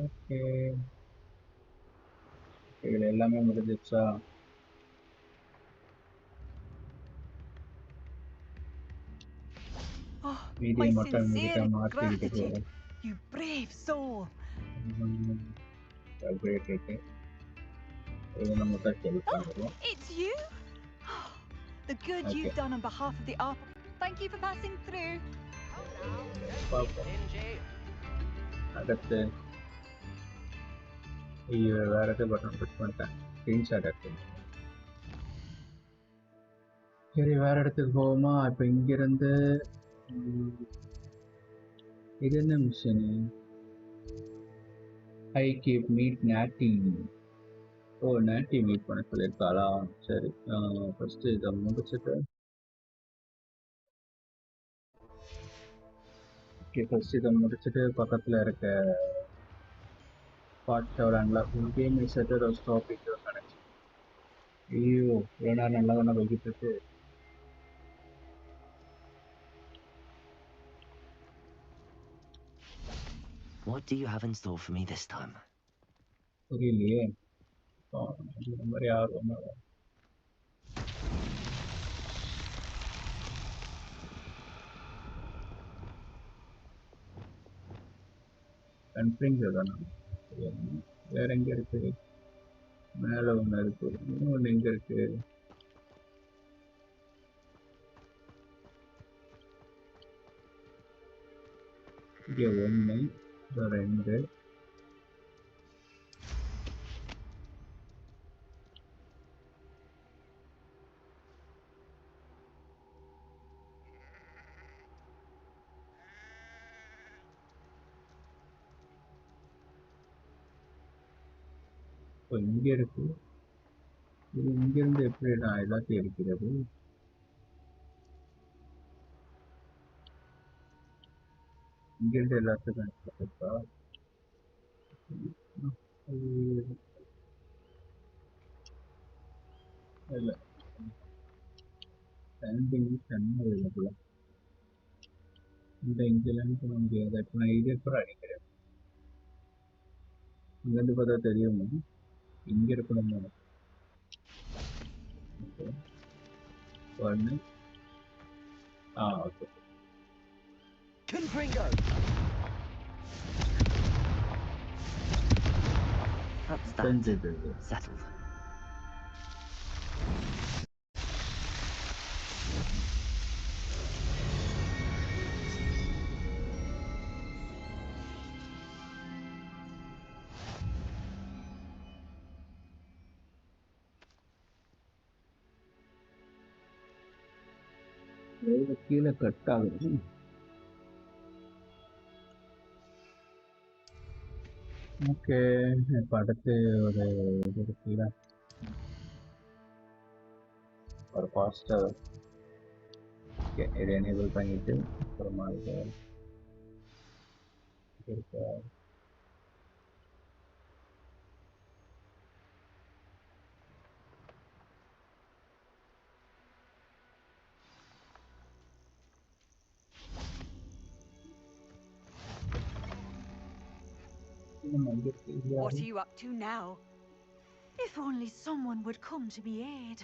ஓகே, இதுல எல்லாமே முடிஞ்சிச்சா? My sincere gratitude, you brave soul. It's you? The good you've done on behalf of the apple. Thank you for passing through. அடுத்து வேற ஏதாவது பட்டன் புஷ் பண்ணிட்டேன். ஸ்கிரீன்ஷாட் எடுத்து சரி வேற இடத்துக்கு போவோமா? இப்போ இங்கிருந்து இது என்ன மிஷனு? ஐ கீப் மீட் நாட்டி. ஓ, நாட்டி மீட் பண்ண சொல்லியிருக்காளா? சரி, ஃபர்ஸ்ட் இதை முடிச்சுட்டு பக்கத்தில் இருக்க பாட் விளாண்டலாம். கேம் செட்டு ஒரு ஸ்டாப்பிக் கிடச்சி. ஐயோ, இவ்வளோ நேரம் நல்லா தானே போய்கிட்டு இருக்கு. What do you have in store for me this time? தெரியலையே. இந்த மாதிரி ஆர்வம் கண்ட்ரிங்க தானே. வேற எங்க இருக்கு? மேல ஒன்று இருக்கு, இன்னொன்று எங்க இருக்கு? இங்கே 1 2 இங்க இருக்கு. இது இங்கிருந்து எப்படி நான் எல்லாத்தையும் இருக்கிறது? இங்கிருந்து எல்லாத்துக்கும் இருக்கா? இல்லை, அவைலபிளா இந்த இங்கெல்லாம் பண்ண முடியாது. இப்போ நான் இதே கூட அடிக்கிறேன். இங்கேருந்து பார்த்தா தெரியும் இங்க இருக்கணும். ஒன்று ஓகே. That's that. Settled. கீழே கட் ஆகுது. ஓகே, இப்போ அடுத்து ஒரு இது இருக்குல்ல, ஒரு பாஸ்டர். ஓகே, இதை எனேபிள் பண்ணிட்டு அப்புறமா இது இருக்கு. What are you up to now? If only someone would come to me aid.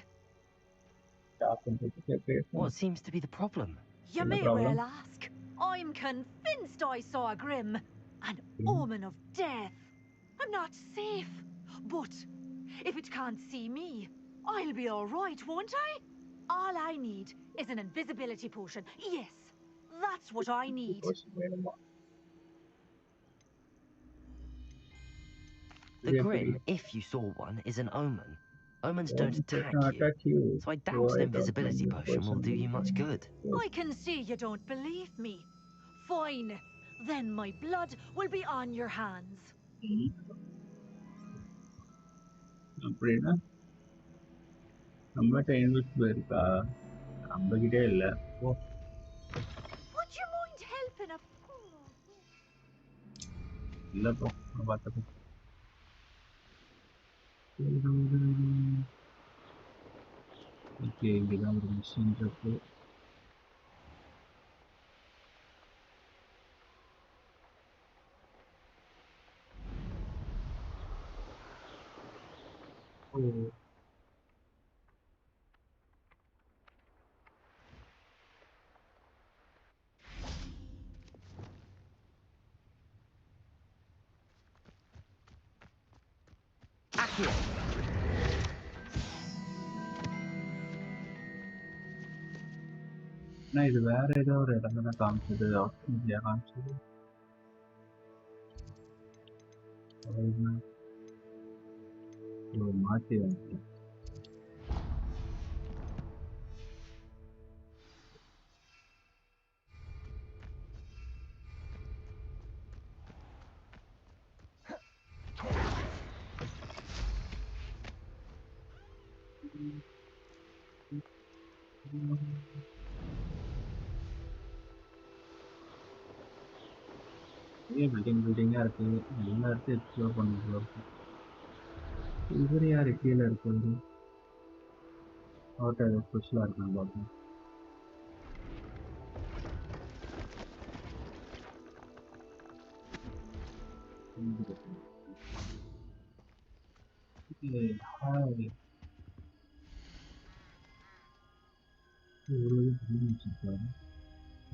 What seems to be the problem? You may well ask. I'm convinced I saw a grim, an omen of death. I'm not safe. But if it can't see me, I'll be all right, won't I? All I need is an invisibility potion. Yes, that's what I need. The grin, if you saw one, is an omen. Omens don't attack you, so I doubt an invisibility potion will do you much good. I can see you don't believe me. Fine. Then my blood will be on your hands. Would you mind helping a Okay, kita bermesin juga. Oh. Nah, itu vera itu udah karena kaamchadu dia kaamchadu. Oh, mati ya. ये building यार के यार से explore करने को इधर यार अकेला रहता और टाइप कुछ लाना बात है ये हाय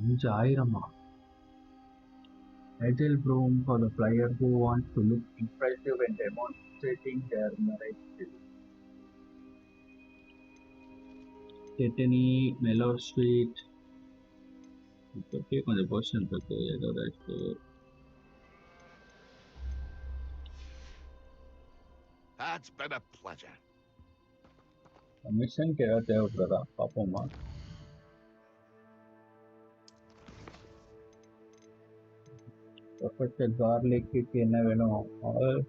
मुझे आयरम Idle broom for the player who wants to look impressive when demonstrating their marriage skills. Tetany, mellow sweet. Okay, on the portion of the That's been a pleasure. A mission care there, brother. Papa Mark. Professor Garlic in all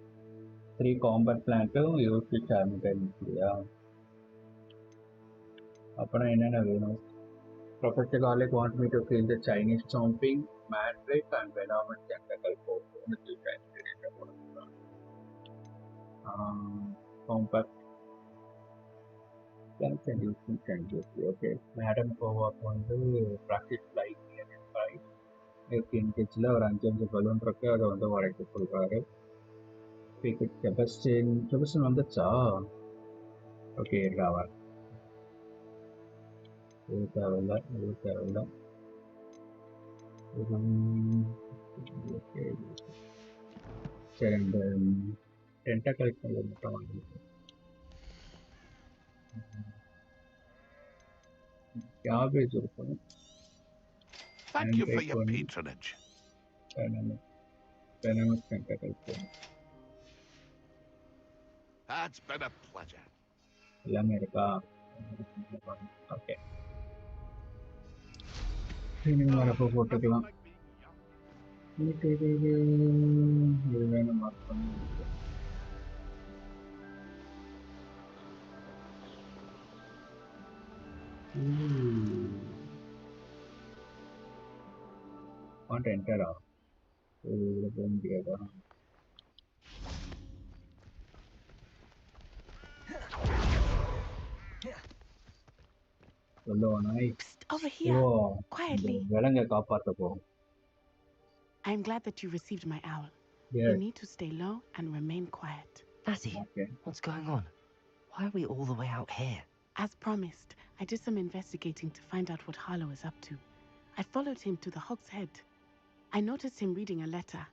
3 combat plan to use the simultaneously. Professor Garlic wants me to kill the Chinese chomping mandrake and venomous tentacle compact plans and using changelessly. Okay, Madam Kova on the practice flying and fight. In Kitchler or Anjam's balloon trucker on the water to pull car. Pick it Sebastian on the cha. Okay, Rava. Okay. And tentacle garbage open. Thank you for your patronage. Venomous tentacle. That's been a pleasure. America. Okay. Ini mana foto kelam? Ini mana makan? Want to enter out? Psst, over here. Quietly. I'm glad that you received my owl. Yes. You need to stay low and remain quiet. Thadi, what's going on? Why are we all the way out here? As promised, I did some investigating to find out what Harlow is up to. I followed him to the Hogsheade. I noticed him reading a letter.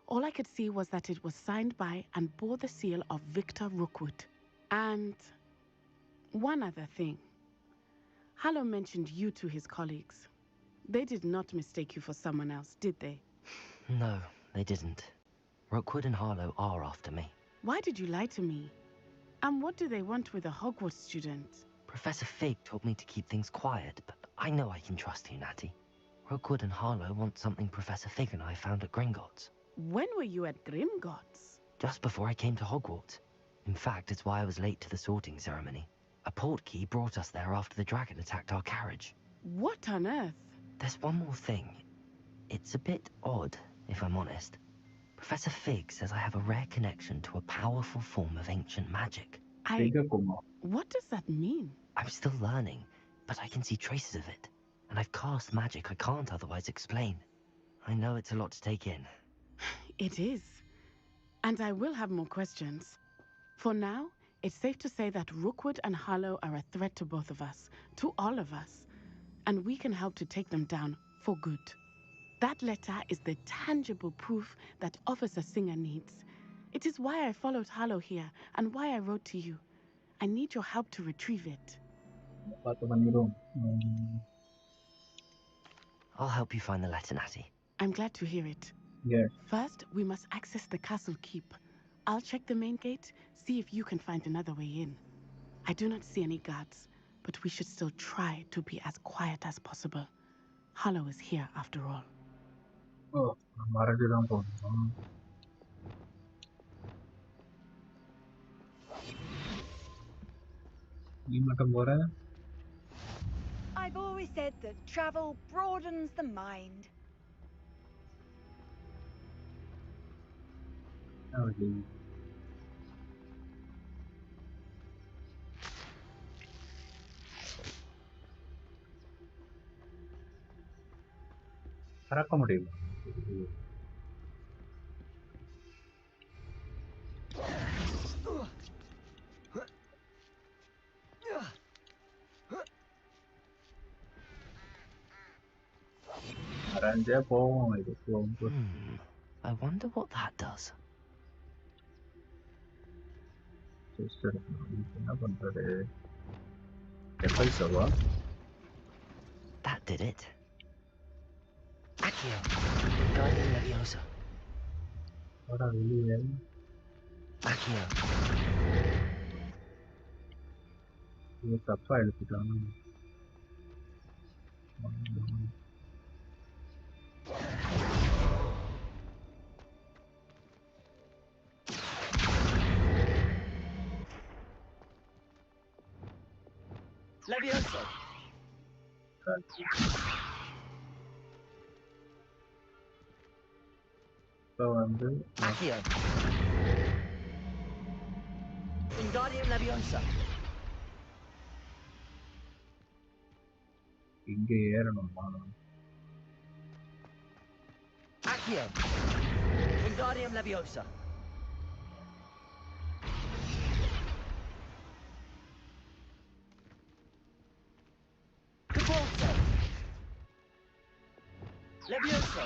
All I could see was that it was signed by and bore the seal of Victor Rookwood. And one other thing. Harlow mentioned you to his colleagues. They did not mistake you for someone else, did they? No, they didn't. Rookwood and Harlow are after me. Why did you lie to me? And what do they want with a Hogwarts student? Professor Fig told me to keep things quiet, but I know I can trust you, Natty. Rookwood and Harlow want something Professor Fig and I found at Gringotts. When were you at Gringotts? Just before I came to Hogwarts. In fact, it's why I was late to the sorting ceremony. A portkey brought us there after the dragon attacked our carriage. What on earth? There's one more thing. It's a bit odd, if I'm honest. Professor Fig says I have a rare connection to a powerful form of ancient magic. What does that mean? I'm still learning, but I can see traces of it. And I've cast magic I can't otherwise explain. I know it's a lot to take in. It is. And I will have more questions. For now, it's safe to say that Rookwood and Harlow are a threat to both of us, to all of us. And we can help to take them down for good. That letter is the tangible proof that Officer Singer needs. It is why I followed Harlow here and why I wrote to you. I need your help to retrieve it. I'll help you find the letter, Natty. I'm glad to hear it. Yes. First, we must access the castle keep. I'll check the main gate, see if you can find another way in. I do not see any guards, but we should still try to be as quiet as possible. Harlow is here after all. Oh, I've always said that travel broadens the mind. I wonder what that does. That did it. Accio, Guardian Leviosa. Accio. Leviosa. Accio. Wingardium Leviosa. Accio. Wingardium Leviosa. Geforce. Leviosa.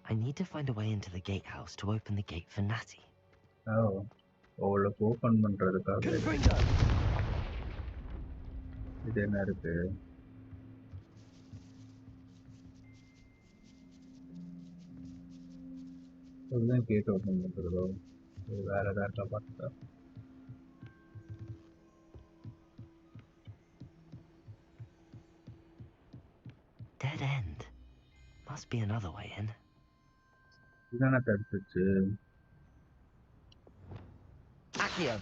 I need to find a way into the gatehouse to open the gate for Natty. Oh, open பண்றதுக்காக இது என்ன இருக்கு? இதுதான் gate open பண்றதோ? வேற ஏதாவது பார்த்தா? Dead end. Must be another way in. இதான தடுத்துச்சு. Accio.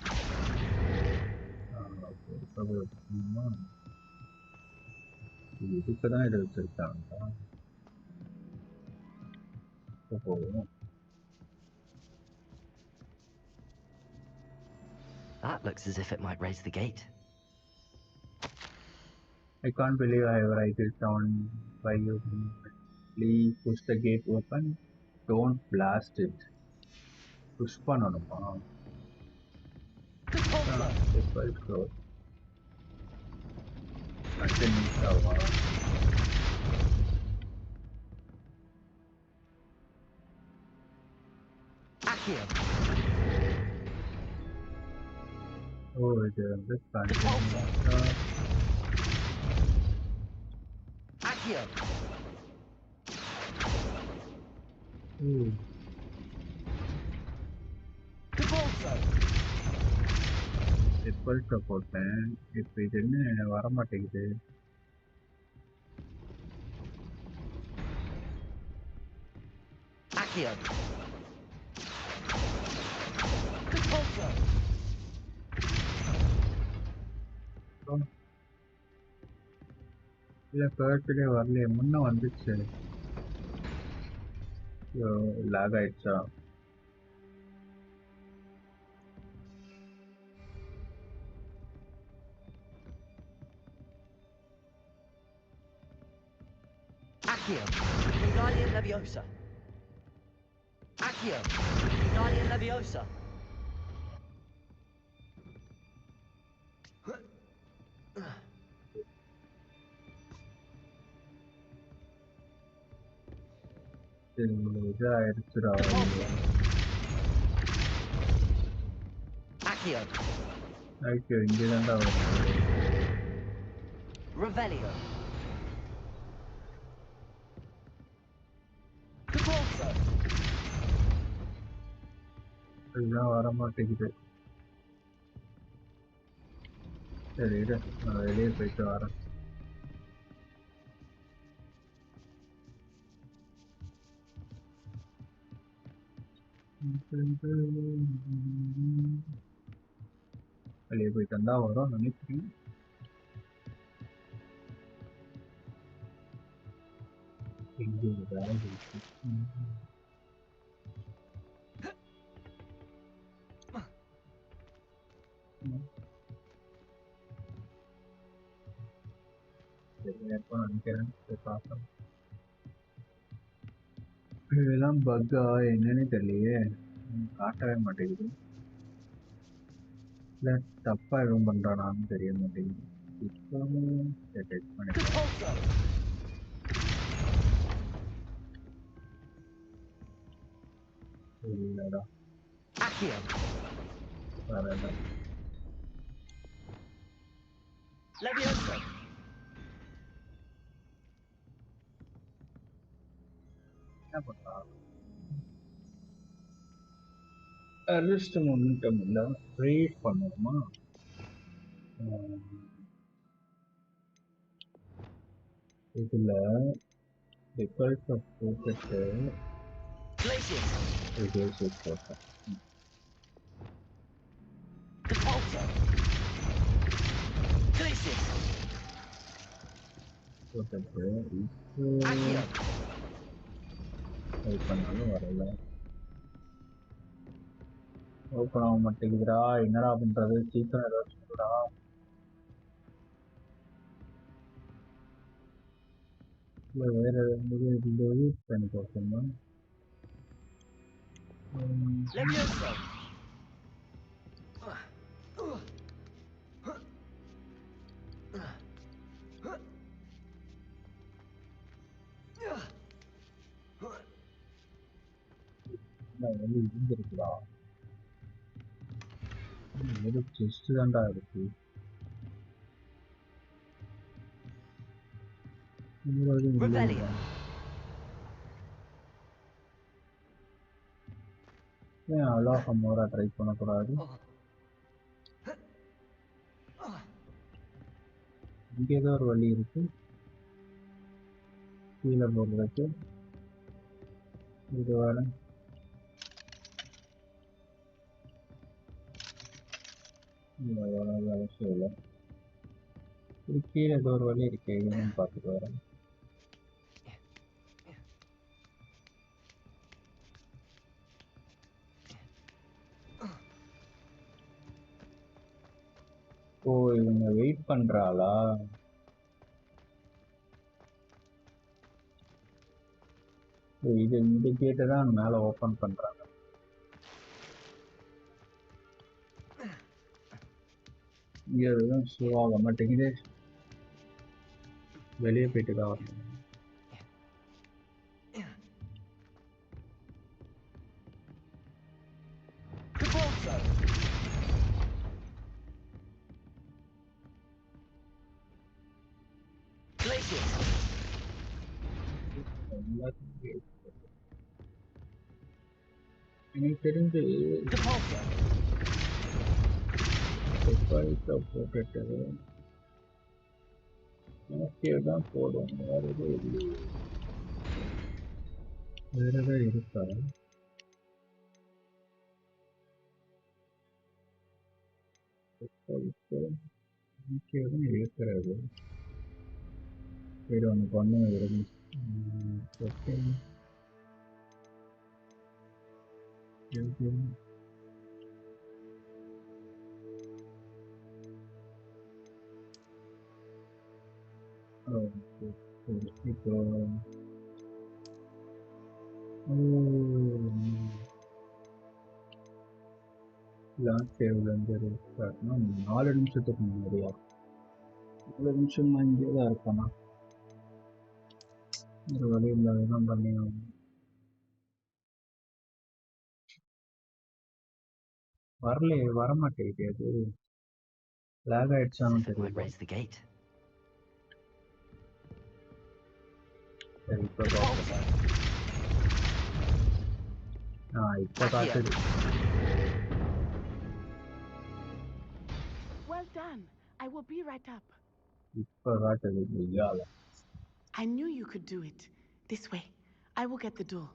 இதுக்குதான் இதை வச்சிருக்காங்க. That looks as if it might raise the gate. I can't believe I write it down by you. Please push the gate open. Don't blast it. Push பண்ணணுமா? This was close. Accio. Oh, இது வந்து Accio. Repulsor போட்டேன். இப்போ இது என்ன வர மாட்டேங்குது. Accio. Repulsor. இல்ல ஃபர்ஸ்ட்லயே வரலையே, முன்ன வந்துச்சு. லாக் ஆயிடுச்சா? Accio. Wingardium Leviosa. Accio. Wingardium Leviosa. இது ஆயிடுச்சுடா. Accio. Accio இங்கே தான்டா வருது. Revelio. இதுதான் வர மாட்டேங்குது. சரி இரு, நான் வெளியே போயிட்டு வரேன். வெளியே போயிட்டு வந்தா வரும் நினைக்கிறேன். எங்கே வேலை இருக்கு. நினைக்கிறேன் பார்க்கலாம். இதெல்லாம் பக்கா என்னன்னு தெரியலையே, காட்டவே மாட்டேங்குது. இல்லை தப்பா எதுவும் பண்றானான்னு தெரிய மாட்டேங்குது. இப்போ இல்லடா வரல. என்ன பண்ணா அரெஸ்ட் மொமெண்டம் இல்லை, ரீட் பண்ணணுமா? இதுல டிஃபால்ட் ஆஃப் போட்டுட்டு ரிசோர்ஸஸ் போட்டேன். போட்டுட்டு இது பண்ணாலும் வரல. ஓப்பன் ஆக மாட்டேங்குதுடா. என்னடா பண்றது? சீக்கிரம் ஏதாவது சொல்லுடா. இல்லை வேற இந்த யூஸ் பண்ணி பார்க்கணுமா? வந்து இருந்துருக்குடா. ஒரு செஸ்ட் தான்டா இருக்கு. ஏன் அலோகமோரா ட்ரை பண்ணக்கூடாது? இங்க ஏதோ ஒரு வழி இருக்கு கீழே போடுறதுக்கு. இது வேற அவசியம் இல்லை. இது கீழே ஏதோ ஒரு வழி இருக்கு, என்னன்னு பார்த்துட்டு வரேன். ஓ இவங்க வெயிட் பண்றாளா? இது இந்த கேட்டு தான் மேல ஓபன் பண்றாங்க. இங்க எதுவும் ஷோ ஆக மாட்டேங்குது. வெளியே போயிட்டு தான் வரணும். எனக்கு தெரிஞ்சு போட்டுட்டு தான் போடும். வேற எதுவும் இல்லை. வேற ஏதாவது இருக்கா? தான் இருக்கிறது. சரி ஒன்று பண்ண இப்போ லாஸ்ட் சேவ்லேருந்து ஸ்டார்ட்னா 4 நிமிஷத்துக்கு முன்னாடியா? 4 நிமிஷம் இங்கே தான் இருக்கானா? ஒரு வழி இல்லாதான் பண்ணி வரலையே, வரமாட்டேங்குது. அது லேக் ஆயிடுச்சான்னு தெரியல. சரி இப்போ பார்க்கலாம். இப்போ காட்டுது. Well done. I will be right up. இப்போ காட்டுது இயால. I knew you could do it. This way. I will get the door.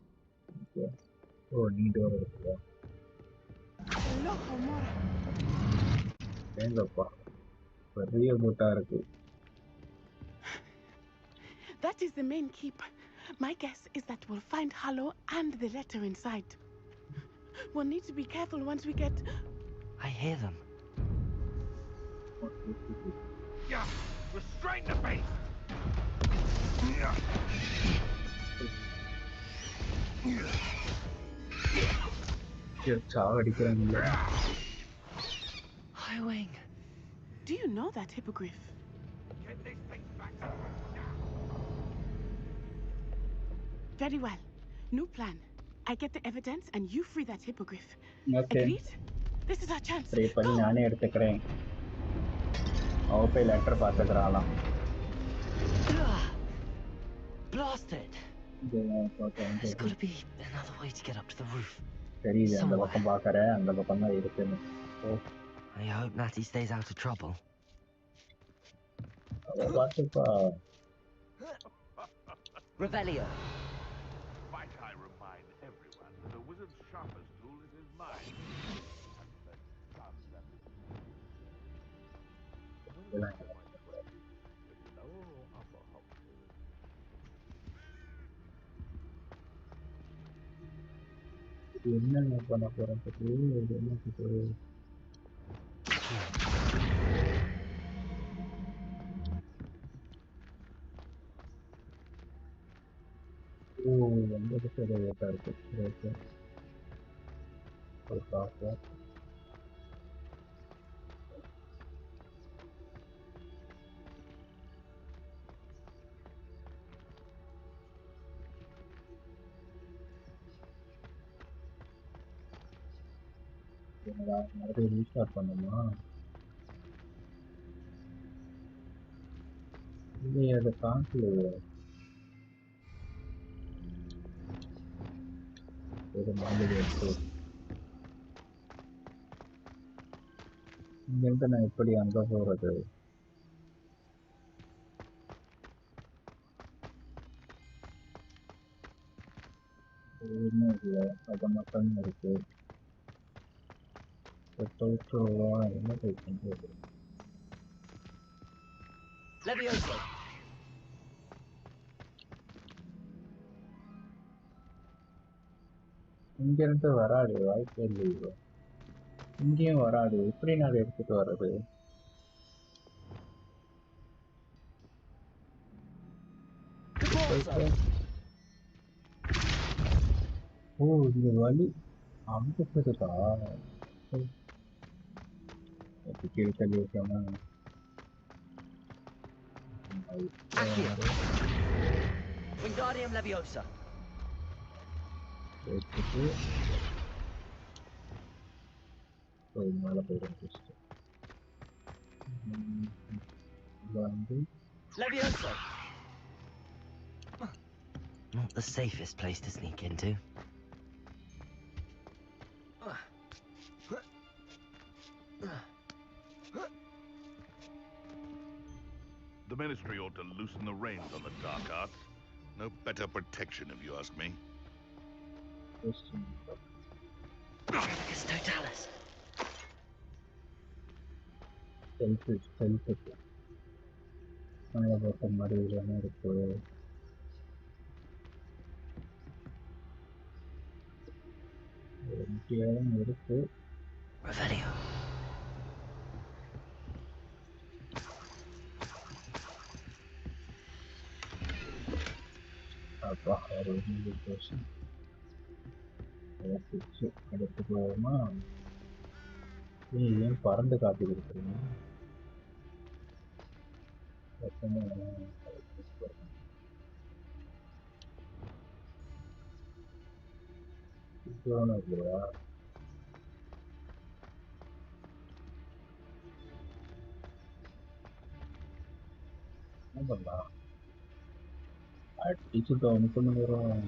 Okay. Oh, நீ door எடுக்கலையா? எங்கப்பா பெரிய போட்டா இருக்கு. That is the main keep. My guess is that we'll find Hallow and the letter inside. We'll need to be careful once we get... I hear them. Yeah, restrain the beast! சாவடிக்கிறாங்க. Highwing. Do you know that hippogriff? Get this thing back. Very well. New plan. I get the evidence and you free that hippogriff. Okay. Agreed? This is our chance. Pray பண்ணி நானே எடுத்துக்கிறேன். அவ போய் letter பார்த்துக்கிறாளாம். Blast it. There's got to be another way to get up to the roof. தெரியுது, அந்த பக்கம் பார்க்கறேன், அந்த பக்கம் தான் இருக்குன்னு. I hope Natty stays out of trouble. Revelio. Might I remind everyone that a wizard's sharpest tool is his mind. என்ன பண்ண போறதுக்கு என்ன சொல்றது? அந்த சைடு ஓட்டா இருக்கு. ஓகே, ஒரு காசு மறுபடியும் ரீஸ்டார்ட் பண்ணுமா? இல்லையே, அதை காட்டலையே. ஒரு மாதிரி இருக்கு. இங்கிருந்து நான் எப்படி அங்க போறது? ஒன்றும் இல்லை, அது மட்டும் இருக்கு. என்ன டைப் பண்றது? இங்கிருந்து வராது, வாய்ப்பே இல்லை. இங்கேயும் வராது. எப்படி நான் அதை எடுத்துட்டு வர்றது? ஓ, இது வழி அந்த இருக்கா? கீழே தள்ளி வைக்காம Wingardium Leviosa. மேலே போயிடும். Leviosa. Not the safest place to sneak into. The Ministry ought to loosen the reins on the dark arts. No better protection, if you ask me. It's totalis. Revelio. அடுத்து போவோமா? நீ ஏன் பறந்து காட்டி கொடுக்குறீங்க? இல்லையா? என்ன பண்ணலாம்? அடிச்சு டவுன் பண்ணுறோம்.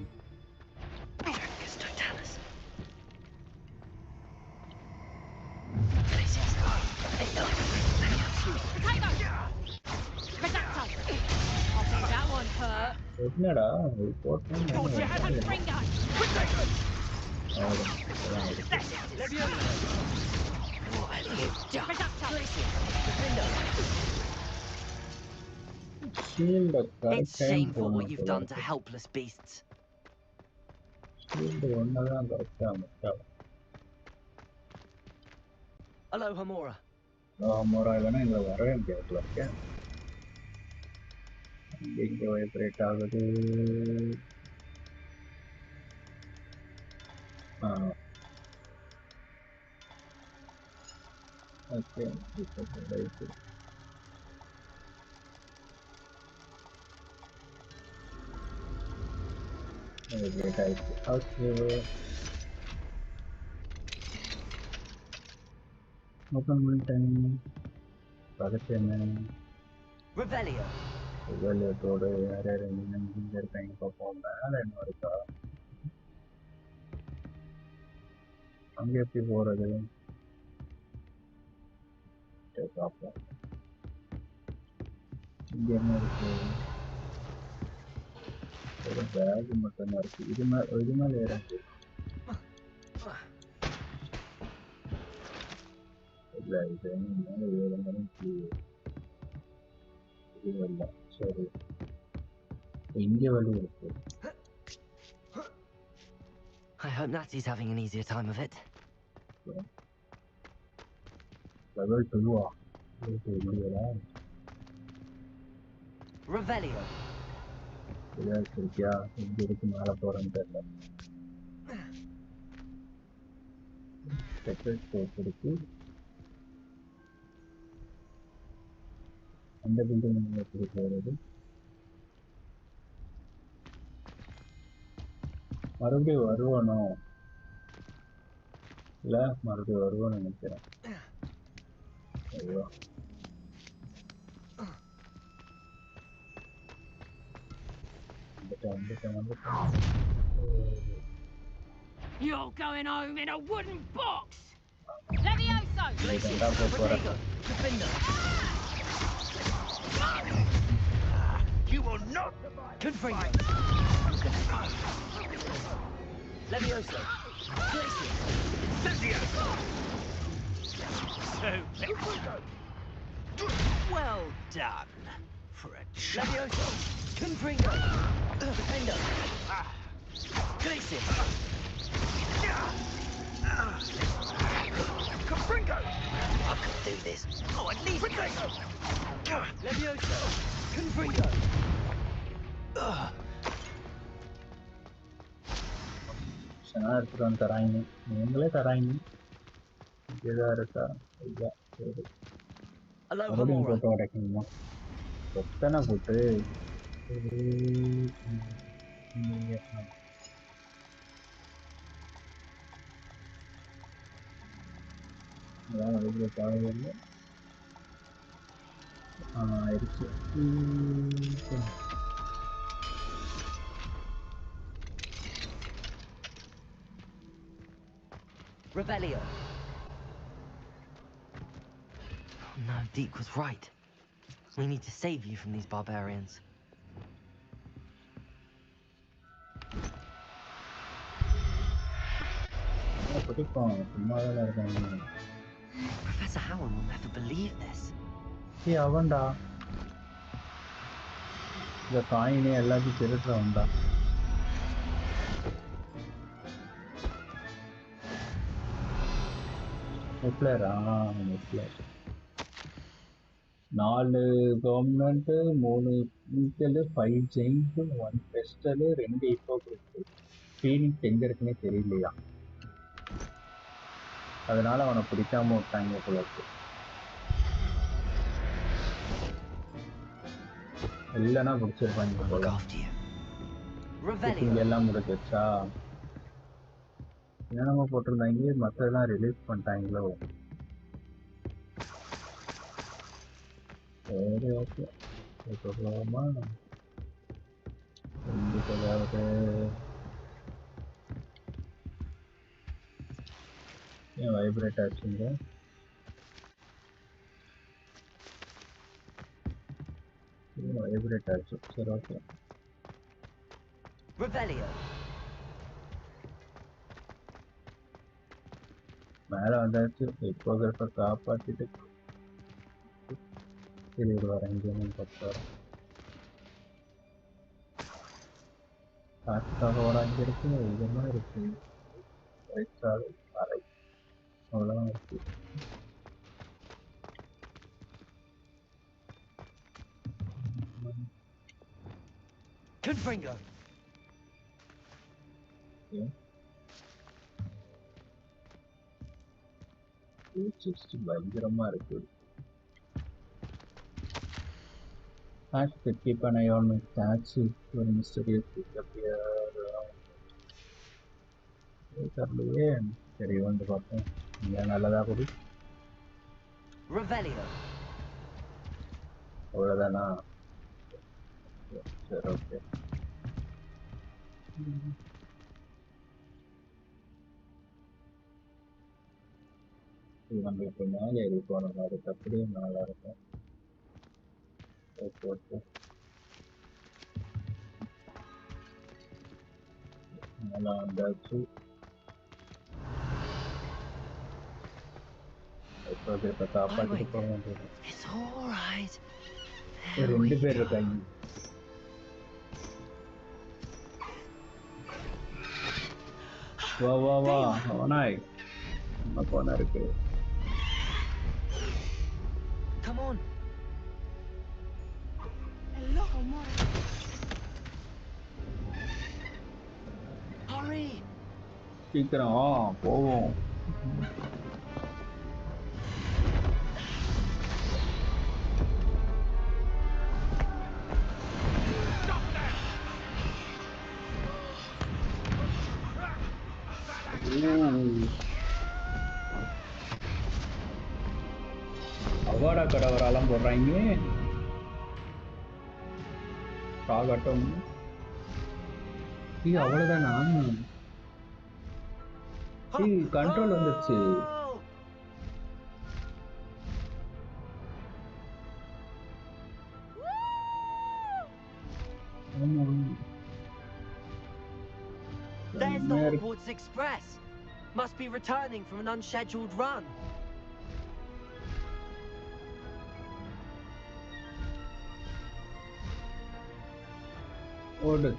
என்னடா It's shameful what you've done to helpless beasts. Hello, Hamora. Hamora இல்லைன்னா இங்கே வரவே முடியாது. இங்கே வைப்ரேட் ஆகுது. Okay right. வைப்ரேட் ஆயிடுச்சு. ஓகே ஓப்பன் பண்ணிட்டேன். பக்கத்து என்ன Revelio. Revelio யார் யார் எங்கே இருக்காங்க பார்ப்போம். மேலே என்ன இருக்கா? அங்கே எப்படி போகிறது? பார்ப்போம். இங்கே என்ன இருக்கு? ஒரு பேக் மட்டும்தான் இருக்கு. இது மேலே ஏறாது. இல்லை இது மேலே ஏறணும். இது இல்லை. சரி இங்கே வழி இருக்கு. I hope Natty's having an easier time of it. Level 2 முடியல. Revelio. சரியா இங்க இருக்கு மேலே போகிறேன்னு தெரியல. செப்பரேட் ஸ்பேஸ் இருக்கு. அந்த பில்டிங் எப்படி போகிறது? மறுபடியும் வருவானோ? இல்லை மறுபடியும் வருவான்னு நினைக்கிறேன். ஐயோ வந்துட்டேன். You're going home in a wooden box. Levioso. You will not survive. Levioso. Well done for a Levioso. Confringo. Defender. Glacier. Confringo. I can do this. Oh, at least Levioso. Confringo. எடுத்துட்டு வந்து தராங்க. நீங்களே தராங்க. இதான் இருக்கா? இல்லை சரி. மறுபடியும் போட்டு உடைக்கணுமா? எத்தனை போட்டு தேவையில்லை. ஆயிடுச்சு. Revelio. No, Deke was right. We need to save you from these barbarians. Professor Howard will never believe this. Hey, Avanda. The coin is all the children Avanda. Nuclear, nuclear. 4 government, 3 intel, 5 giant, 1 pestle, 2 ippo. Phoenix எங்க இருக்குனே தெரியலையா. அதனால அவனை பிடிக்காம விட்டாங்க போல இருக்கு. இல்லைன்னா பிடிச்சிருப்பாங்க போல. இங்க எல்லாம் முடிச்சிருச்சா? என்னென்னமோ போட்டிருந்தாங்க, மற்றதெல்லாம் ரிலீஸ் பண்ணிட்டாங்களோ. சரி, ஓகே. இப்போ போகலாமா? ஏதாவது ஏன் வைப்ரேட் ஆச்சுங்க? வைப்ரேட் ஆச்சு. சரி, ஓகே. மேலே வந்தாச்சு. இப்போ காப்பாற்றிட்டு சரி வர இங்கே பார்த்தாரு. காற்றுக்காக ஒரு அங்கே இருக்கு, இதெல்லாம் இருக்கு. வயசாடு அறை அவ்வளோதான் இருக்கு. பயங்கரமா இருக்கு. Ask to keep an eye on my statue for mysterious disappear. தெரியலையே. சரி வந்து பார்ப்போம். இங்கே நல்லதா கூடி. அவ்வளோதானா? சரி, ஓகே. நம்ம இப்போ மேலே ஏறி போன மாதிரி அப்படியே நல்லா இருக்கும். Okay, okay. நல்லா வந்தாச்சு. இப்போ காப்பாற்றிட்டு போக வேண்டியது. 2 பேர் இருக்காங்க. வா வா வா அவனாய் நம்ம போன இருக்கு. Come on. Hurry. சீக்கிரம் போவோம். அவாடா கடவராலாம் போடுறாங்க. காகட்டும். அவ்வளவுதானா? கண்ட்ரோல் வந்துருச்சு. There's the Hogwarts Express. Must be returning from an unscheduled run. Order.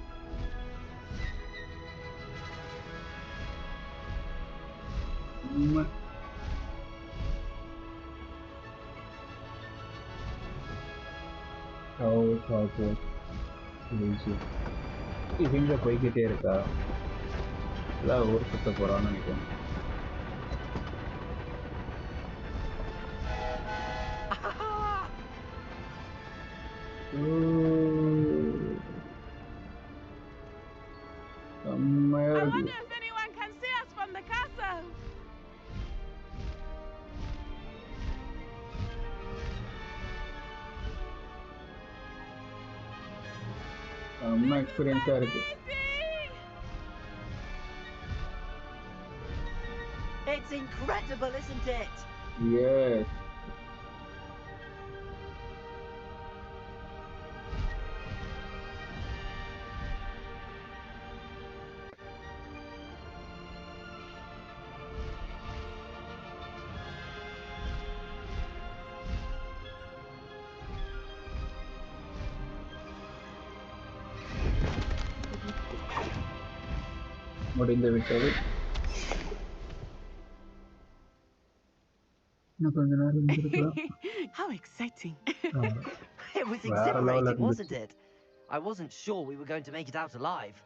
இவங்க போய்கிட்டே இருக்கா? எல்லாம் ஊர் சுத்த போறான்னு நினைக்கிறேன். I wonder if anyone can see us from the castle. செம்ம எக்ஸ்பீரியன்ஸா இருக்கு. It's incredible, isn't it? Yes. முடிந்து விட்டது. How exciting. It was exhilarating, wasn't it? I wasn't sure we were going to make it out alive.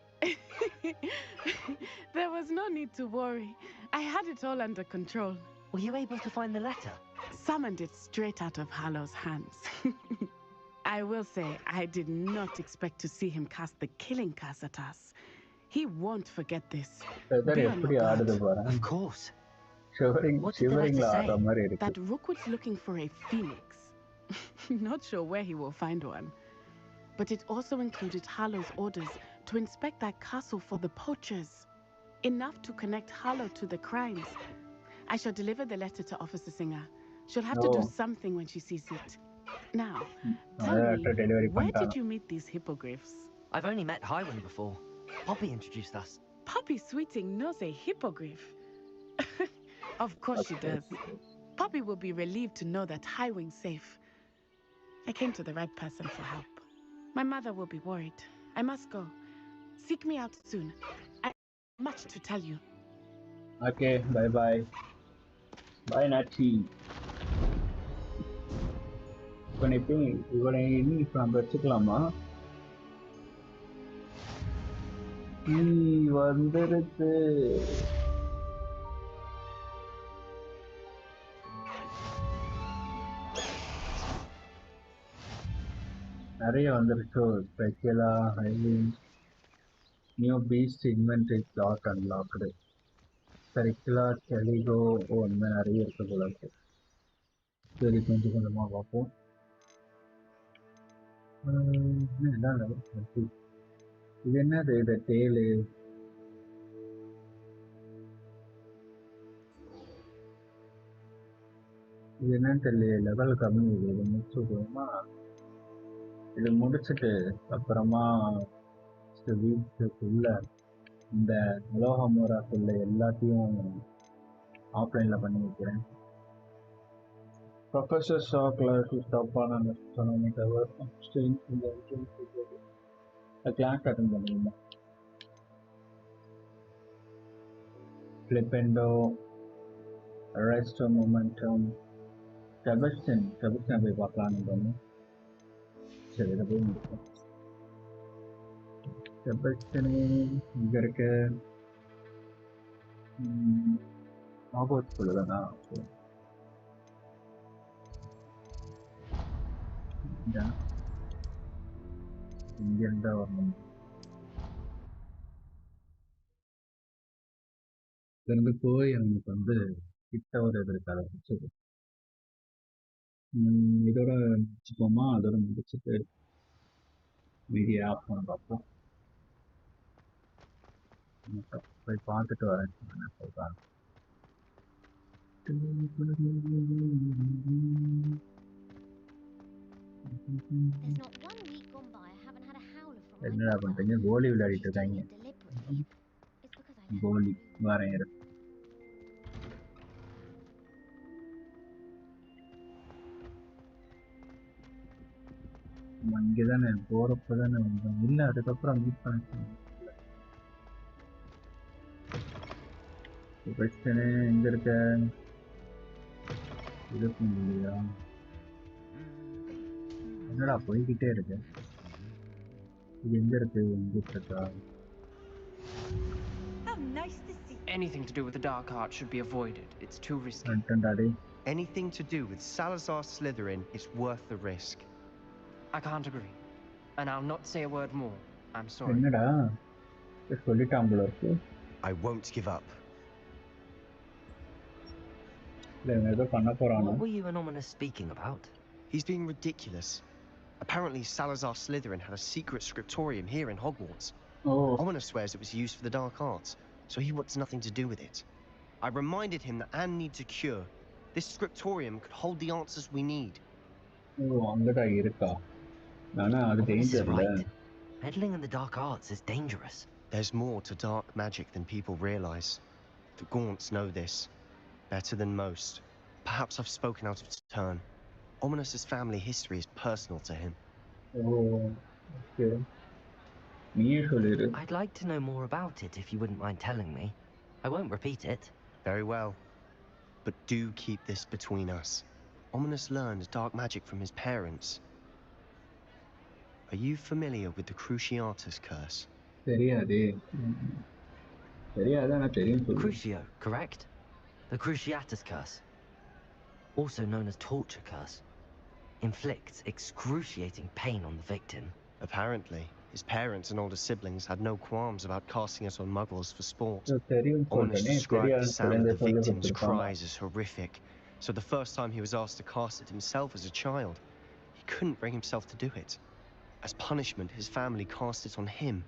There was no need to worry. I had it all under control. Were you able to find the letter? Summoned it straight out of Hallow's hands. I will say, I did not expect to see him cast the killing curse at us. He won't forget this. Of course. What did the letter say? That Rookwood's looking for a phoenix. Not sure where he will find one. But it also included Hallow's orders to inspect that castle for the poachers. Enough to connect Hallow to the crimes. I shall deliver the letter to Officer Singer. She'll have to do something when she sees it. Now, tell me, where did you meet these hippogriffs? I've only met Highwing before. Poppy introduced us. Poppy Sweeting knows a hippogriff. Of course she does. Poppy will be relieved to know that Highwing's safe. I came to the right person for help. My mother will be worried. I must go. Seek me out soon. I have much to tell you. Okay, bye-bye. Bye, Nachi. இவனை நம்ம வச்சுக்கலாமா? வந்துருச்சு. நிறைய வந்துருச்சோ. ஸ்பெஷலா new beast inventory slot unlocked. ஸ்பெரிக்குலா டெலிகோ இந்த மாதிரி நிறைய இருக்கு போல இருக்கு. சரி, கொஞ்சம் கொஞ்சமா பார்ப்போம். இது என்னது? இது டேலு. இது என்னன்னு தெரியல. லெவல் கம்மி. இது முடிச்சுக்கோமா? இது முடிச்சுட்டு அப்புறமா வீட்டுக்குள்ள இந்த அலோஹாமோராக்குள்ள எல்லாத்தையும் ஆஃப்லைன்ல பண்ணி வைக்கிறேன். ப்ரொஃபஸர் ஷா கிளாஸ் ஸ்டாப் ஆன astronomy tower staying in the entrance to the class attend பண்ணிருந்தேன். Flipendo, arrest momentum, Sebastian போய் பார்க்கலான்னு பண்ணேன். சரி, இதை போய் முடிப்போம். செபஸ்டியனே இங்க இருக்க ஹாக்வர்ட்ஸ் தானா? இங்க இருந்தா வரணும். இருந்து போய் அவனுக்கு வந்து கிட்ட ஒரு இது இருக்காது. இதோட முடிச்சுப்போமா? அதோட முடிச்சுட்டு மீடியா ஆஃப் பண்ண பார்ப்போம். போய் பார்த்துட்டு வரேன். போய் பாருங்க. என்னடா பண்றீங்க? கோலி விளையாடிட்டு இருக்காங்க. கோலி வரேன். இங்கதானே போறப்பதானே வந்தோம். இல்ல, அதுக்கப்புறம் மீட் பண்ண பிரச்சனை. எங்க இருக்க? இருக்கு இல்லையா? என்னடா போய்கிட்டே இருக்கு. இது எங்க இருக்கு? எங்க இருக்கா? Anything to do with the dark art should be avoided. It's too risky. Anything to do with Salazar Slytherin is worth the risk. I can't agree. And I'll not say a word more. I'm sorry. என்னடா சொல்லிட்டான் போல இருக்கு. I won't give up. What were you and Ominous speaking about? He's being ridiculous. Apparently Salazar Slytherin had a secret scriptorium here in Hogwarts. Ominous swears it was used for the dark arts, so he wants nothing to do with it. I reminded him that Anne needs a cure. This scriptorium could hold the answers we need. அங்கடா இருக்கா? நானா அது danger இல்ல. Meddling in the dark arts is dangerous. There's more to dark magic than people realize. The Gaunts know this better than most. Perhaps I've spoken out of turn. Ominous's family history is personal to him. Okay. I'd like to know more about it if you wouldn't mind telling me. I won't repeat it. Very well. But do keep this between us. Ominous learned dark magic from his parents. Are you familiar with the Cruciatus curse? Crucio, correct? The Cruciatus curse. Also known as torture curse. Inflicts excruciating pain on the victim. Apparently, his parents and older siblings had no qualms about casting it on muggles for sport. Ominous described the sound of the victim's cries as horrific, so the first time he was asked to cast it himself as a child, he couldn't bring himself to do it. As punishment, his family cast it on him.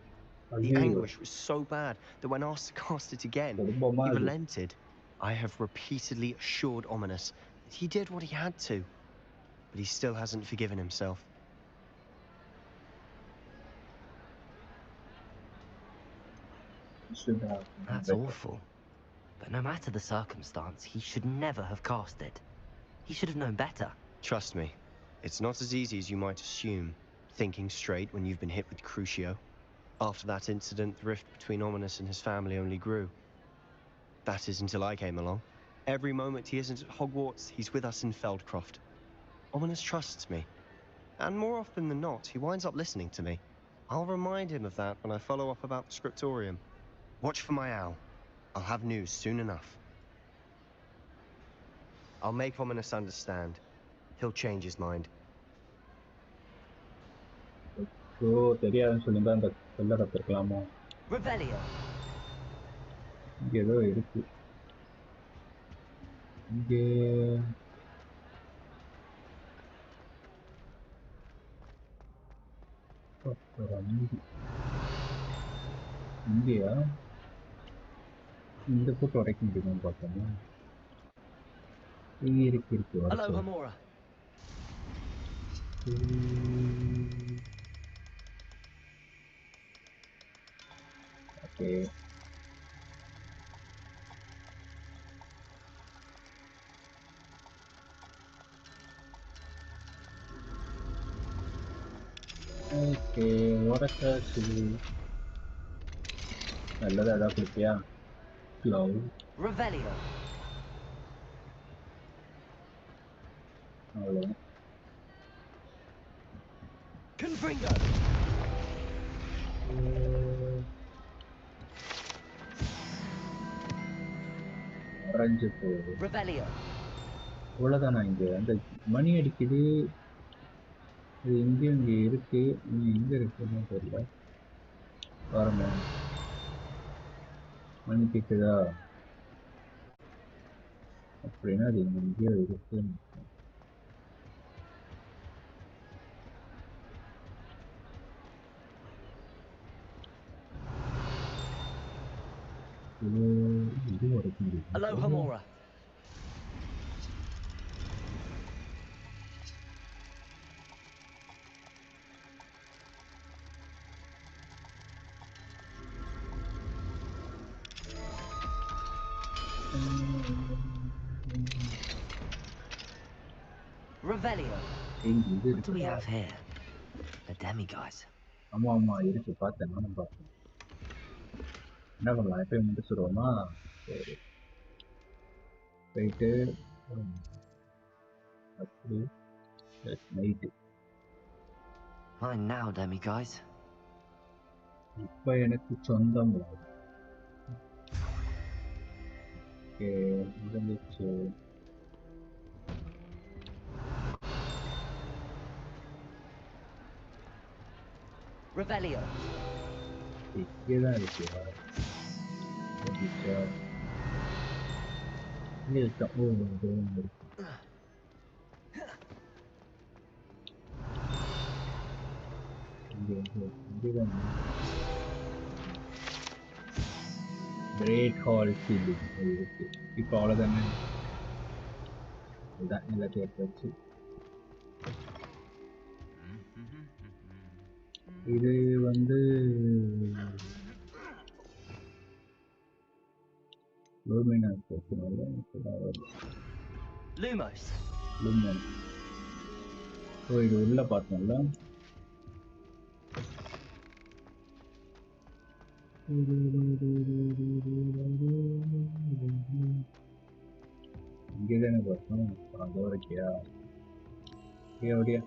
The anguish was so bad that when asked to cast it again, he relented. I have repeatedly assured Ominous that he did what he had to, but he still hasn't forgiven himself. That's awful. But no matter the circumstance, he should never have cast it. He should have known better. Trust me, it's not as easy as you might assume, thinking straight when you've been hit with Crucio. After that incident, the rift between Ominous and his family only grew. That is until I came along. Every moment he isn't at Hogwarts, he's with us in Feldcroft. Ominous trusts me. And more often than not, he winds up listening to me. I'll remind him of that when I follow up about the scriptorium. Watch for my owl. I'll have news soon enough. I'll make Ominous understand. He'll change his mind. தெரியாதுன்னு சொல்லியிருந்தா அந்த சொல்ல கற்றுக்கலாமோ? இங்கே ஏதோ இருக்கு. இங்கே இங்கேயா? இந்த போட்டு உடைக்க முடியுமான்னு பார்த்தோம்னா இங்கே இருக்கு. Okay. Okay, what a curse. நல்லதா ஏதாவது கொடுப்பியா? Cloud. Revelio. அவ்வளோதான். Confringo. அரைஞ்சு போகுது. Revelio. அவ்வளோதானா? இங்கே அந்த மணி அடிக்குது. இது எங்கேயும் இங்கே இருக்கு. எங்கே இருக்குன்னு தெரியல. பாருங்க, மணி கேட்குதா? அப்படின்னா அது எங்கேயோ இருக்கு. இது வரைக்கும் Alohomora. Revelio. What do we have here? The demiguise. ஆமா இருக்கு, பார்த்தேன், நானும் பார்த்தேன். என்ன பண்ணலாம், எப்பயும் முடிச்சுருவோமா? சரி, போயிட்டு அப்படி நைட்டு. Fine now, demiguise. இப்போ எனக்கு சொந்தம் முடிஞ்சிச்சு. Revelio. இங்கேதான் இருக்கு. Great Hall Ceiling. இப்போ அவ்வளோதானே, இதுதான் எல்லாத்தையும் எடுத்து. இது வந்து Lumos. ஸோ இது உள்ள பார்த்தோம்ல, இங்கேதானே பார்த்தோம். அதோ இருக்கியா? அப்படியா?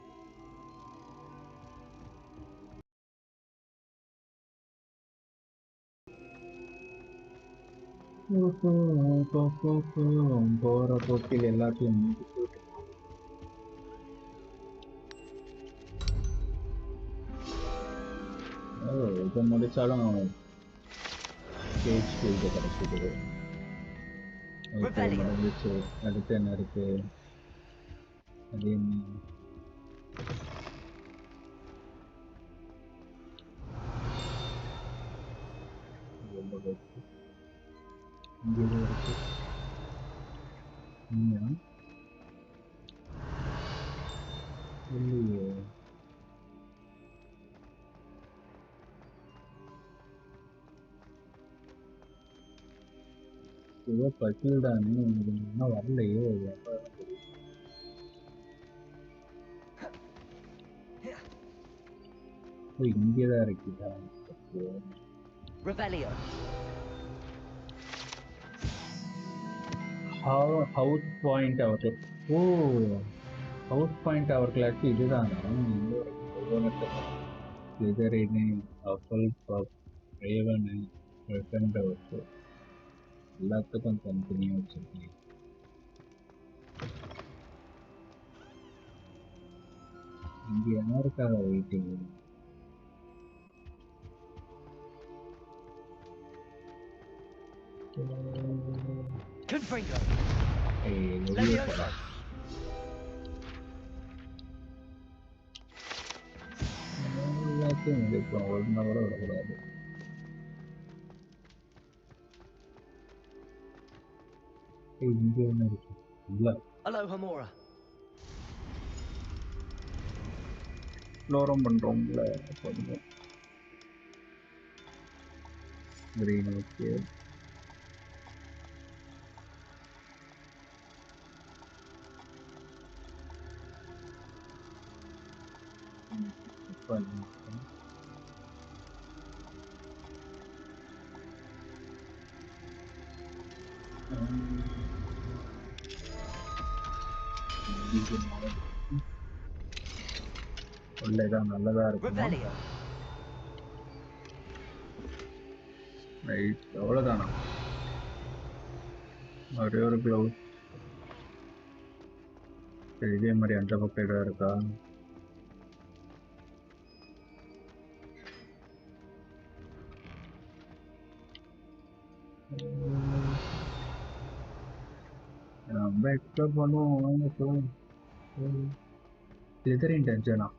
போற போக்கில் எல்லாத்தையும் இதை முடிச்சாலும் கிடைச்சிது. முடிஞ்சிச்சு. அடுத்து என்ன இருக்கு? அது என்ன? இல்லையே. ஏதோ பசில் தானே, இன்னும் வரலையே. இங்கேதான் இருக்குதா? ஹவுஸ் பாயிண்ட் அவர். ஓ, ஹவுஸ் பாயிண்ட் அவர் கிளாஸ் இதுதானா? ஸ்லிதரின், ஹஃபல்பஃப், ரேவன், கிryffindor எல்லாத்துக்கும் தனித்தனியாக வச்சிருக்கேன். இங்கே யாருக்காக வெயிட்டிங்? எல்லாத்தையும் முடிப்போம். ஒரு நாள் கூட விடக்கூடாது. இங்க என்ன இருக்கு? இல்ல. Hello, Hamora. ஃப்ளோரம் பண்றோம்ல கொஞ்சம். Green okay. உள்ளதான் நல்லதா இருக்கும். ரைட், அவ்வளோதானா? ஒரே ஒரு க்ளவுஸ். இதே மாதிரி அந்த பக்கம் இடம் இருக்கா? நம்ம எக்ஸ்ப்ளோர் பண்ணுவோம். ஸ்லிதரின் டஞ்சனா?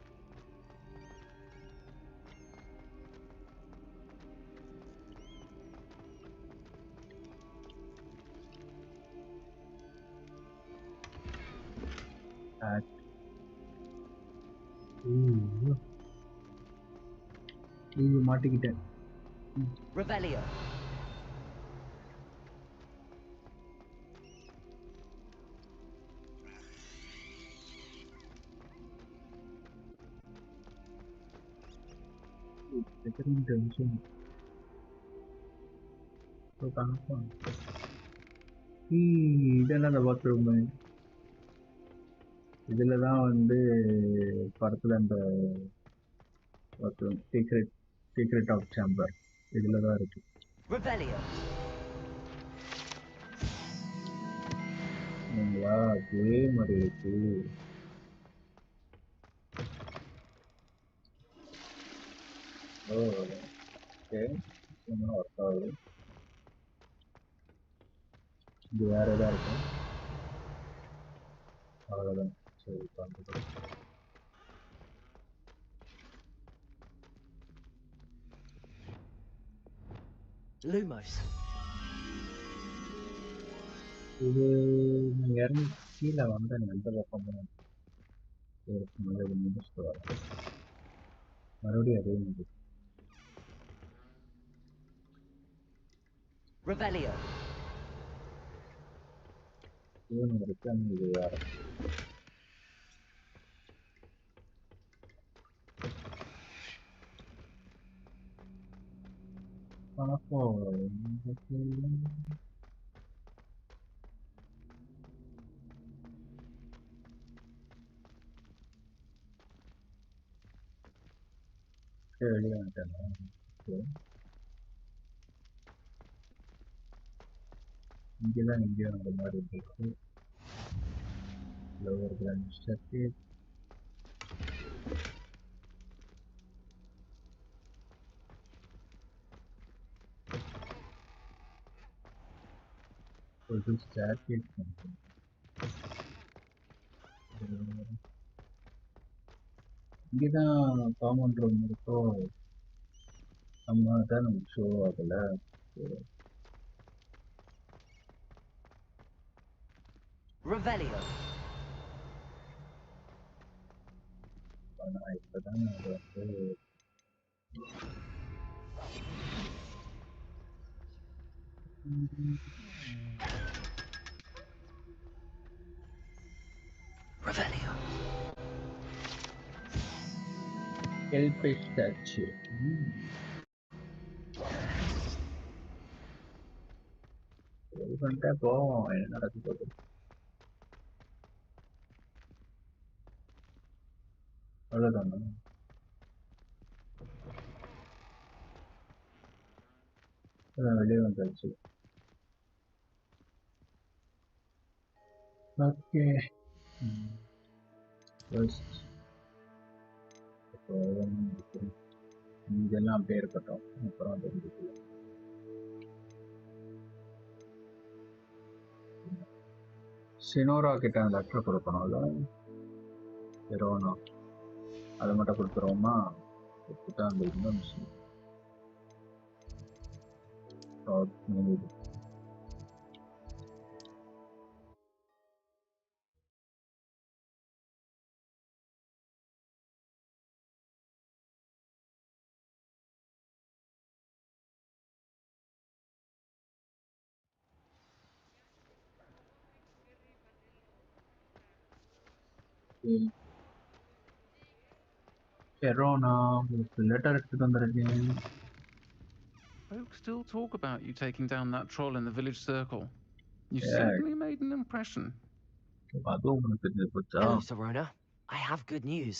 மாட்டிக்கிட்டேன். Revelio. இதெல்லாம் அந்த பாத்ரூம். இதுல தான் வந்து படத்துல இந்த பாத்ரூம் சீக்ரெட் ஆஃப் சேம்பர் இதுல தான் இருக்கு. அதே மாதிரி இருக்கு. ஓகே, ஒர்க் ஆகுது. இது வேற ஏதா இருக்கும். அவ்வளோதான். சரி, பண்ணுறோம். Lumos. இது இறங்கி கீழே வந்து எந்த பக்கமும் முடிச்சுட்டு வரேன். மறுபடியும் அதே மாதிரி. Revelio. இவன் இருக்கு, அங்கே இது வேற. Lower ground staircase. So this staircase. இங்கதான் காமன் ரூம் இருக்கோ நம்ம தான் நமக்கு ஷோ ஆகல. Revelio. ஆனா இப்பதான் அது வந்து Revelio. Hellfish statue. போவோம் என்ன நடக்க போகுது. அவ்வளவுதானா? வெளியே வந்தாச்சு. ஓகே இதெல்லாம் அப்படியே இருக்கட்டும். அப்புறம் தெரிஞ்சுக்கலாம். சினோரா கிட்ட அந்த லெட்டர் கொடுக்கணும்ல, வெரோனா அதை மட்டும் கொடுத்துருவோமா? கொடுத்துட்டா அந்த இன்னும் விஷயம் Verona, letter எடுத்துட்டு வந்திருக்கேன். Folks still talk about you taking down that troll in the village circle. You certainly made an impression. Hello, Serona. I have good news.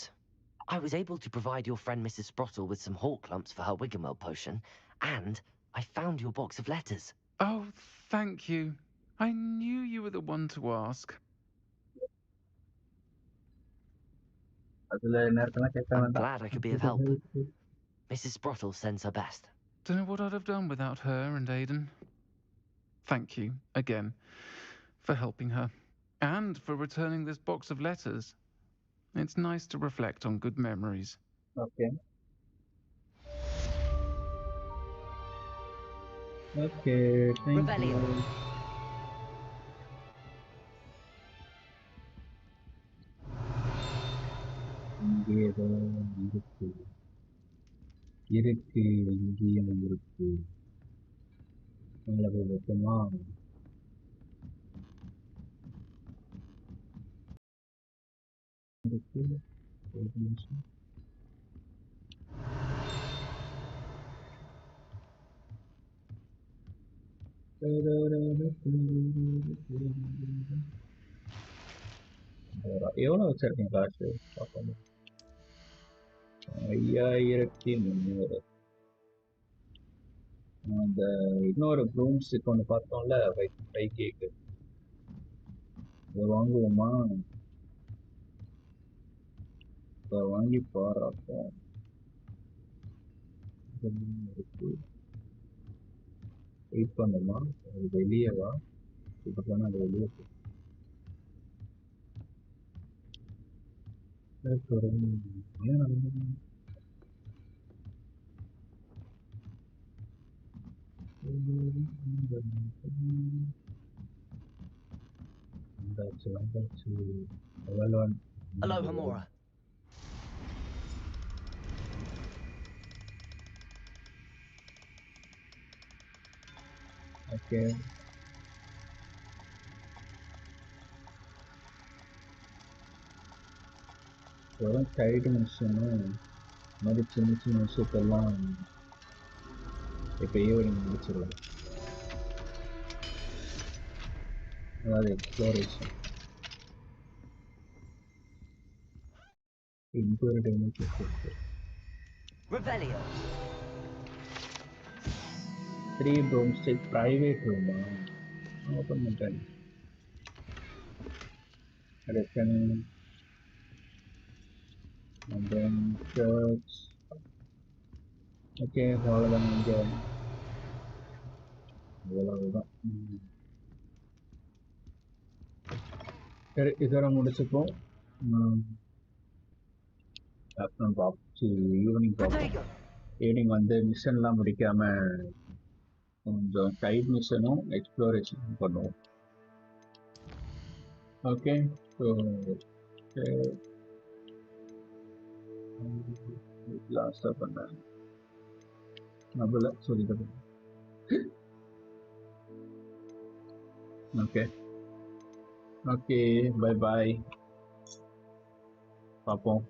I was able to provide your friend Mrs. Sprottle with some hawk lumps for her Wiggenweld potion, and I found your box of letters. Oh, thank you. I knew you were the one to ask. I'm glad I could be of help. Mrs. Sprottle sends her best. Don't know what I'd have done without her and Aiden. Thank you, again, for helping her, and for returning this box of letters. It's nice to reflect on good memories. Okay. Okay, thank you. இருக்கு இங்கேயும் இருக்கு. போய் வைப்போமா? இருக்கு ஒரு நிமிஷம். எவ்வளோ வச்சிருக்கேன் காசு? 5300. அந்த இன்னொரு ப்ரூம்ஸ்டிக் ஒன்று பார்த்தோம்ல, 5K. அதை வாங்குவோமா? இப்போ வாங்கி பாருப்போ. வெயிட் பண்ணுமா? அது வெளியே வா. இப்போ தானே அது வெளியே போ. Hello, Hamora. Okay. வெறும் சைடு மிஷினு மாதிரி சின்ன சின்ன விஷயத்தெல்லாம் இப்போ ஈவினிங் முடிச்சிடலாம். அதாவது exploration இம்பூரிட்டி Revelio. 3 broomstick private room. Open button. Reckon. And then church. Okay, all of them again. இதெல்லாம் முடிச்சுப்போம். அப்புறம் ஈவினிங் வந்து மிஷன்லாம் முடிக்காம கொஞ்சம் சைட் மிஷனும் எக்ஸ்ப்ளோரேஷனும் பண்ணுவோம். ஓகே, ஸோ லாஸ்டாக பண்ணேன் நம்மள சொல்லிட்டு. ஓகே ஓகே, பை பாய், பார்ப்போம்.